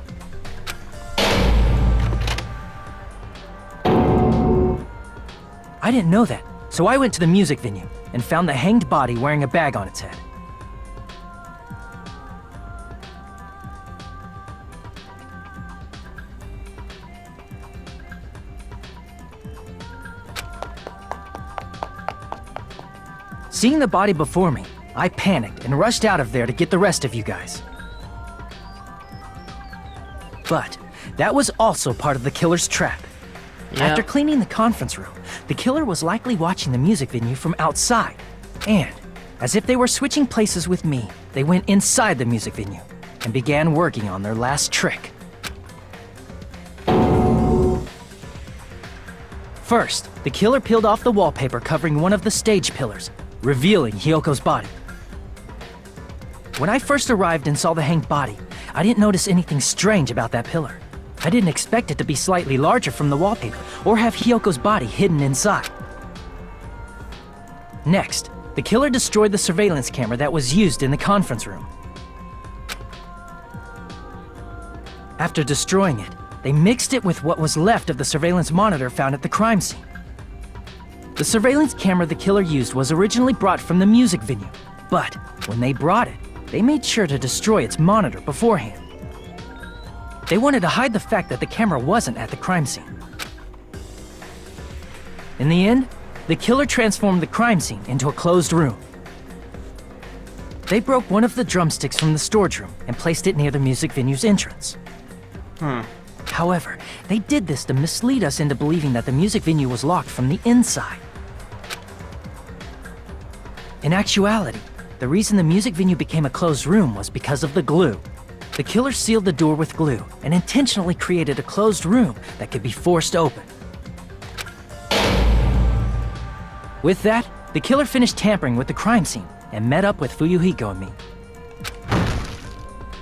I didn't know that, so I went to the music venue and found the hanged body wearing a bag on its head. Seeing the body before me, I panicked and rushed out of there to get the rest of you guys. But that was also part of the killer's trap. After cleaning the conference room, the killer was likely watching the music venue from outside. And, as if they were switching places with me, they went inside the music venue and began working on their last trick. First, the killer peeled off the wallpaper covering one of the stage pillars, revealing Hyoko's body. When I first arrived and saw the hanged body, I didn't notice anything strange about that pillar. I didn't expect it to be slightly larger from the wallpaper or have Hyoko's body hidden inside. Next, the killer destroyed the surveillance camera that was used in the conference room. After destroying it, they mixed it with what was left of the surveillance monitor found at the crime scene. The surveillance camera the killer used was originally brought from the music venue, but when they brought it, they made sure to destroy its monitor beforehand. They wanted to hide the fact that the camera wasn't at the crime scene. In the end, the killer transformed the crime scene into a closed room. They broke one of the drumsticks from the storage room and placed it near the music venue's entrance. However, they did this to mislead us into believing that the music venue was locked from the inside. In actuality, the reason the music venue became a closed room was because of the glue. The killer sealed the door with glue and intentionally created a closed room that could be forced open. With that, the killer finished tampering with the crime scene and met up with Fuyuhiko and me.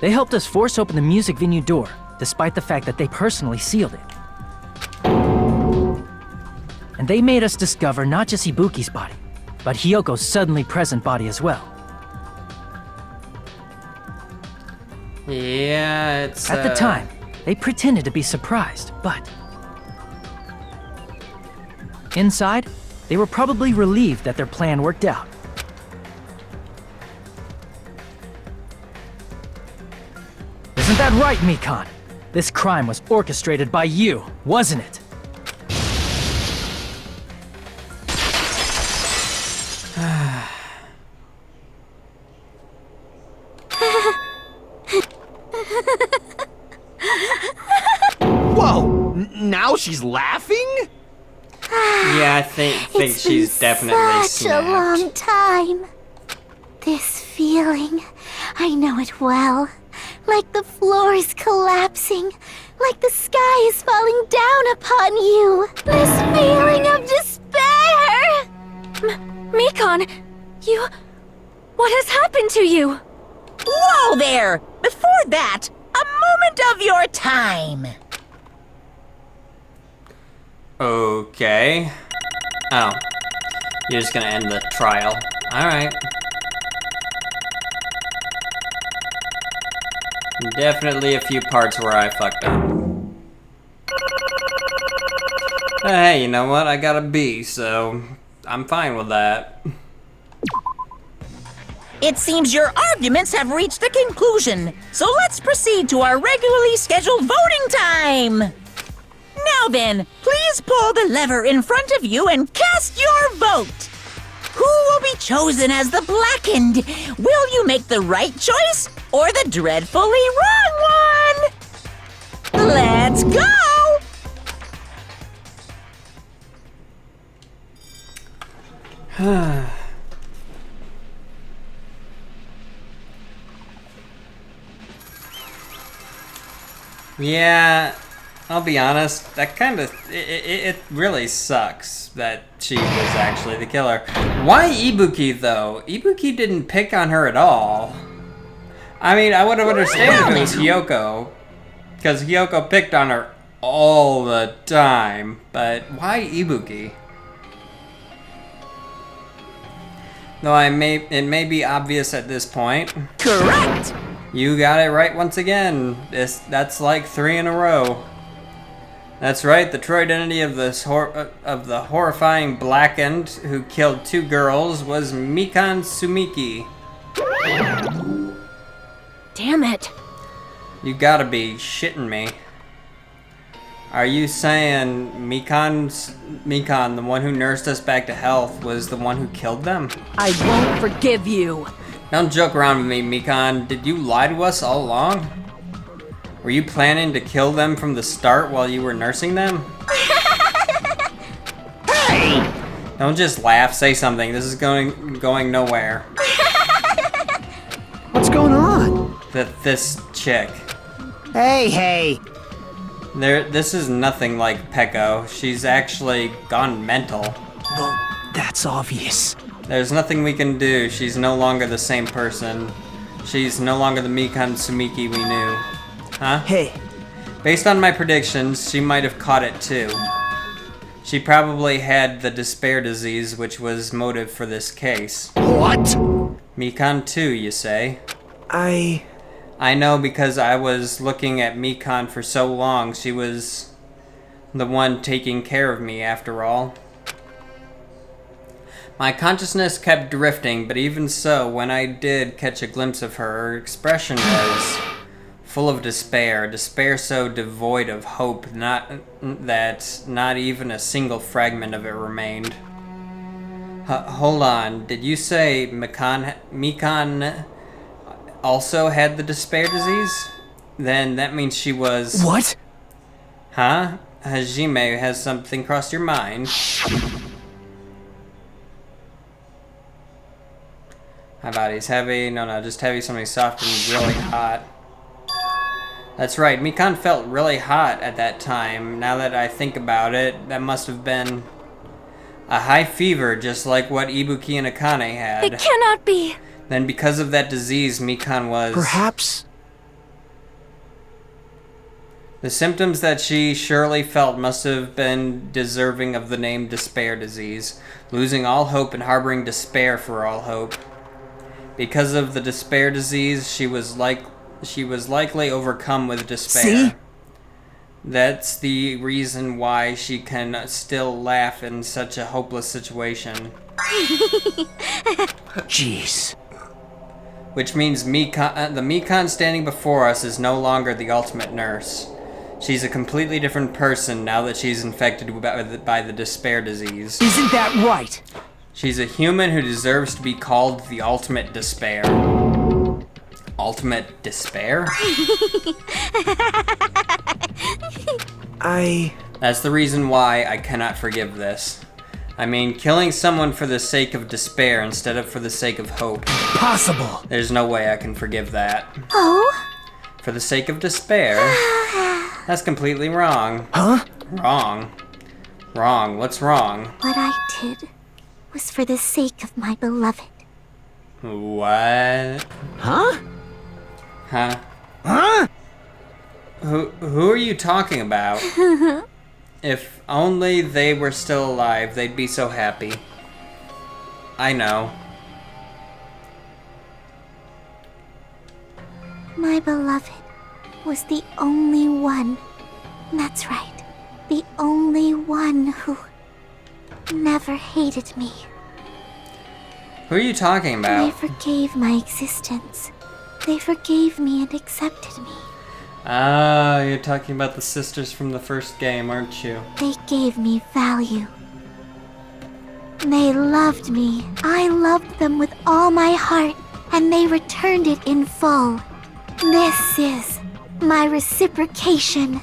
They helped us force open the music venue door, despite the fact that they personally sealed it. And they made us discover not just Ibuki's body, but Hyoko's suddenly present body as well. Yeah, it's... At the time, they pretended to be surprised, but... inside, they were probably relieved that their plan worked out. Isn't that right, Mikan? This crime was orchestrated by you, wasn't it? Whoa! Now she's laughing? Yeah, I think she's definitely such a long snapped. time. This feeling, I know it well. Like the floor is collapsing, like the sky is falling down upon you. This feeling of despair. Mikan, you... What has happened to you? Whoa there! Before that, a moment of your time. Okay. Oh. You're just gonna end the trial. Alright. Definitely a few parts where I fucked up. Hey, you know what? I got a B, so I'm fine with that. It seems your arguments have reached a conclusion, so let's proceed to our regularly scheduled voting time! Now then, please pull the lever in front of you and cast your vote! Who will be chosen as the blackened? Will you make the right choice or the dreadfully wrong one? Let's go! Yeah, I'll be honest, that kind of, it really sucks that she was actually the killer. Why Ibuki, though? Ibuki didn't pick on her at all. I mean, I would have understood if it was Hiyoko, because Hiyoko picked on her all the time, but why Ibuki? Though it may be obvious at this point. Correct! You got it right once again. That's like 3 in a row. That's right, the true identity of the horrifying blackened who killed 2 girls was Mikan Sumiki. Damn it. You gotta be shitting me. Are you saying Mikan, the one who nursed us back to health, was the one who killed them? I won't forgive you. Don't joke around with me, Mikan. Did you lie to us all along? Were you planning to kill them from the start while you were nursing them? Hey! Don't just laugh, say something. This is going nowhere. What's going on? This chick. Hey! This is nothing like Peko. She's actually gone mental. Well, that's obvious. There's nothing we can do. She's no longer the same person. She's no longer the Mikan Sumiki we knew. Huh? Hey. Based on my predictions, she might have caught it too. She probably had the despair disease, which was motive for this case. What? Mikan too, you say? I know because I was looking at Mikan for so long. She was the one taking care of me after all. My consciousness kept drifting, but even so, when I did catch a glimpse of her, her expression was full of despair. Despair so devoid of hope that not even a single fragment of it remained. Hold on, did you say Mikan also had the despair disease? Then that means she was... What? Huh? Hajime, has something crossed your mind? My body's heavy. No, just heavy, something soft and really hot. That's right, Mikan felt really hot at that time. Now that I think about it, that must have been a high fever, just like what Ibuki and Akane had. It cannot be. Then because of that disease, Mikan was... Perhaps... The symptoms that she surely felt must have been deserving of the name despair disease, losing all hope and harboring despair for all hope. Because of the despair disease, she was likely overcome with despair. See? That's the reason why she can still laugh in such a hopeless situation. Jeez. Which means the Mikan standing before us is no longer the ultimate nurse. She's a completely different person now that she's infected by the despair disease. Isn't that right? She's a human who deserves to be called the ultimate despair. Ultimate despair? That's the reason why I cannot forgive this. I mean, killing someone for the sake of despair instead of for the sake of hope. Possible. There's no way I can forgive that. Oh? For the sake of despair? That's completely wrong. Huh? Wrong. Wrong. What's wrong? What I did was for the sake of my beloved. What? Huh? Huh? Huh? Who are you talking about? If only they were still alive, they'd be so happy. I know. My beloved was the only one. That's right. The only one who never hated me. Who are you talking And about? they forgave my existence. They forgave me and accepted me. Ah, you're talking about the sisters from the first game, aren't you? They gave me value. They loved me. I loved them with all my heart, and they returned it in full. This is my reciprocation.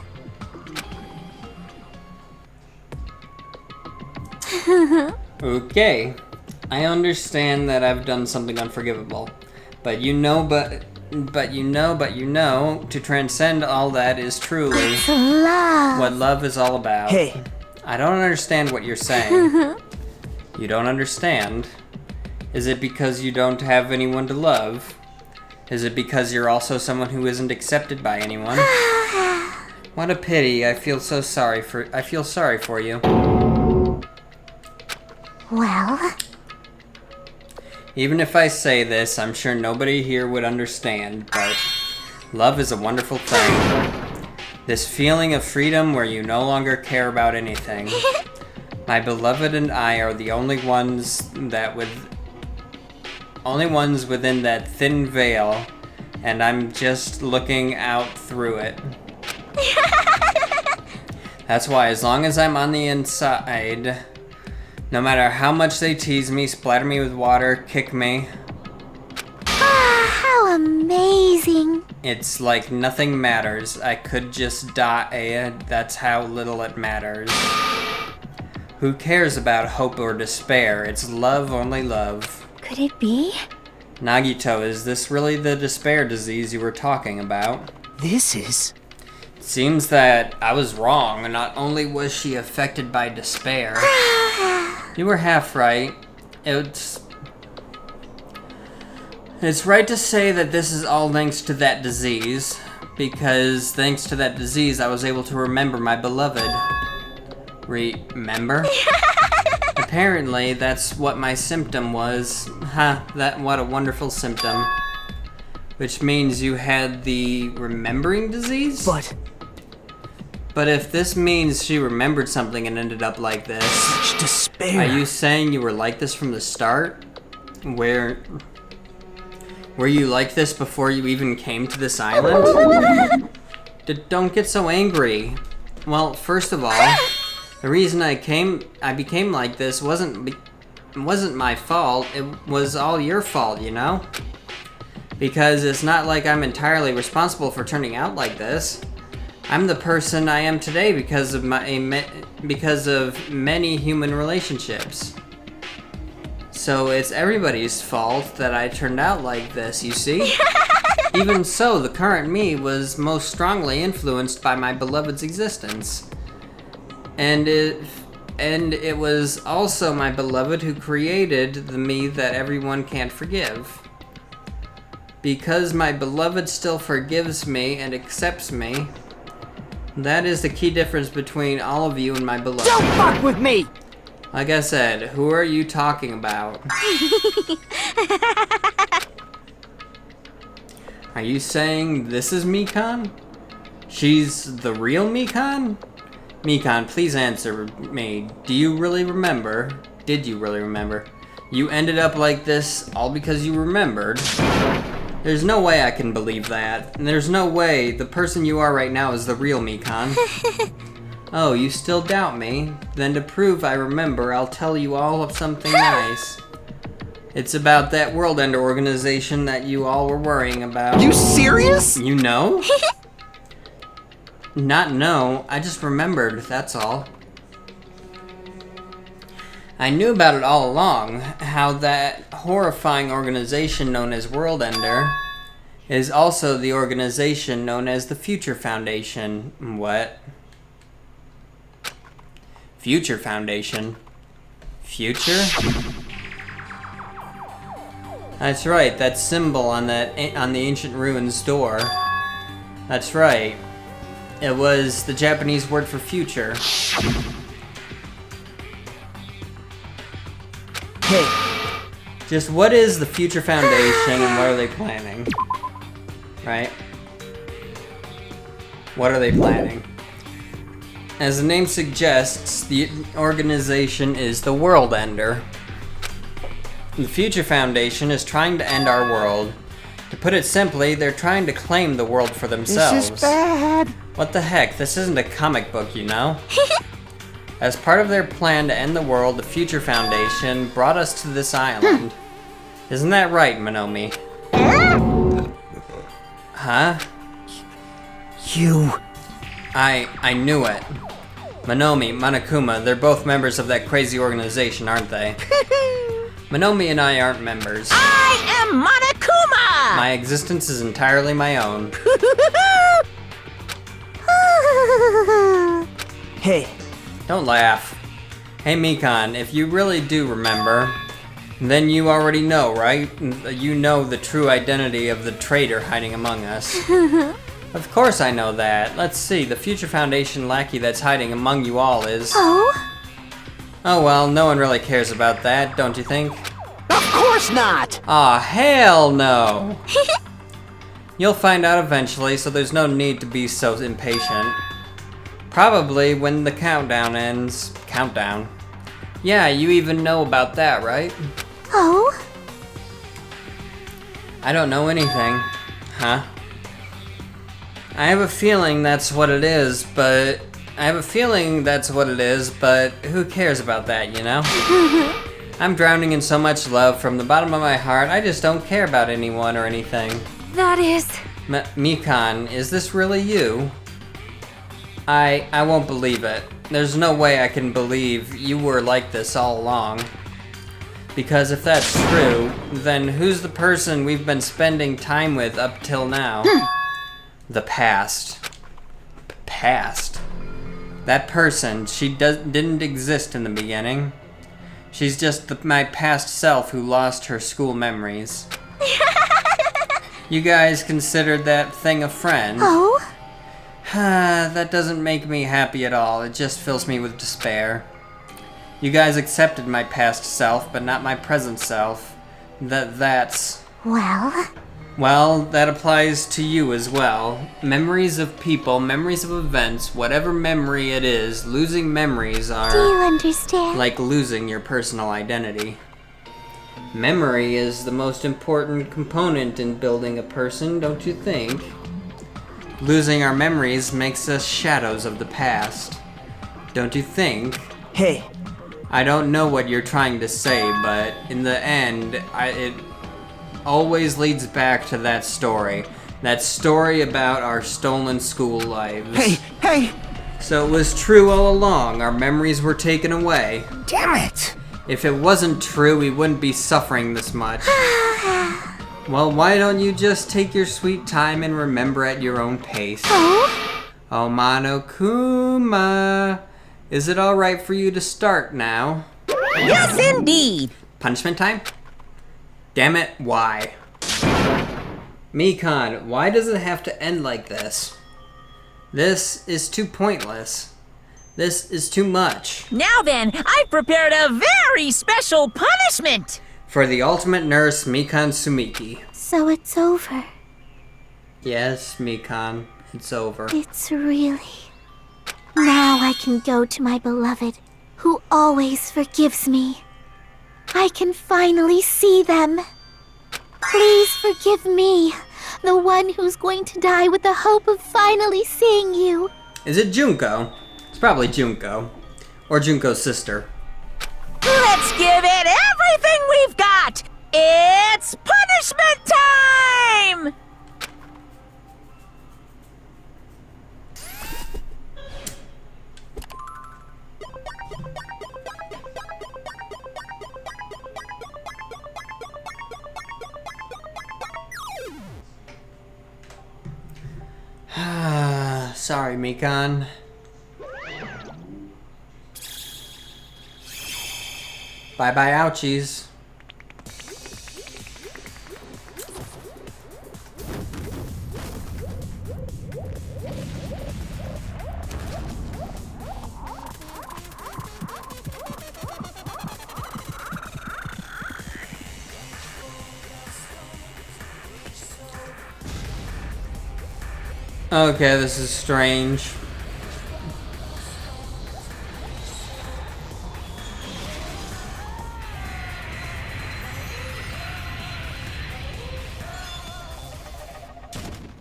Okay. I understand that I've done something unforgivable. But you know, to transcend all that is truly It's love. what love is all about. Hey. I don't understand what you're saying. You don't understand? Is it because you don't have anyone to love? Is it because you're also someone who isn't accepted by anyone? What a pity. I feel sorry for you. Well, Even if I say this, I'm sure nobody here would understand, but love is a wonderful thing. This feeling of freedom where you no longer care about anything. My beloved and I are the only ones within that thin veil, and I'm just looking out through it. That's why as long as I'm on the inside, no matter how much they tease me, splatter me with water, kick me, how amazing. it's like nothing matters. I could just die. That's how little it matters. Who cares about hope or despair? It's love, only love. Could it be? Nagito, is this really the despair disease you were talking about? This is... It seems that I was wrong. Not only was she affected by despair, you were half right. It's right to say that this is all thanks to that disease, because thanks to that disease I was able to remember my beloved. Remember? Apparently, that's what my symptom was. What a wonderful symptom. Which means you had the remembering disease? But if this means she remembered something and ended up like this... Such despair. Are you saying you were like this from the start? Were you like this before you even came to this island? Don't get so angry. Well, first of all, the reason I became like this wasn't my fault. It was all your fault, you know? Because it's not like I'm entirely responsible for turning out like this. I'm the person I am today because of many human relationships. So it's everybody's fault that I turned out like this, you see? Even so, the current me was most strongly influenced by my beloved's existence. And it was also my beloved who created the me that everyone can't forgive. Because my beloved still forgives me and accepts me, that is the key difference between all of you and my beloved. Don't fuck with me! Like I said, who are you talking about? Are you saying this is Mikan? She's the real Mikan? Mikan, please answer me. Do you really remember? Did you really remember? You ended up like this all because you remembered? There's no way I can believe that. And there's no way the person you are right now is the real Mikan. Oh, you still doubt me? Then to prove I remember, I'll tell you all of something nice. It's about that World Ender organization that you all were worrying about. You serious? You know? Not know, I just remembered, that's all. I knew about it all along, how that horrifying organization known as World Ender is also the organization known as the Future Foundation. What? Future Foundation? Future? That's right, that symbol on the ancient ruins door. That's right. It was the Japanese word for future. Hey. Just what is the Future Foundation and what are they planning? Right? What are they planning? As the name suggests, the organization is the World Ender. The Future Foundation is trying to end our world. To put it simply, they're trying to claim the world for themselves. This is bad. What the heck? This isn't a comic book, you know? As part of their plan to end the world, the Future Foundation brought us to this island. Isn't that right, Monomi? Huh? You... I knew it. Monomi, Monokuma, they're both members of that crazy organization, aren't they? Monomi and I aren't members. I am Monokuma! My existence is entirely my own. Hey, Don't laugh. Hey Mikan, if you really do remember, then you already know, right? You know the true identity of the traitor hiding among us. Of course I know that. Let's see, the Future Foundation lackey that's hiding among you all is... Oh? Oh well, no one really cares about that, don't you think? Of course not! Aw, hell no! You'll find out eventually, so there's no need to be so impatient. Probably when the countdown ends. Countdown? Yeah, you even know about that, right? Oh? I don't know anything. Huh? I have a feeling that's what it is, but... who cares about that, you know? I'm drowning in so much love from the bottom of my heart, I just don't care about anyone or anything. That is... Mikan, is this really you? I won't believe it. There's no way I can believe you were like this all along. Because if that's true, then who's the person we've been spending time with up till now? The past. Past. That person, she didn't exist in the beginning. She's just my past self who lost her school memories. You guys considered that thing a friend? Oh? That doesn't make me happy at all. It just fills me with despair. You guys accepted my past self, but not my present self. That's... Well, that applies to you as well. Memories of people, memories of events, whatever memory it is, losing memories are... Do you understand? Like losing your personal identity. Memory is the most important component in building a person, don't you think? Losing our memories makes us shadows of the past. Don't you think? hey, I don't know what you're trying to say, but in the end, it always leads back to that story. That story about our stolen school lives. hey! So it was true all along. Our memories were taken away. Damn it! If it wasn't true, we wouldn't be suffering this much. Well, why don't you just take your sweet time and remember at your own pace? Oh, Monokuma. Is it alright for you to start now? Yes, indeed! Punishment time? Damn it, why? Mikan, why does it have to end like this? This is too pointless. This is too much. Now then, I've prepared a very special punishment! For the ultimate nurse, Mikan Sumiki. So it's over. Yes, Mikan, it's over. It's really... Now I can go to my beloved, who always forgives me. I can finally see them. Please forgive me, the one who's going to die with the hope of finally seeing you. Is it Junko? It's probably Junko. Or Junko's sister. Let's give it everything we've got! It's punishment time! Sorry, Mikan. Bye-bye, ouchies. Okay, this is strange.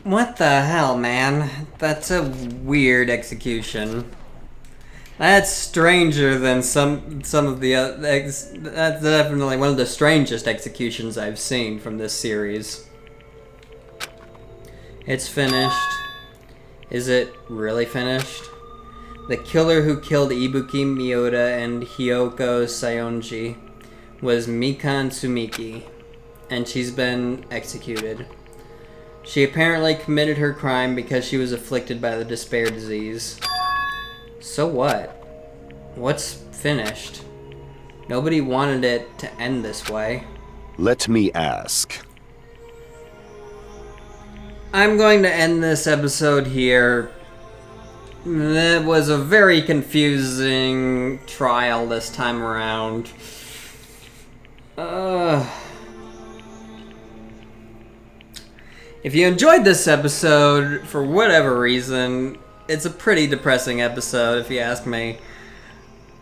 What the hell, man? That's a weird execution. That's stranger than some of the that's definitely one of the strangest executions I've seen from this series. It's finished. Is it really finished? The killer who killed Ibuki Miyoda and Hiyoko Sayonji was Mikan Tsumiki, and she's been executed. She apparently committed her crime because she was afflicted by the despair disease. So what? What's finished? Nobody wanted it to end this way. Let me ask. I'm going to end this episode here. It was a very confusing trial this time around. If you enjoyed this episode, for whatever reason, it's a pretty depressing episode if you ask me.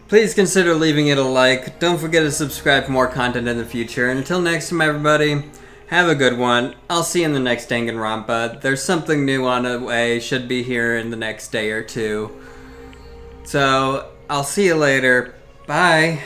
Please consider leaving it a like. Don't forget to subscribe for more content in the future. And until next time, everybody, have a good one. I'll see you in the next Danganronpa. There's something new on the way. Should be here in the next day or two. So, I'll see you later. Bye.